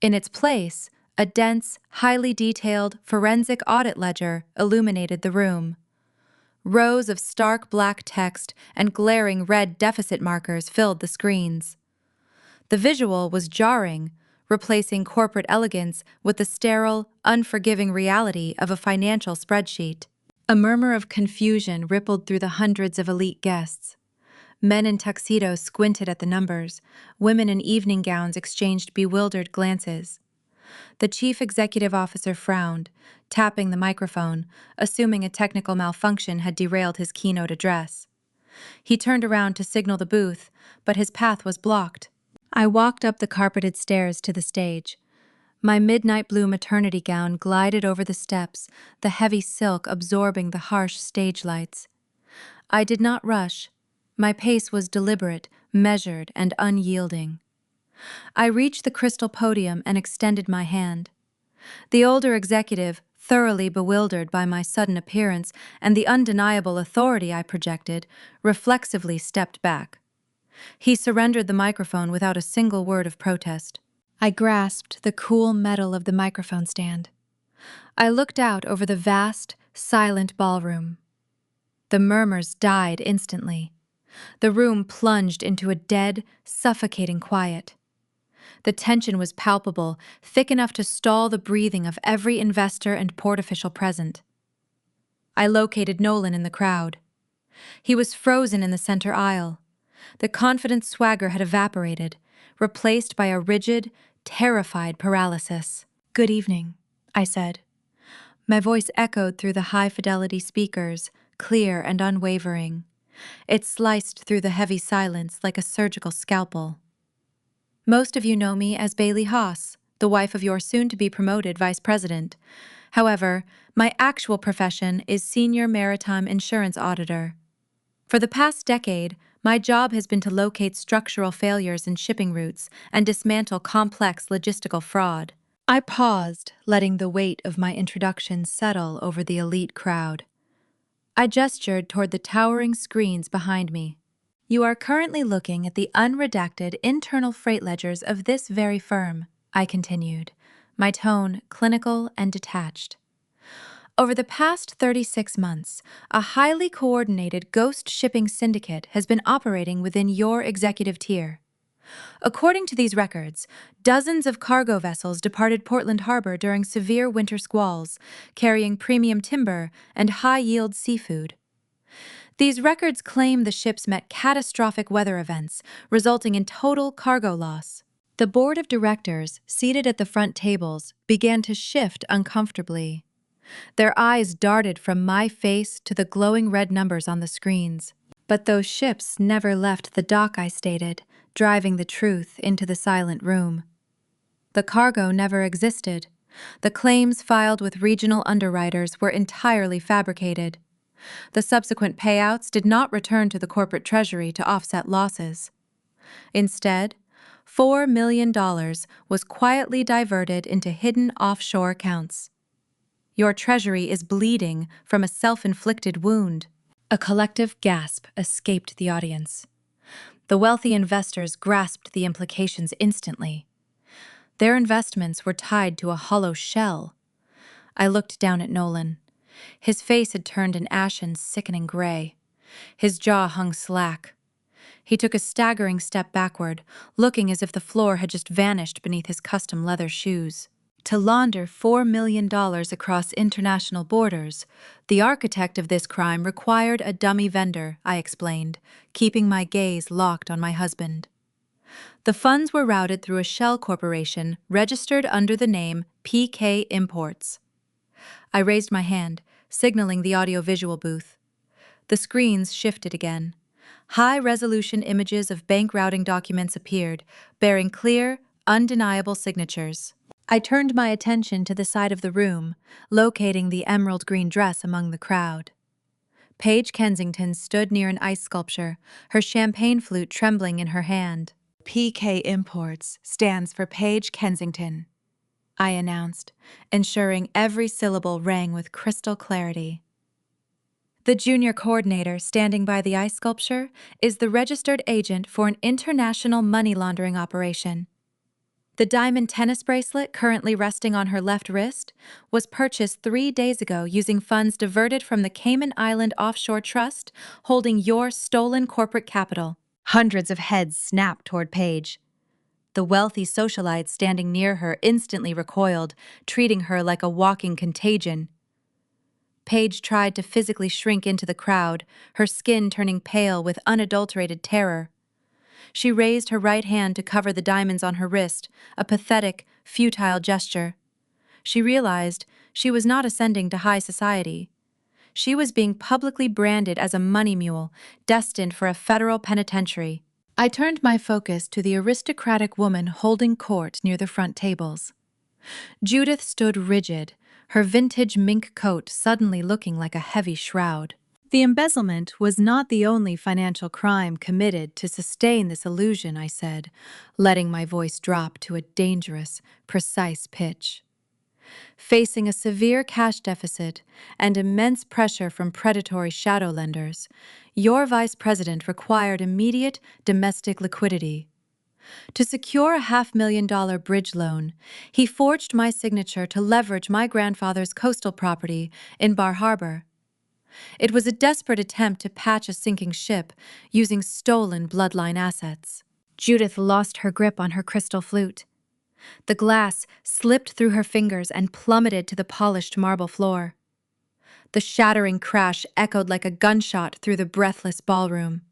In its place, a dense, highly detailed forensic audit ledger illuminated the room. Rows of stark black text and glaring red deficit markers filled the screens. The visual was jarring, replacing corporate elegance with the sterile, unforgiving reality of a financial spreadsheet. A murmur of confusion rippled through the hundreds of elite guests. Men in tuxedos squinted at the numbers. Women in evening gowns exchanged bewildered glances. The chief executive officer frowned, tapping the microphone, assuming a technical malfunction had derailed his keynote address. He turned around to signal the booth, but his path was blocked. I walked up the carpeted stairs to the stage. My midnight blue maternity gown glided over the steps, the heavy silk absorbing the harsh stage lights. I did not rush. My pace was deliberate, measured, and unyielding. I reached the crystal podium and extended my hand. The older executive, thoroughly bewildered by my sudden appearance and the undeniable authority I projected, reflexively stepped back. He surrendered the microphone without a single word of protest. I grasped the cool metal of the microphone stand. I looked out over the vast, silent ballroom. The murmurs died instantly. The room plunged into a dead, suffocating quiet. The tension was palpable, thick enough to stall the breathing of every investor and port official present. I located Nolan in the crowd. He was frozen in the center aisle. The confident swagger had evaporated, replaced by a rigid, terrified paralysis. "Good evening," I said. My voice echoed through the high-fidelity speakers, clear and unwavering. It sliced through the heavy silence like a surgical scalpel. "Most of you know me as Bailey Haas, the wife of your soon-to-be-promoted vice president. However, my actual profession is senior maritime insurance auditor. For the past decade, my job has been to locate structural failures in shipping routes and dismantle complex logistical fraud." I paused, letting the weight of my introduction settle over the elite crowd. I gestured toward the towering screens behind me. "You are currently looking at the unredacted internal freight ledgers of this very firm," I continued, my tone clinical and detached. "Over the past 36 months, a highly coordinated ghost shipping syndicate has been operating within your executive tier. According to these records, dozens of cargo vessels departed Portland Harbor during severe winter squalls, carrying premium timber and high-yield seafood. These records claim the ships met catastrophic weather events, resulting in total cargo loss." The board of directors, seated at the front tables, began to shift uncomfortably. Their eyes darted from my face to the glowing red numbers on the screens. But those ships never left the dock, I stated, driving the truth into the silent room. The cargo never existed. The claims filed with regional underwriters were entirely fabricated. The subsequent payouts did not return to the corporate treasury to offset losses. Instead, $4 million was quietly diverted into hidden offshore accounts. Your treasury is bleeding from a self-inflicted wound. A collective gasp escaped the audience. The wealthy investors grasped the implications instantly. Their investments were tied to a hollow shell. I looked down at Nolan. His face had turned an ashen, sickening gray. His jaw hung slack. He took a staggering step backward, looking as if the floor had just vanished beneath his custom leather shoes. To launder $4 million across international borders, the architect of this crime required a dummy vendor, I explained, keeping my gaze locked on my husband. The funds were routed through a shell corporation registered under the name PK Imports. I raised my hand, signaling the audiovisual booth. The screens shifted again. High-resolution images of bank routing documents appeared, bearing clear, undeniable signatures. I turned my attention to the side of the room, locating the emerald green dress among the crowd. Paige Kensington stood near an ice sculpture, her champagne flute trembling in her hand. PK Imports stands for Paige Kensington, I announced, ensuring every syllable rang with crystal clarity. The junior coordinator standing by the ice sculpture is the registered agent for an international money laundering operation. The diamond tennis bracelet currently resting on her left wrist was purchased 3 days ago using funds diverted from the Cayman Island Offshore Trust holding your stolen corporate capital. Hundreds of heads snapped toward Paige. The wealthy socialite standing near her instantly recoiled, treating her like a walking contagion. Paige tried to physically shrink into the crowd, her skin turning pale with unadulterated terror. She raised her right hand to cover the diamonds on her wrist, a pathetic, futile gesture. She realized she was not ascending to high society. She was being publicly branded as a money mule, destined for a federal penitentiary. I turned my focus to the aristocratic woman holding court near the front tables. Judith stood rigid, her vintage mink coat suddenly looking like a heavy shroud. The embezzlement was not the only financial crime committed to sustain this illusion, I said, letting my voice drop to a dangerous, precise pitch. Facing a severe cash deficit and immense pressure from predatory shadow lenders, your vice president required immediate domestic liquidity. To secure a $500,000 bridge loan, he forged my signature to leverage my grandfather's coastal property in Bar Harbor. It was a desperate attempt to patch a sinking ship using stolen bloodline assets. Judith lost her grip on her crystal flute. The glass slipped through her fingers and plummeted to the polished marble floor. The shattering crash echoed like a gunshot through the breathless ballroom.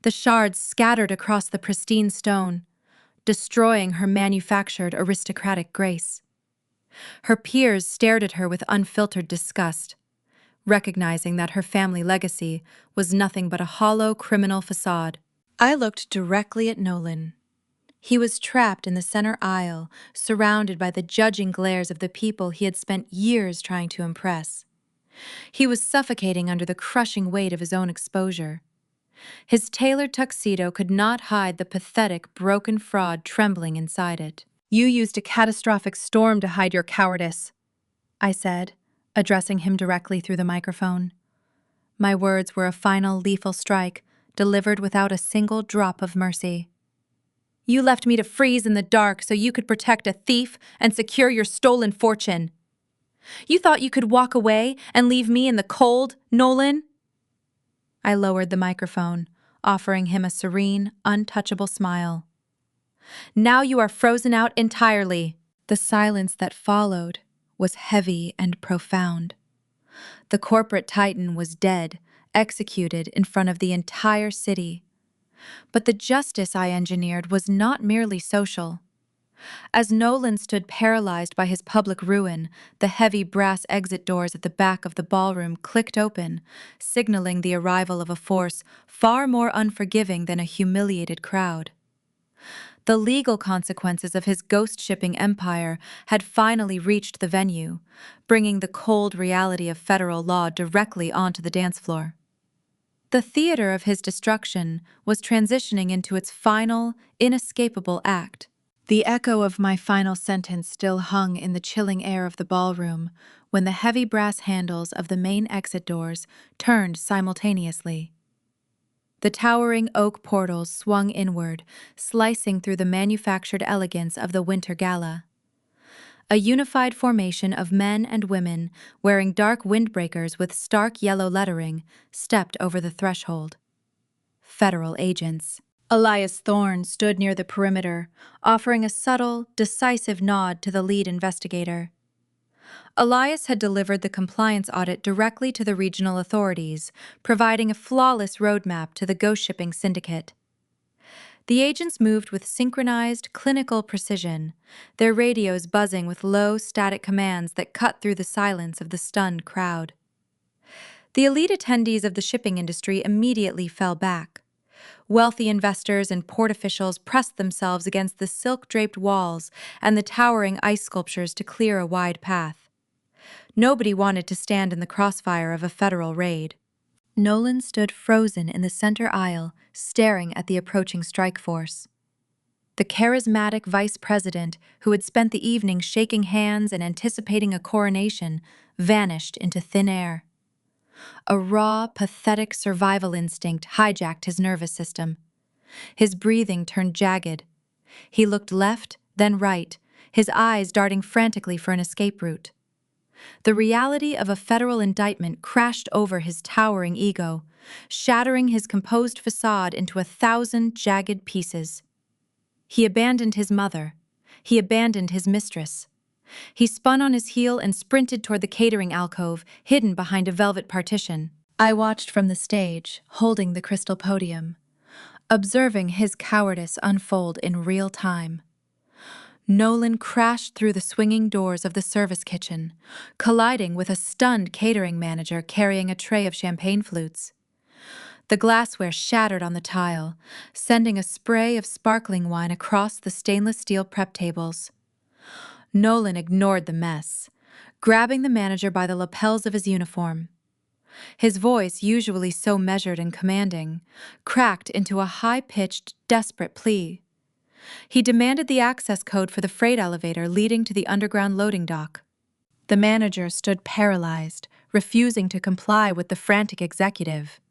The shards scattered across the pristine stone, destroying her manufactured aristocratic grace. Her peers stared at her with unfiltered disgust, recognizing that her family legacy was nothing but a hollow criminal facade. I looked directly at Nolan. He was trapped in the center aisle, surrounded by the judging glares of the people he had spent years trying to impress. He was suffocating under the crushing weight of his own exposure. His tailored tuxedo could not hide the pathetic, broken fraud trembling inside it. "You used a catastrophic storm to hide your cowardice," I said, addressing him directly through the microphone. My words were a final lethal strike, delivered without a single drop of mercy. "You left me to freeze in the dark so you could protect a thief and secure your stolen fortune. You thought you could walk away and leave me in the cold, Nolan?" I lowered the microphone, offering him a serene, untouchable smile. "Now you are frozen out entirely." The silence that followed was heavy and profound. The corporate titan was dead, executed in front of the entire city. But the justice I engineered was not merely social. As Nolan stood paralyzed by his public ruin, the heavy brass exit doors at the back of the ballroom clicked open, signaling the arrival of a force far more unforgiving than a humiliated crowd. The legal consequences of his ghost-shipping empire had finally reached the venue, bringing the cold reality of federal law directly onto the dance floor. The theater of his destruction was transitioning into its final, inescapable act. The echo of my final sentence still hung in the chilling air of the ballroom when the heavy brass handles of the main exit doors turned simultaneously. The towering oak portals swung inward, slicing through the manufactured elegance of the winter gala. A unified formation of men and women, wearing dark windbreakers with stark yellow lettering, stepped over the threshold. Federal agents. Elias Thorne stood near the perimeter, offering a subtle, decisive nod to the lead investigator. Elias had delivered the compliance audit directly to the regional authorities, providing a flawless roadmap to the ghost shipping syndicate. The agents moved with synchronized, clinical precision, their radios buzzing with low, static commands that cut through the silence of the stunned crowd. The elite attendees of the shipping industry immediately fell back. Wealthy investors and port officials pressed themselves against the silk-draped walls and the towering ice sculptures to clear a wide path. Nobody wanted to stand in the crossfire of a federal raid. Nolan stood frozen in the center aisle, staring at the approaching strike force. The charismatic vice president, who had spent the evening shaking hands and anticipating a coronation, vanished into thin air. A raw, pathetic survival instinct hijacked his nervous system. His breathing turned jagged. He looked left, then right, his eyes darting frantically for an escape route. The reality of a federal indictment crashed over his towering ego, shattering his composed facade into 1,000 jagged pieces. He abandoned his mother. He abandoned his mistress. He spun on his heel and sprinted toward the catering alcove, hidden behind a velvet partition. I watched from the stage, holding the crystal podium, observing his cowardice unfold in real time. Nolan crashed through the swinging doors of the service kitchen, colliding with a stunned catering manager carrying a tray of champagne flutes. The glassware shattered on the tile, sending a spray of sparkling wine across the stainless steel prep tables. Nolan ignored the mess, grabbing the manager by the lapels of his uniform. His voice, usually so measured and commanding, cracked into a high-pitched, desperate plea. He demanded the access code for the freight elevator leading to the underground loading dock. The manager stood paralyzed, refusing to comply with the frantic executive.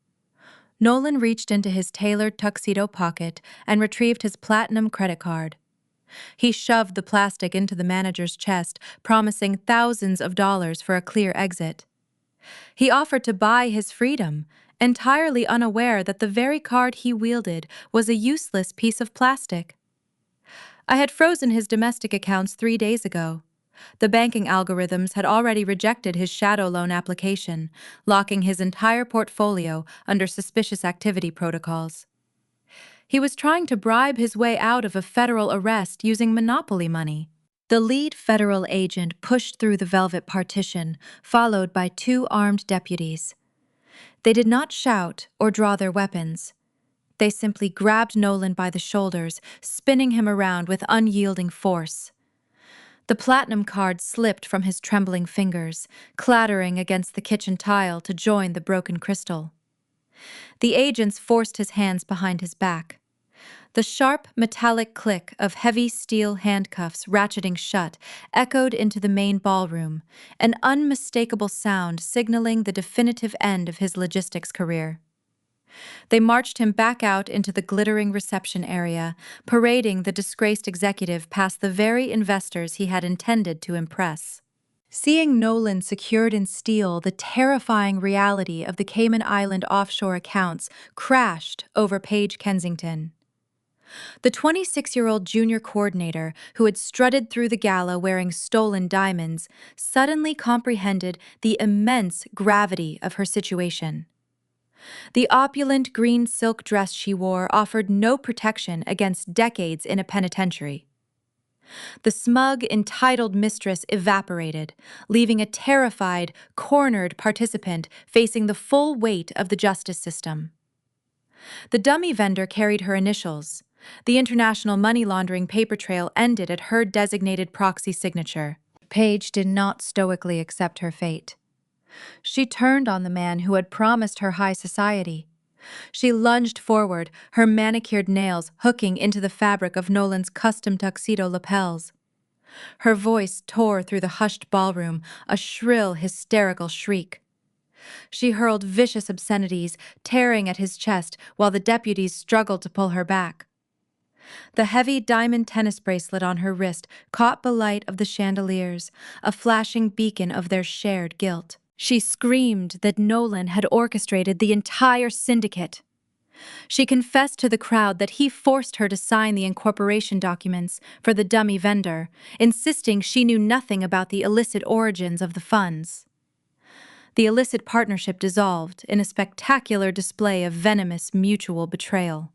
Nolan reached into his tailored tuxedo pocket and retrieved his platinum credit card. He shoved the plastic into the manager's chest, promising thousands of dollars for a clear exit. He offered to buy his freedom, entirely unaware that the very card he wielded was a useless piece of plastic. I had frozen his domestic accounts 3 days ago. The banking algorithms had already rejected his shadow loan application, locking his entire portfolio under suspicious activity protocols. He was trying to bribe his way out of a federal arrest using monopoly money. The lead federal agent pushed through the velvet partition, followed by 2 armed deputies. They did not shout or draw their weapons. They simply grabbed Nolan by the shoulders, spinning him around with unyielding force. The platinum card slipped from his trembling fingers, clattering against the kitchen tile to join the broken crystal. The agents forced his hands behind his back. The sharp, metallic click of heavy steel handcuffs ratcheting shut echoed into the main ballroom, an unmistakable sound signaling the definitive end of his logistics career. They marched him back out into the glittering reception area, parading the disgraced executive past the very investors he had intended to impress. Seeing Nolan secured in steel, the terrifying reality of the Cayman Island offshore accounts crashed over Paige Kensington. The 26-year-old junior coordinator, who had strutted through the gala wearing stolen diamonds, suddenly comprehended the immense gravity of her situation. The opulent green silk dress she wore offered no protection against decades in a penitentiary. The smug, entitled mistress evaporated, leaving a terrified, cornered participant facing the full weight of the justice system. The dummy vendor carried her initials. The international money laundering paper trail ended at her designated proxy signature. Paige did not stoically accept her fate. She turned on the man who had promised her high society. She lunged forward, her manicured nails hooking into the fabric of Nolan's custom tuxedo lapels. Her voice tore through the hushed ballroom, a shrill, hysterical shriek. She hurled vicious obscenities, tearing at his chest while the deputies struggled to pull her back. The heavy diamond tennis bracelet on her wrist caught the light of the chandeliers, a flashing beacon of their shared guilt. She screamed that Nolan had orchestrated the entire syndicate. She confessed to the crowd that he forced her to sign the incorporation documents for the dummy vendor, insisting she knew nothing about the illicit origins of the funds. The illicit partnership dissolved in a spectacular display of venomous mutual betrayal.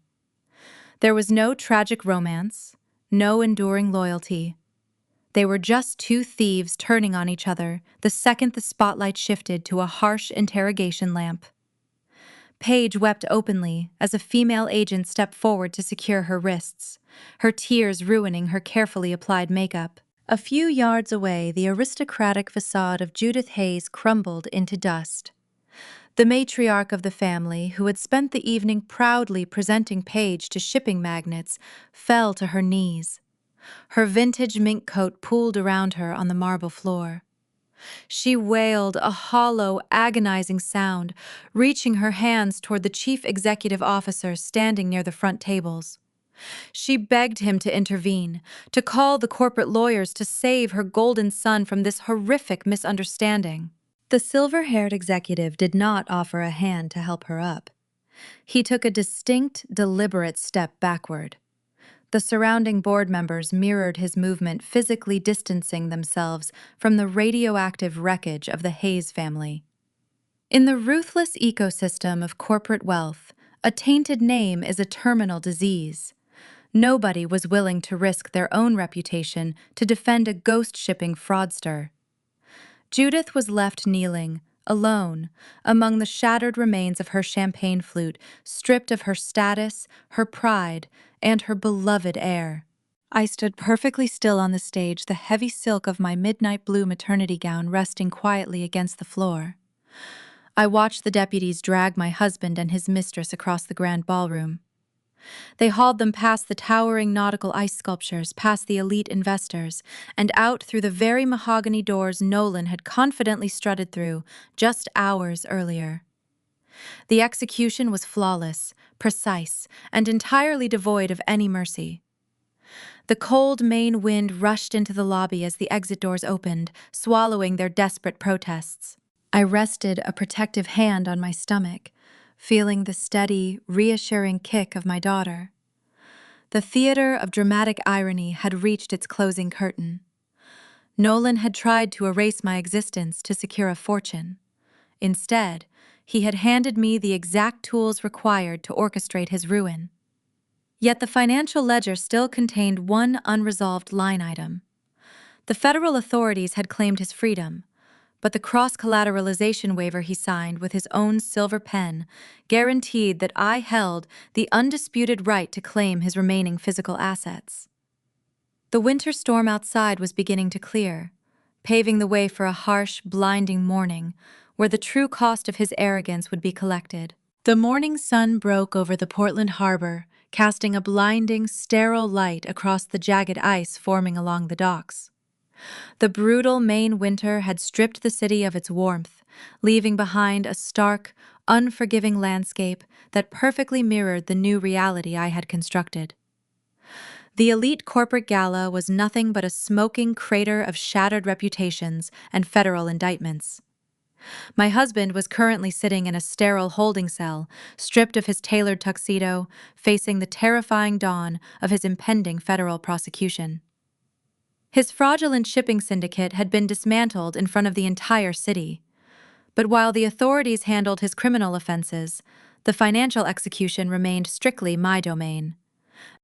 There was no tragic romance, no enduring loyalty. They were just two thieves turning on each other the second the spotlight shifted to a harsh interrogation lamp. Paige wept openly as a female agent stepped forward to secure her wrists, her tears ruining her carefully applied makeup. A few yards away, the aristocratic facade of Judith Hayes crumbled into dust. The matriarch of the family, who had spent the evening proudly presenting Paige to shipping magnates, fell to her knees. Her vintage mink coat pooled around her on the marble floor. She wailed a hollow, agonizing sound, reaching her hands toward the chief executive officer standing near the front tables. She begged him to intervene, to call the corporate lawyers to save her golden son from this horrific misunderstanding. The silver-haired executive did not offer a hand to help her up. He took a distinct, deliberate step backward. The surrounding board members mirrored his movement, physically distancing themselves from the radioactive wreckage of the Hayes family. In the ruthless ecosystem of corporate wealth, a tainted name is a terminal disease. Nobody was willing to risk their own reputation to defend a ghost-shipping fraudster. Judith was left kneeling, alone, among the shattered remains of her champagne flute, stripped of her status, her pride, and her beloved heir. I stood perfectly still on the stage, the heavy silk of my midnight blue maternity gown resting quietly against the floor. I watched the deputies drag my husband and his mistress across the grand ballroom. They hauled them past the towering nautical ice sculptures, past the elite investors, and out through the very mahogany doors Nolan had confidently strutted through just hours earlier. The execution was flawless, precise, and entirely devoid of any mercy. The cold Maine wind rushed into the lobby as the exit doors opened, swallowing their desperate protests. I rested a protective hand on my stomach, feeling the steady, reassuring kick of my daughter. The theater of dramatic irony had reached its closing curtain. Nolan had tried to erase my existence to secure a fortune. Instead, he had handed me the exact tools required to orchestrate his ruin. Yet the financial ledger still contained one unresolved line item. The federal authorities had claimed his freedom, but the cross-collateralization waiver he signed with his own silver pen guaranteed that I held the undisputed right to claim his remaining physical assets. The winter storm outside was beginning to clear, paving the way for a harsh, blinding morning where the true cost of his arrogance would be collected. The morning sun broke over the Portland harbor, casting a blinding, sterile light across the jagged ice forming along the docks. The brutal Maine winter had stripped the city of its warmth, leaving behind a stark, unforgiving landscape that perfectly mirrored the new reality I had constructed. The elite corporate gala was nothing but a smoking crater of shattered reputations and federal indictments. My husband was currently sitting in a sterile holding cell, stripped of his tailored tuxedo, facing the terrifying dawn of his impending federal prosecution. His fraudulent shipping syndicate had been dismantled in front of the entire city. But while the authorities handled his criminal offenses, the financial execution remained strictly my domain.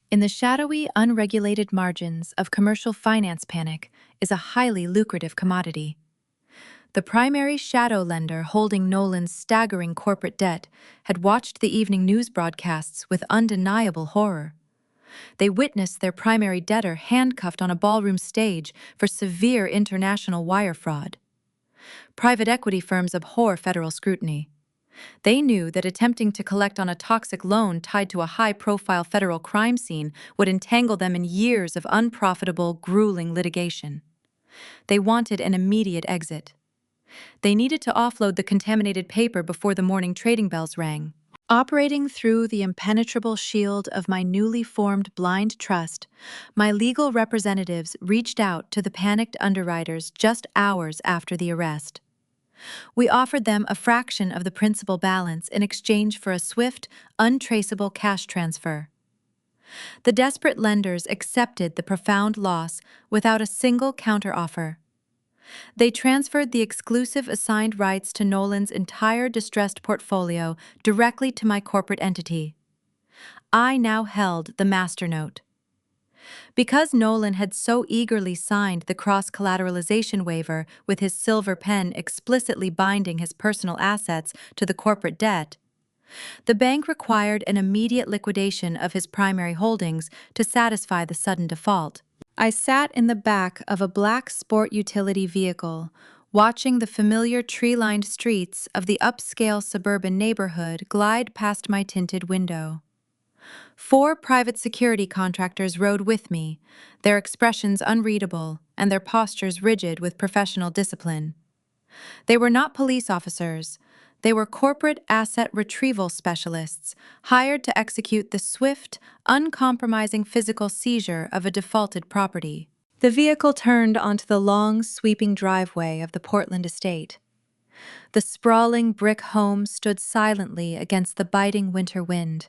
In the shadowy, unregulated margins of commercial finance panic is a highly lucrative commodity. The primary shadow lender holding Nolan's staggering corporate debt had watched the evening news broadcasts with undeniable horror. They witnessed their primary debtor handcuffed on a ballroom stage for severe international wire fraud. Private equity firms abhor federal scrutiny. They knew that attempting to collect on a toxic loan tied to a high-profile federal crime scene would entangle them in years of unprofitable, grueling litigation. They wanted an immediate exit. They needed to offload the contaminated paper before the morning trading bells rang. Operating through the impenetrable shield of my newly formed blind trust, my legal representatives reached out to the panicked underwriters just hours after the arrest. We offered them a fraction of the principal balance in exchange for a swift, untraceable cash transfer. The desperate lenders accepted the profound loss without a single counteroffer. They transferred the exclusive assigned rights to Nolan's entire distressed portfolio directly to my corporate entity. I now held the masternote. Because Nolan had so eagerly signed the cross-collateralization waiver with his silver pen explicitly binding his personal assets to the corporate debt, the bank required an immediate liquidation of his primary holdings to satisfy the sudden default. I sat in the back of a black sport utility vehicle, watching the familiar tree-lined streets of the upscale suburban neighborhood glide past my tinted window. 4 private security contractors rode with me, their expressions unreadable and their postures rigid with professional discipline. They were not police officers. They were corporate asset retrieval specialists hired to execute the swift, uncompromising physical seizure of a defaulted property. The vehicle turned onto the long, sweeping driveway of the Portland estate. The sprawling brick home stood silently against the biting winter wind.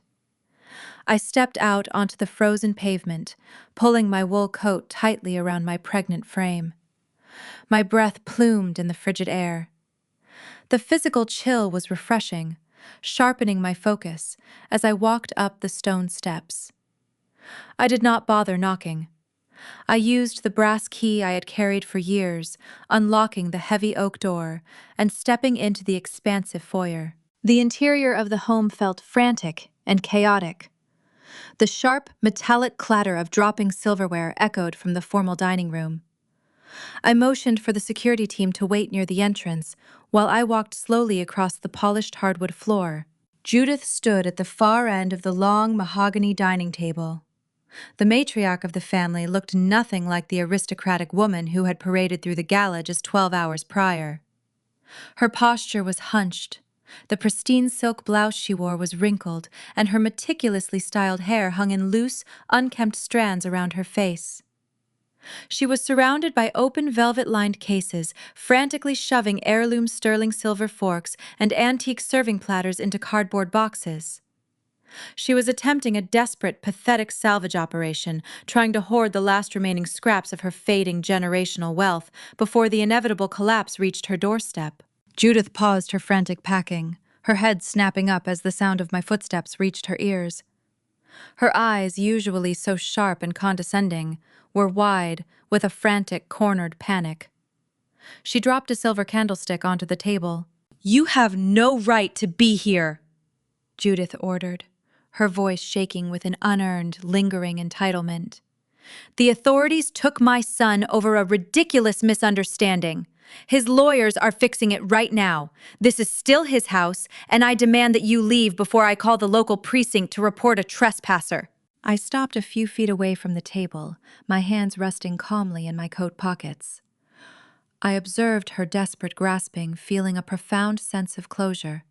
I stepped out onto the frozen pavement, pulling my wool coat tightly around my pregnant frame. My breath plumed in the frigid air. The physical chill was refreshing, sharpening my focus as I walked up the stone steps. I did not bother knocking. I used the brass key I had carried for years, unlocking the heavy oak door and stepping into the expansive foyer. The interior of the home felt frantic and chaotic. The sharp, metallic clatter of dropping silverware echoed from the formal dining room. I motioned for the security team to wait near the entrance, while I walked slowly across the polished hardwood floor. Judith stood at the far end of the long mahogany dining table. The matriarch of the family looked nothing like the aristocratic woman who had paraded through the gala just 12 hours prior. Her posture was hunched. The pristine silk blouse she wore was wrinkled, and her meticulously styled hair hung in loose, unkempt strands around her face. She was surrounded by open velvet-lined cases, frantically shoving heirloom sterling silver forks and antique serving platters into cardboard boxes. She was attempting a desperate, pathetic salvage operation, trying to hoard the last remaining scraps of her fading generational wealth before the inevitable collapse reached her doorstep. Judith paused her frantic packing, her head snapping up as the sound of my footsteps reached her ears. Her eyes, usually so sharp and condescending, were wide, with a frantic, cornered panic. She dropped a silver candlestick onto the table. "You have no right to be here," Judith ordered, her voice shaking with an unearned, lingering entitlement. "The authorities took my son over a ridiculous misunderstanding. His lawyers are fixing it right now. This is still his house, and I demand that you leave before I call the local precinct to report a trespasser." I stopped a few feet away from the table, my hands resting calmly in my coat pockets. I observed her desperate grasping, feeling a profound sense of closure.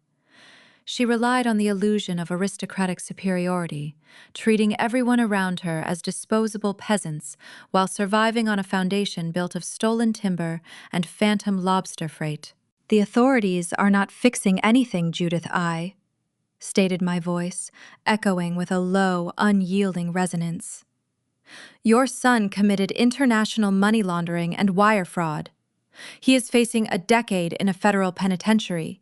She relied on the illusion of aristocratic superiority, treating everyone around her as disposable peasants while surviving on a foundation built of stolen timber and phantom lobster freight. "The authorities are not fixing anything, Judith I," stated my voice, echoing with a low, unyielding resonance. "Your son committed international money laundering and wire fraud. He is facing a decade in a federal penitentiary.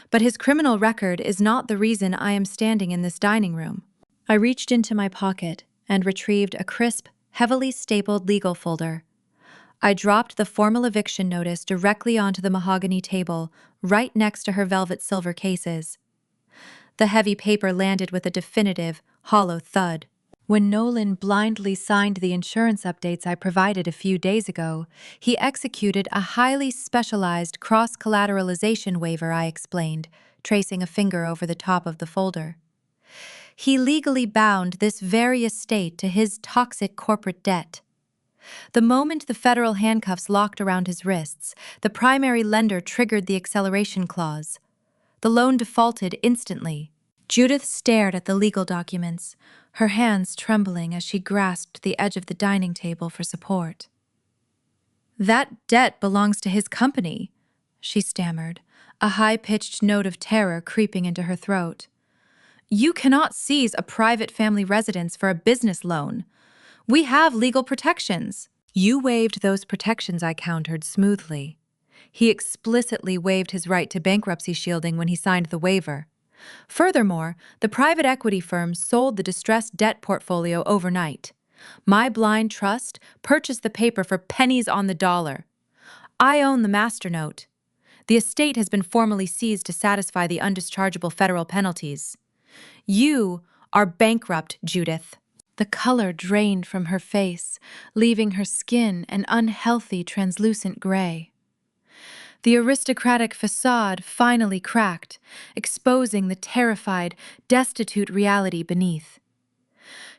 But his criminal record is not the reason I am standing in this dining room." I reached into my pocket and retrieved a crisp, heavily stapled legal folder. I dropped the formal eviction notice directly onto the mahogany table, right next to her velvet silver cases. The heavy paper landed with a definitive, hollow thud. When Nolan blindly signed the insurance updates I provided a few days ago, he executed a highly specialized cross-collateralization waiver, I explained, tracing a finger over the top of the folder. He legally bound this very estate to his toxic corporate debt. The moment the federal handcuffs locked around his wrists, the primary lender triggered the acceleration clause. The loan defaulted instantly. Judith stared at the legal documents, her hands trembling as she grasped the edge of the dining table for support. "That debt belongs to his company," she stammered, a high-pitched note of terror creeping into her throat. "You cannot seize a private family residence for a business loan. We have legal protections." "You waived those protections," I countered smoothly. He explicitly waived his right to bankruptcy shielding when he signed the waiver. Furthermore, the private equity firm sold the distressed debt portfolio overnight. My blind trust purchased the paper for pennies on the dollar. I own the masternote. The estate has been formally seized to satisfy the undischargeable federal penalties. You are bankrupt, Judith." The color drained from her face, leaving her skin an unhealthy, translucent gray. The aristocratic facade finally cracked, exposing the terrified, destitute reality beneath.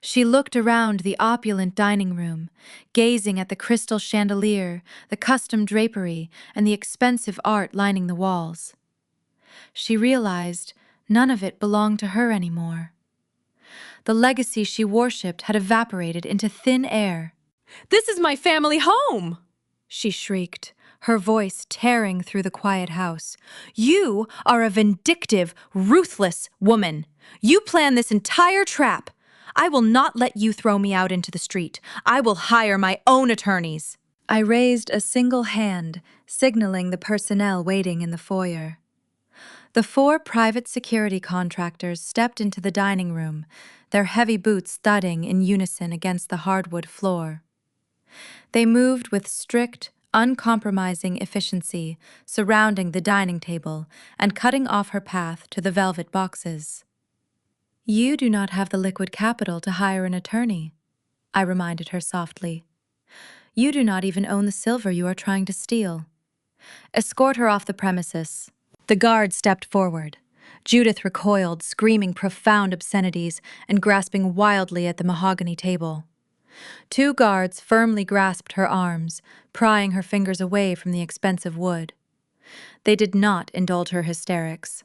She looked around the opulent dining room, gazing at the crystal chandelier, the custom drapery, and the expensive art lining the walls. She realized none of it belonged to her anymore. The legacy she worshipped had evaporated into thin air. "This is my family home!" she shrieked, her voice tearing through the quiet house. "You are a vindictive, ruthless woman. You planned this entire trap. I will not let you throw me out into the street. I will hire my own attorneys." I raised a single hand, signaling the personnel waiting in the foyer. The 4 private security contractors stepped into the dining room, their heavy boots thudding in unison against the hardwood floor. They moved with strict, uncompromising efficiency, surrounding the dining table and cutting off her path to the velvet boxes. "You do not have the liquid capital to hire an attorney," I reminded her softly. "You do not even own the silver you are trying to steal. Escort her off the premises." The guard stepped forward. Judith recoiled, screaming profound obscenities and grasping wildly at the mahogany table. 2 guards firmly grasped her arms, prying her fingers away from the expensive wood. They did not indulge her hysterics.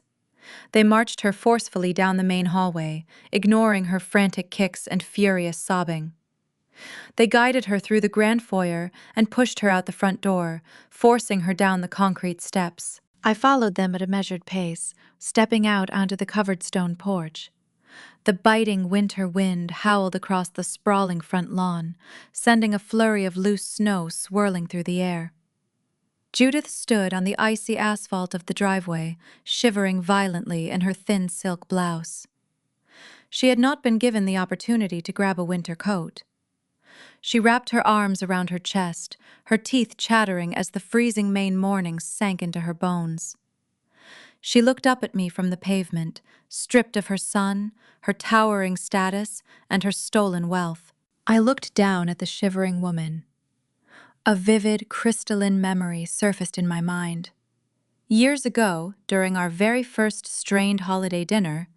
They marched her forcefully down the main hallway, ignoring her frantic kicks and furious sobbing. They guided her through the grand foyer and pushed her out the front door, forcing her down the concrete steps. I followed them at a measured pace, stepping out onto the covered stone porch. The biting winter wind howled across the sprawling front lawn, sending a flurry of loose snow swirling through the air. Judith stood on the icy asphalt of the driveway, shivering violently in her thin silk blouse. She had not been given the opportunity to grab a winter coat. She wrapped her arms around her chest, her teeth chattering as the freezing Maine morning sank into her bones. She looked up at me from the pavement, stripped of her son, her towering status, and her stolen wealth. I looked down at the shivering woman. A vivid, crystalline memory surfaced in my mind. Years ago, during our very first strained holiday dinner,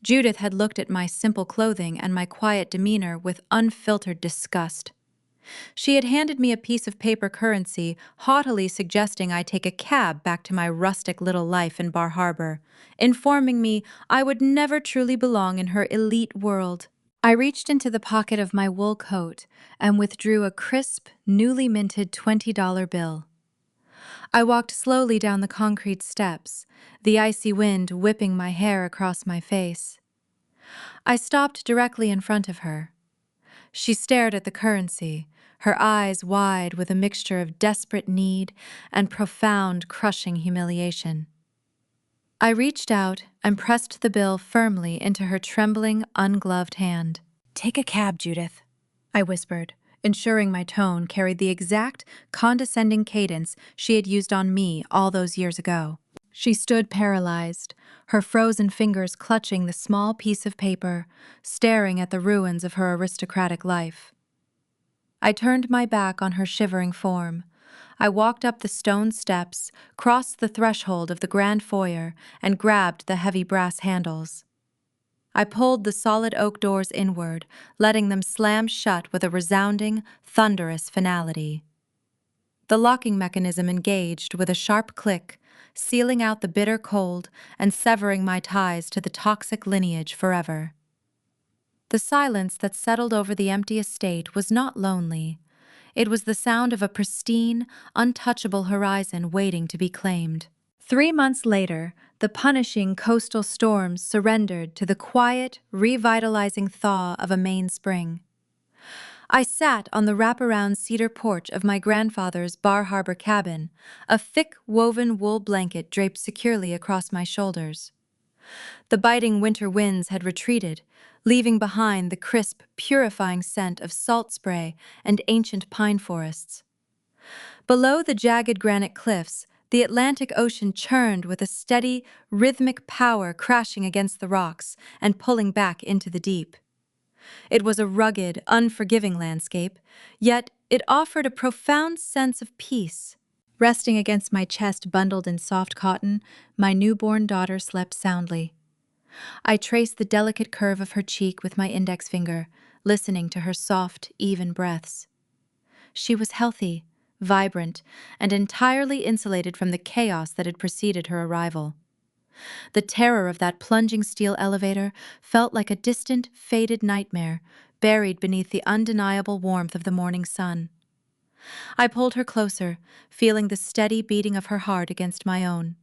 Judith had looked at my simple clothing and my quiet demeanor with unfiltered disgust. She had handed me a piece of paper currency, haughtily suggesting I take a cab back to my rustic little life in Bar Harbor, informing me I would never truly belong in her elite world. I reached into the pocket of my wool coat and withdrew a crisp, newly minted $20 bill. I walked slowly down the concrete steps, the icy wind whipping my hair across my face. I stopped directly in front of her. She stared at the currency, her eyes wide with a mixture of desperate need and profound, crushing humiliation. I reached out and pressed the bill firmly into her trembling, ungloved hand. "Take a cab, Judith," I whispered, ensuring my tone carried the exact, condescending cadence she had used on me all those years ago. She stood paralyzed, her frozen fingers clutching the small piece of paper, staring at the ruins of her aristocratic life. I turned my back on her shivering form, I walked up the stone steps, crossed the threshold of the grand foyer, and grabbed the heavy brass handles. I pulled the solid oak doors inward, letting them slam shut with a resounding, thunderous finality. The locking mechanism engaged with a sharp click, sealing out the bitter cold and severing my ties to the toxic lineage forever. The silence that settled over the empty estate was not lonely. It was the sound of a pristine, untouchable horizon waiting to be claimed. 3 months later, the punishing coastal storms surrendered to the quiet, revitalizing thaw of a Maine spring. I sat on the wraparound cedar porch of my grandfather's Bar Harbor cabin, a thick woven wool blanket draped securely across my shoulders. The biting winter winds had retreated, leaving behind the crisp, purifying scent of salt spray and ancient pine forests. Below the jagged granite cliffs, the Atlantic Ocean churned with a steady, rhythmic power crashing against the rocks and pulling back into the deep. It was a rugged, unforgiving landscape, yet it offered a profound sense of peace. Resting against my chest bundled in soft cotton, my newborn daughter slept soundly. I traced the delicate curve of her cheek with my index finger, listening to her soft, even breaths. She was healthy, vibrant, and entirely insulated from the chaos that had preceded her arrival. The terror of that plunging steel elevator felt like a distant, faded nightmare, buried beneath the undeniable warmth of the morning sun. I pulled her closer, feeling the steady beating of her heart against my own.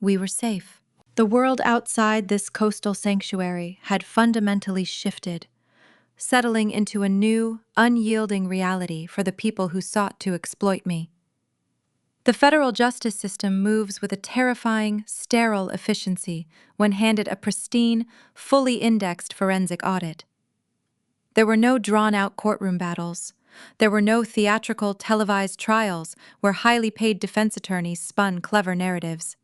We were safe. The world outside this coastal sanctuary had fundamentally shifted, settling into a new, unyielding reality for the people who sought to exploit me. The federal justice system moves with a terrifying, sterile efficiency when handed a pristine, fully indexed forensic audit. There were no drawn-out courtroom battles. There were no theatrical, televised trials where highly paid defense attorneys spun clever narratives.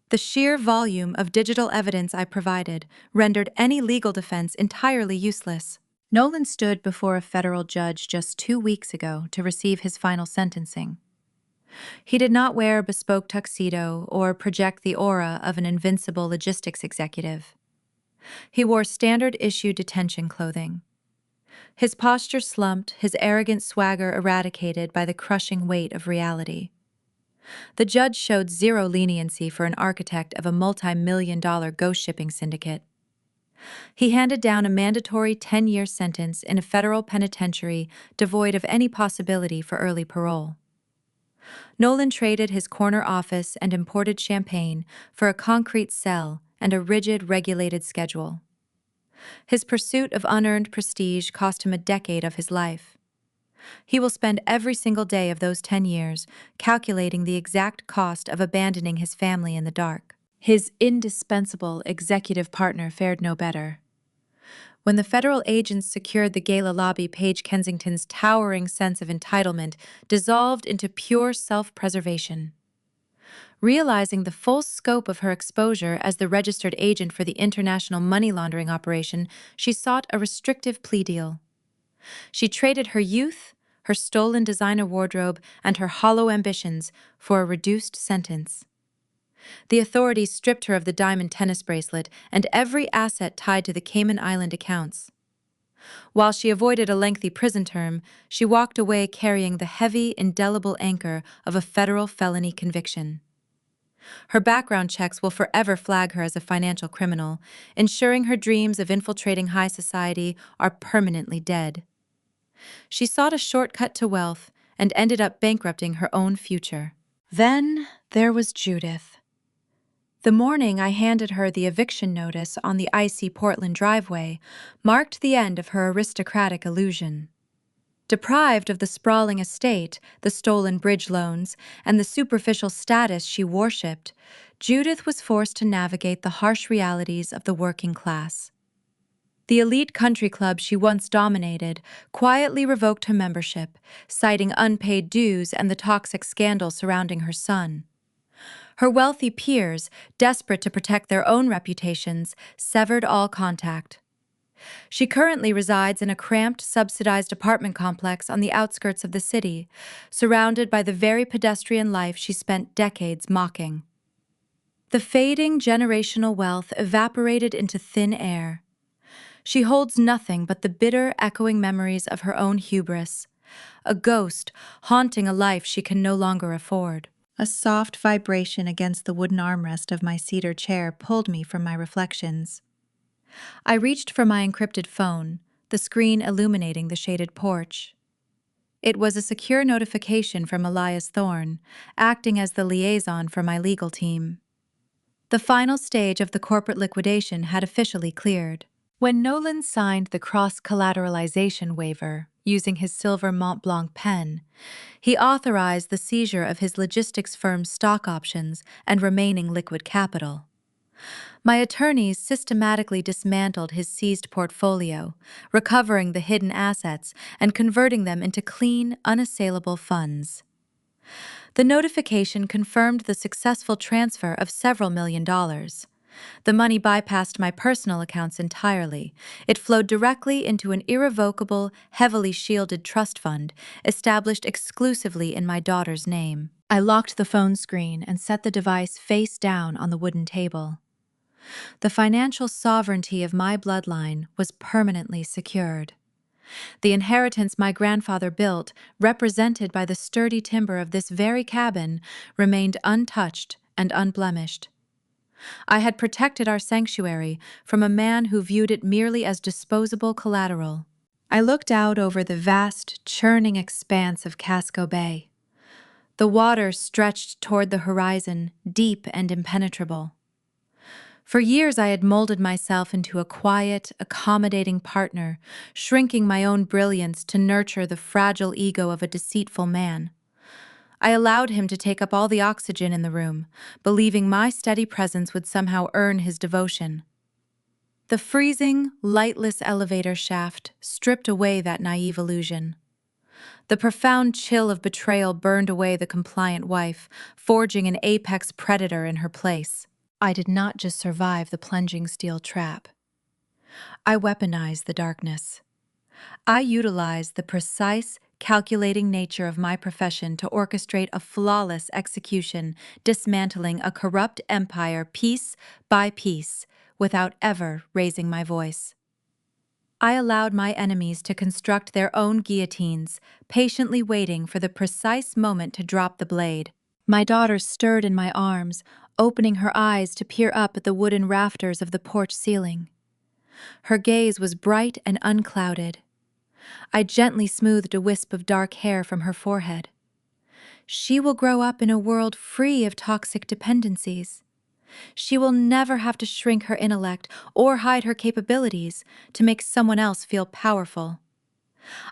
The sheer volume of digital evidence I provided rendered any legal defense entirely useless. Nolan stood before a federal judge just 2 weeks ago to receive his final sentencing. He did not wear a bespoke tuxedo or project the aura of an invincible logistics executive. He wore standard-issue detention clothing. His posture slumped, his arrogant swagger eradicated by the crushing weight of reality. The judge showed zero leniency for an architect of a multi-million-dollar ghost shipping syndicate. He handed down a mandatory 10-year sentence in a federal penitentiary devoid of any possibility for early parole. Nolan traded his corner office and imported champagne for a concrete cell and a rigid, regulated schedule. His pursuit of unearned prestige cost him a decade of his life. He will spend every single day of those 10 years calculating the exact cost of abandoning his family in the dark. His indispensable executive partner fared no better. When the federal agents secured the gala lobby, Paige Kensington's towering sense of entitlement dissolved into pure self-preservation. Realizing the full scope of her exposure as the registered agent for the international money laundering operation, she sought a restrictive plea deal. She traded her youth, her stolen designer wardrobe, and her hollow ambitions for a reduced sentence. The authorities stripped her of the diamond tennis bracelet and every asset tied to the Cayman Island accounts. While she avoided a lengthy prison term, she walked away carrying the heavy, indelible anchor of a federal felony conviction. Her background checks will forever flag her as a financial criminal, ensuring her dreams of infiltrating high society are permanently dead. She sought a shortcut to wealth and ended up bankrupting her own future. Then there was Judith. The morning I handed her the eviction notice on the icy Portland driveway marked the end of her aristocratic illusion. Deprived of the sprawling estate, the stolen bridge loans, and the superficial status she worshipped, Judith was forced to navigate the harsh realities of the working class. The elite country club she once dominated quietly revoked her membership, citing unpaid dues and the toxic scandal surrounding her son. Her wealthy peers, desperate to protect their own reputations, severed all contact. She currently resides in a cramped, subsidized apartment complex on the outskirts of the city, surrounded by the very pedestrian life she spent decades mocking. The fading generational wealth evaporated into thin air. She holds nothing but the bitter, echoing memories of her own hubris, a ghost haunting a life she can no longer afford. A soft vibration against the wooden armrest of my cedar chair pulled me from my reflections. I reached for my encrypted phone, the screen illuminating the shaded porch. It was a secure notification from Elias Thorne, acting as the liaison for my legal team. The final stage of the corporate liquidation had officially cleared. When Nolan signed the cross-collateralization waiver using his silver Mont Blanc pen, he authorized the seizure of his logistics firm's stock options and remaining liquid capital. My attorneys systematically dismantled his seized portfolio, recovering the hidden assets and converting them into clean, unassailable funds. The notification confirmed the successful transfer of several $1 million. The money bypassed my personal accounts entirely. It flowed directly into an irrevocable, heavily shielded trust fund established exclusively in my daughter's name. I locked the phone screen and set the device face down on the wooden table. The financial sovereignty of my bloodline was permanently secured. The inheritance my grandfather built, represented by the sturdy timber of this very cabin, remained untouched and unblemished. I had protected our sanctuary from a man who viewed it merely as disposable collateral. I looked out over the vast, churning expanse of Casco Bay. The water stretched toward the horizon, deep and impenetrable. For years I had molded myself into a quiet, accommodating partner, shrinking my own brilliance to nurture the fragile ego of a deceitful man. I allowed him to take up all the oxygen in the room, believing my steady presence would somehow earn his devotion. The freezing, lightless elevator shaft stripped away that naive illusion. The profound chill of betrayal burned away the compliant wife, forging an apex predator in her place. I did not just survive the plunging steel trap. I weaponized the darkness. I utilized the precise, calculating nature of my profession to orchestrate a flawless execution, dismantling a corrupt empire piece by piece, without ever raising my voice. I allowed my enemies to construct their own guillotines, patiently waiting for the precise moment to drop the blade. My daughter stirred in my arms, opening her eyes to peer up at the wooden rafters of the porch ceiling. Her gaze was bright and unclouded. I gently smoothed a wisp of dark hair from her forehead. She will grow up in a world free of toxic dependencies. She will never have to shrink her intellect or hide her capabilities to make someone else feel powerful.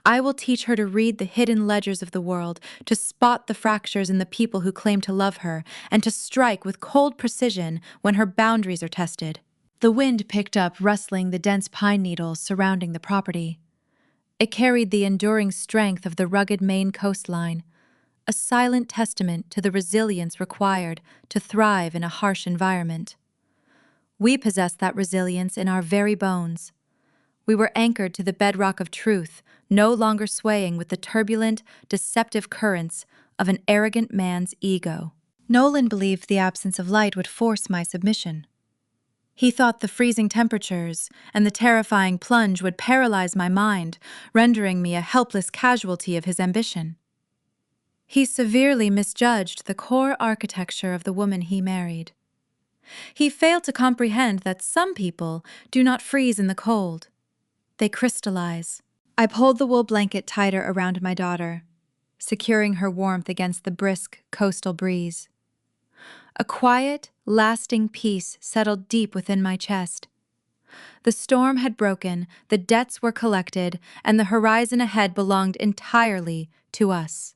I will teach her to read the hidden ledgers of the world, to spot the fractures in the people who claim to love her, and to strike with cold precision when her boundaries are tested. The wind picked up, rustling the dense pine needles surrounding the property. It carried the enduring strength of the rugged Maine coastline, a silent testament to the resilience required to thrive in a harsh environment. We possessed that resilience in our very bones. We were anchored to the bedrock of truth, no longer swaying with the turbulent, deceptive currents of an arrogant man's ego. Nolan believed the absence of light would force my submission. He thought the freezing temperatures and the terrifying plunge would paralyze my mind, rendering me a helpless casualty of his ambition. He severely misjudged the core architecture of the woman he married. He failed to comprehend that some people do not freeze in the cold. They crystallize. I pulled the wool blanket tighter around my daughter, securing her warmth against the brisk coastal breeze. A quiet, lasting peace settled deep within my chest. The storm had broken, the debts were collected, and the horizon ahead belonged entirely to us.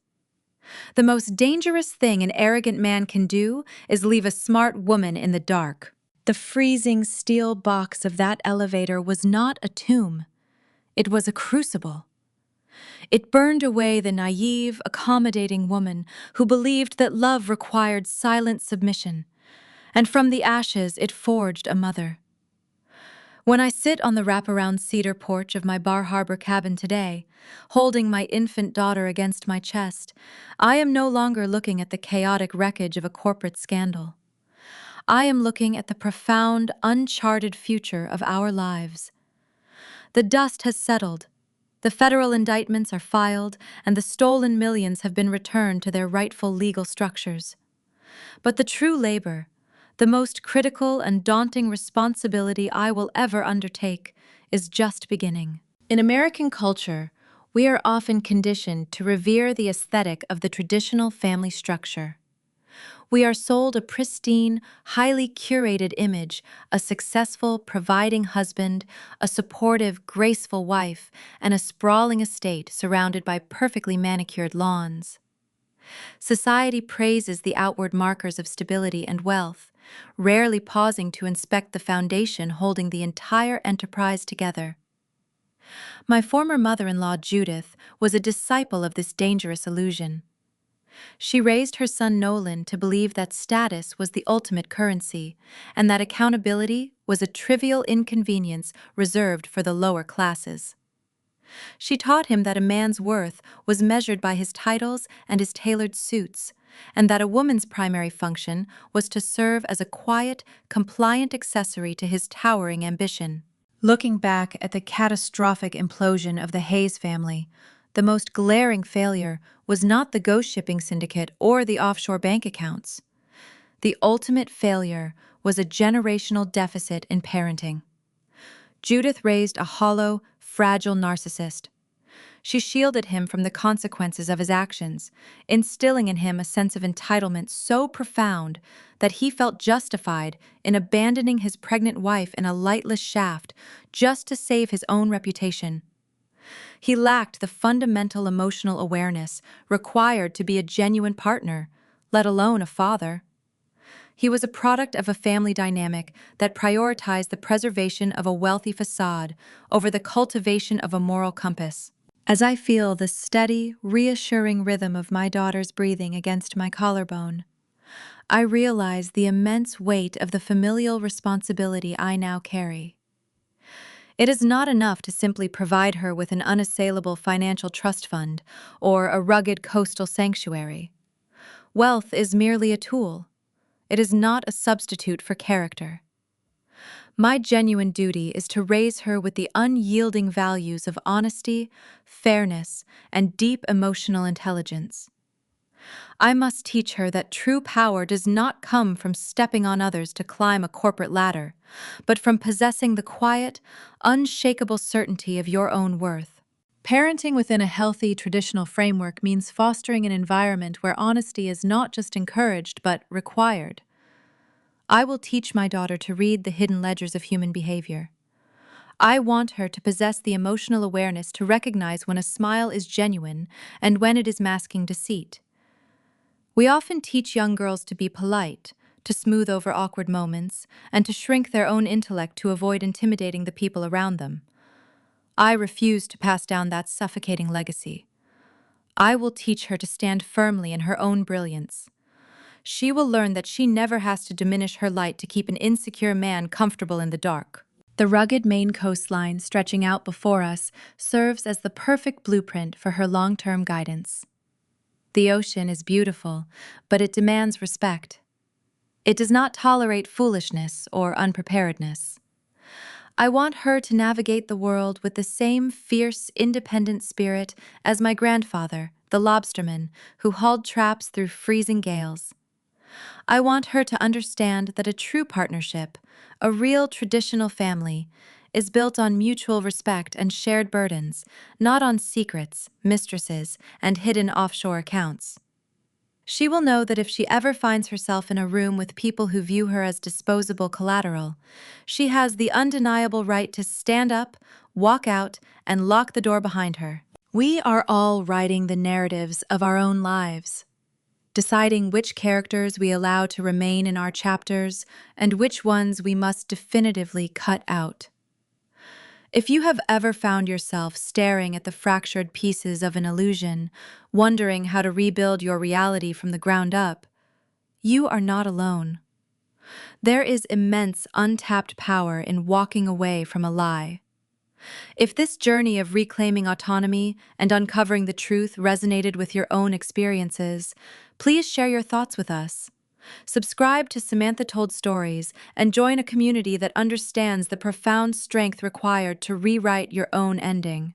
The most dangerous thing an arrogant man can do is leave a smart woman in the dark. The freezing steel box of that elevator was not a tomb. It was a crucible. It burned away the naive, accommodating woman who believed that love required silent submission, and from the ashes it forged a mother. When I sit on the wraparound cedar porch of my Bar Harbor cabin today, holding my infant daughter against my chest, I am no longer looking at the chaotic wreckage of a corporate scandal. I am looking at the profound, uncharted future of our lives. The dust has settled. The federal indictments are filed, and the stolen millions have been returned to their rightful legal structures. But the true labor, the most critical and daunting responsibility I will ever undertake, is just beginning. In American culture, we are often conditioned to revere the aesthetic of the traditional family structure. We are sold a pristine, highly curated image, a successful, providing husband, a supportive, graceful wife, and a sprawling estate surrounded by perfectly manicured lawns. Society praises the outward markers of stability and wealth, rarely pausing to inspect the foundation holding the entire enterprise together. My former mother-in-law, Judith, was a disciple of this dangerous illusion. She raised her son Nolan to believe that status was the ultimate currency, and that accountability was a trivial inconvenience reserved for the lower classes. She taught him that a man's worth was measured by his titles and his tailored suits, and that a woman's primary function was to serve as a quiet, compliant accessory to his towering ambition. Looking back at the catastrophic implosion of the Hayes family, the most glaring failure was not the ghost shipping syndicate or the offshore bank accounts. The ultimate failure was a generational deficit in parenting. Judith raised a hollow, fragile narcissist. She shielded him from the consequences of his actions, instilling in him a sense of entitlement so profound that he felt justified in abandoning his pregnant wife in a lightless shaft just to save his own reputation. He lacked the fundamental emotional awareness required to be a genuine partner, let alone a father. He was a product of a family dynamic that prioritized the preservation of a wealthy facade over the cultivation of a moral compass. As I feel the steady, reassuring rhythm of my daughter's breathing against my collarbone, I realize the immense weight of the familial responsibility I now carry. It is not enough to simply provide her with an unassailable financial trust fund or a rugged coastal sanctuary. Wealth is merely a tool. It is not a substitute for character. My genuine duty is to raise her with the unyielding values of honesty, fairness, and deep emotional intelligence. I must teach her that true power does not come from stepping on others to climb a corporate ladder, but from possessing the quiet, unshakable certainty of your own worth. Parenting within a healthy, traditional framework means fostering an environment where honesty is not just encouraged but required. I will teach my daughter to read the hidden ledgers of human behavior. I want her to possess the emotional awareness to recognize when a smile is genuine and when it is masking deceit. We often teach young girls to be polite, to smooth over awkward moments, and to shrink their own intellect to avoid intimidating the people around them. I refuse to pass down that suffocating legacy. I will teach her to stand firmly in her own brilliance. She will learn that she never has to diminish her light to keep an insecure man comfortable in the dark. The rugged Maine coastline stretching out before us serves as the perfect blueprint for her long-term guidance. The ocean is beautiful, but it demands respect. It does not tolerate foolishness or unpreparedness. I want her to navigate the world with the same fierce, independent spirit as my grandfather, the lobsterman, who hauled traps through freezing gales. I want her to understand that a true partnership, a real traditional family, is built on mutual respect and shared burdens, not on secrets, mistresses, and hidden offshore accounts. She will know that if she ever finds herself in a room with people who view her as disposable collateral, she has the undeniable right to stand up, walk out, and lock the door behind her. We are all writing the narratives of our own lives, deciding which characters we allow to remain in our chapters and which ones we must definitively cut out. If you have ever found yourself staring at the fractured pieces of an illusion, wondering how to rebuild your reality from the ground up, you are not alone. There is immense untapped power in walking away from a lie. If this journey of reclaiming autonomy and uncovering the truth resonated with your own experiences, please share your thoughts with us. Subscribe to Samantha Told Stories and join a community that understands the profound strength required to rewrite your own ending.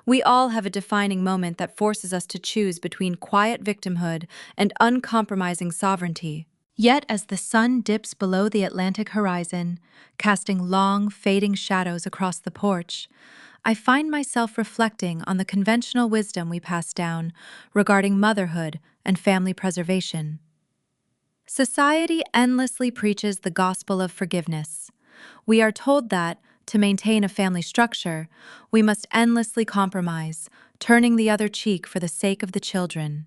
We all have a defining moment that forces us to choose between quiet victimhood and uncompromising sovereignty. Yet, as the sun dips below the Atlantic horizon, casting long, fading shadows across the porch, I find myself reflecting on the conventional wisdom we pass down regarding motherhood and family preservation. Society endlessly preaches the gospel of forgiveness. We are told that, to maintain a family structure, we must endlessly compromise, turning the other cheek for the sake of the children.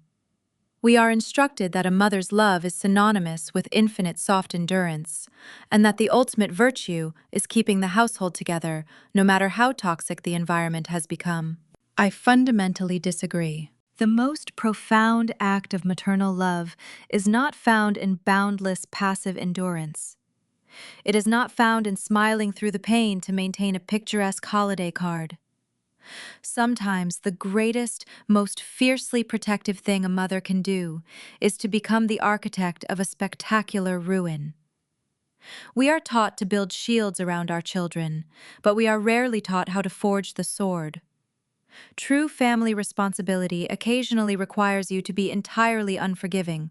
We are instructed that a mother's love is synonymous with infinite soft endurance, and that the ultimate virtue is keeping the household together, no matter how toxic the environment has become. I fundamentally disagree. The most profound act of maternal love is not found in boundless passive endurance. It is not found in smiling through the pain to maintain a picturesque holiday card. Sometimes the greatest, most fiercely protective thing a mother can do is to become the architect of a spectacular ruin. We are taught to build shields around our children, but we are rarely taught how to forge the sword. True family responsibility occasionally requires you to be entirely unforgiving.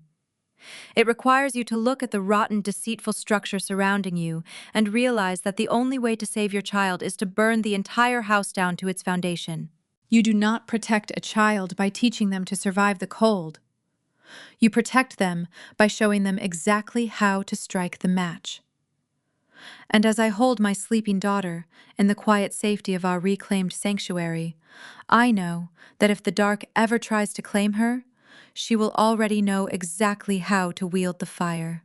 It requires you to look at the rotten, deceitful structure surrounding you and realize that the only way to save your child is to burn the entire house down to its foundation. You do not protect a child by teaching them to survive the cold. You protect them by showing them exactly how to strike the match. And as I hold my sleeping daughter in the quiet safety of our reclaimed sanctuary, I know that if the dark ever tries to claim her, she will already know exactly how to wield the fire.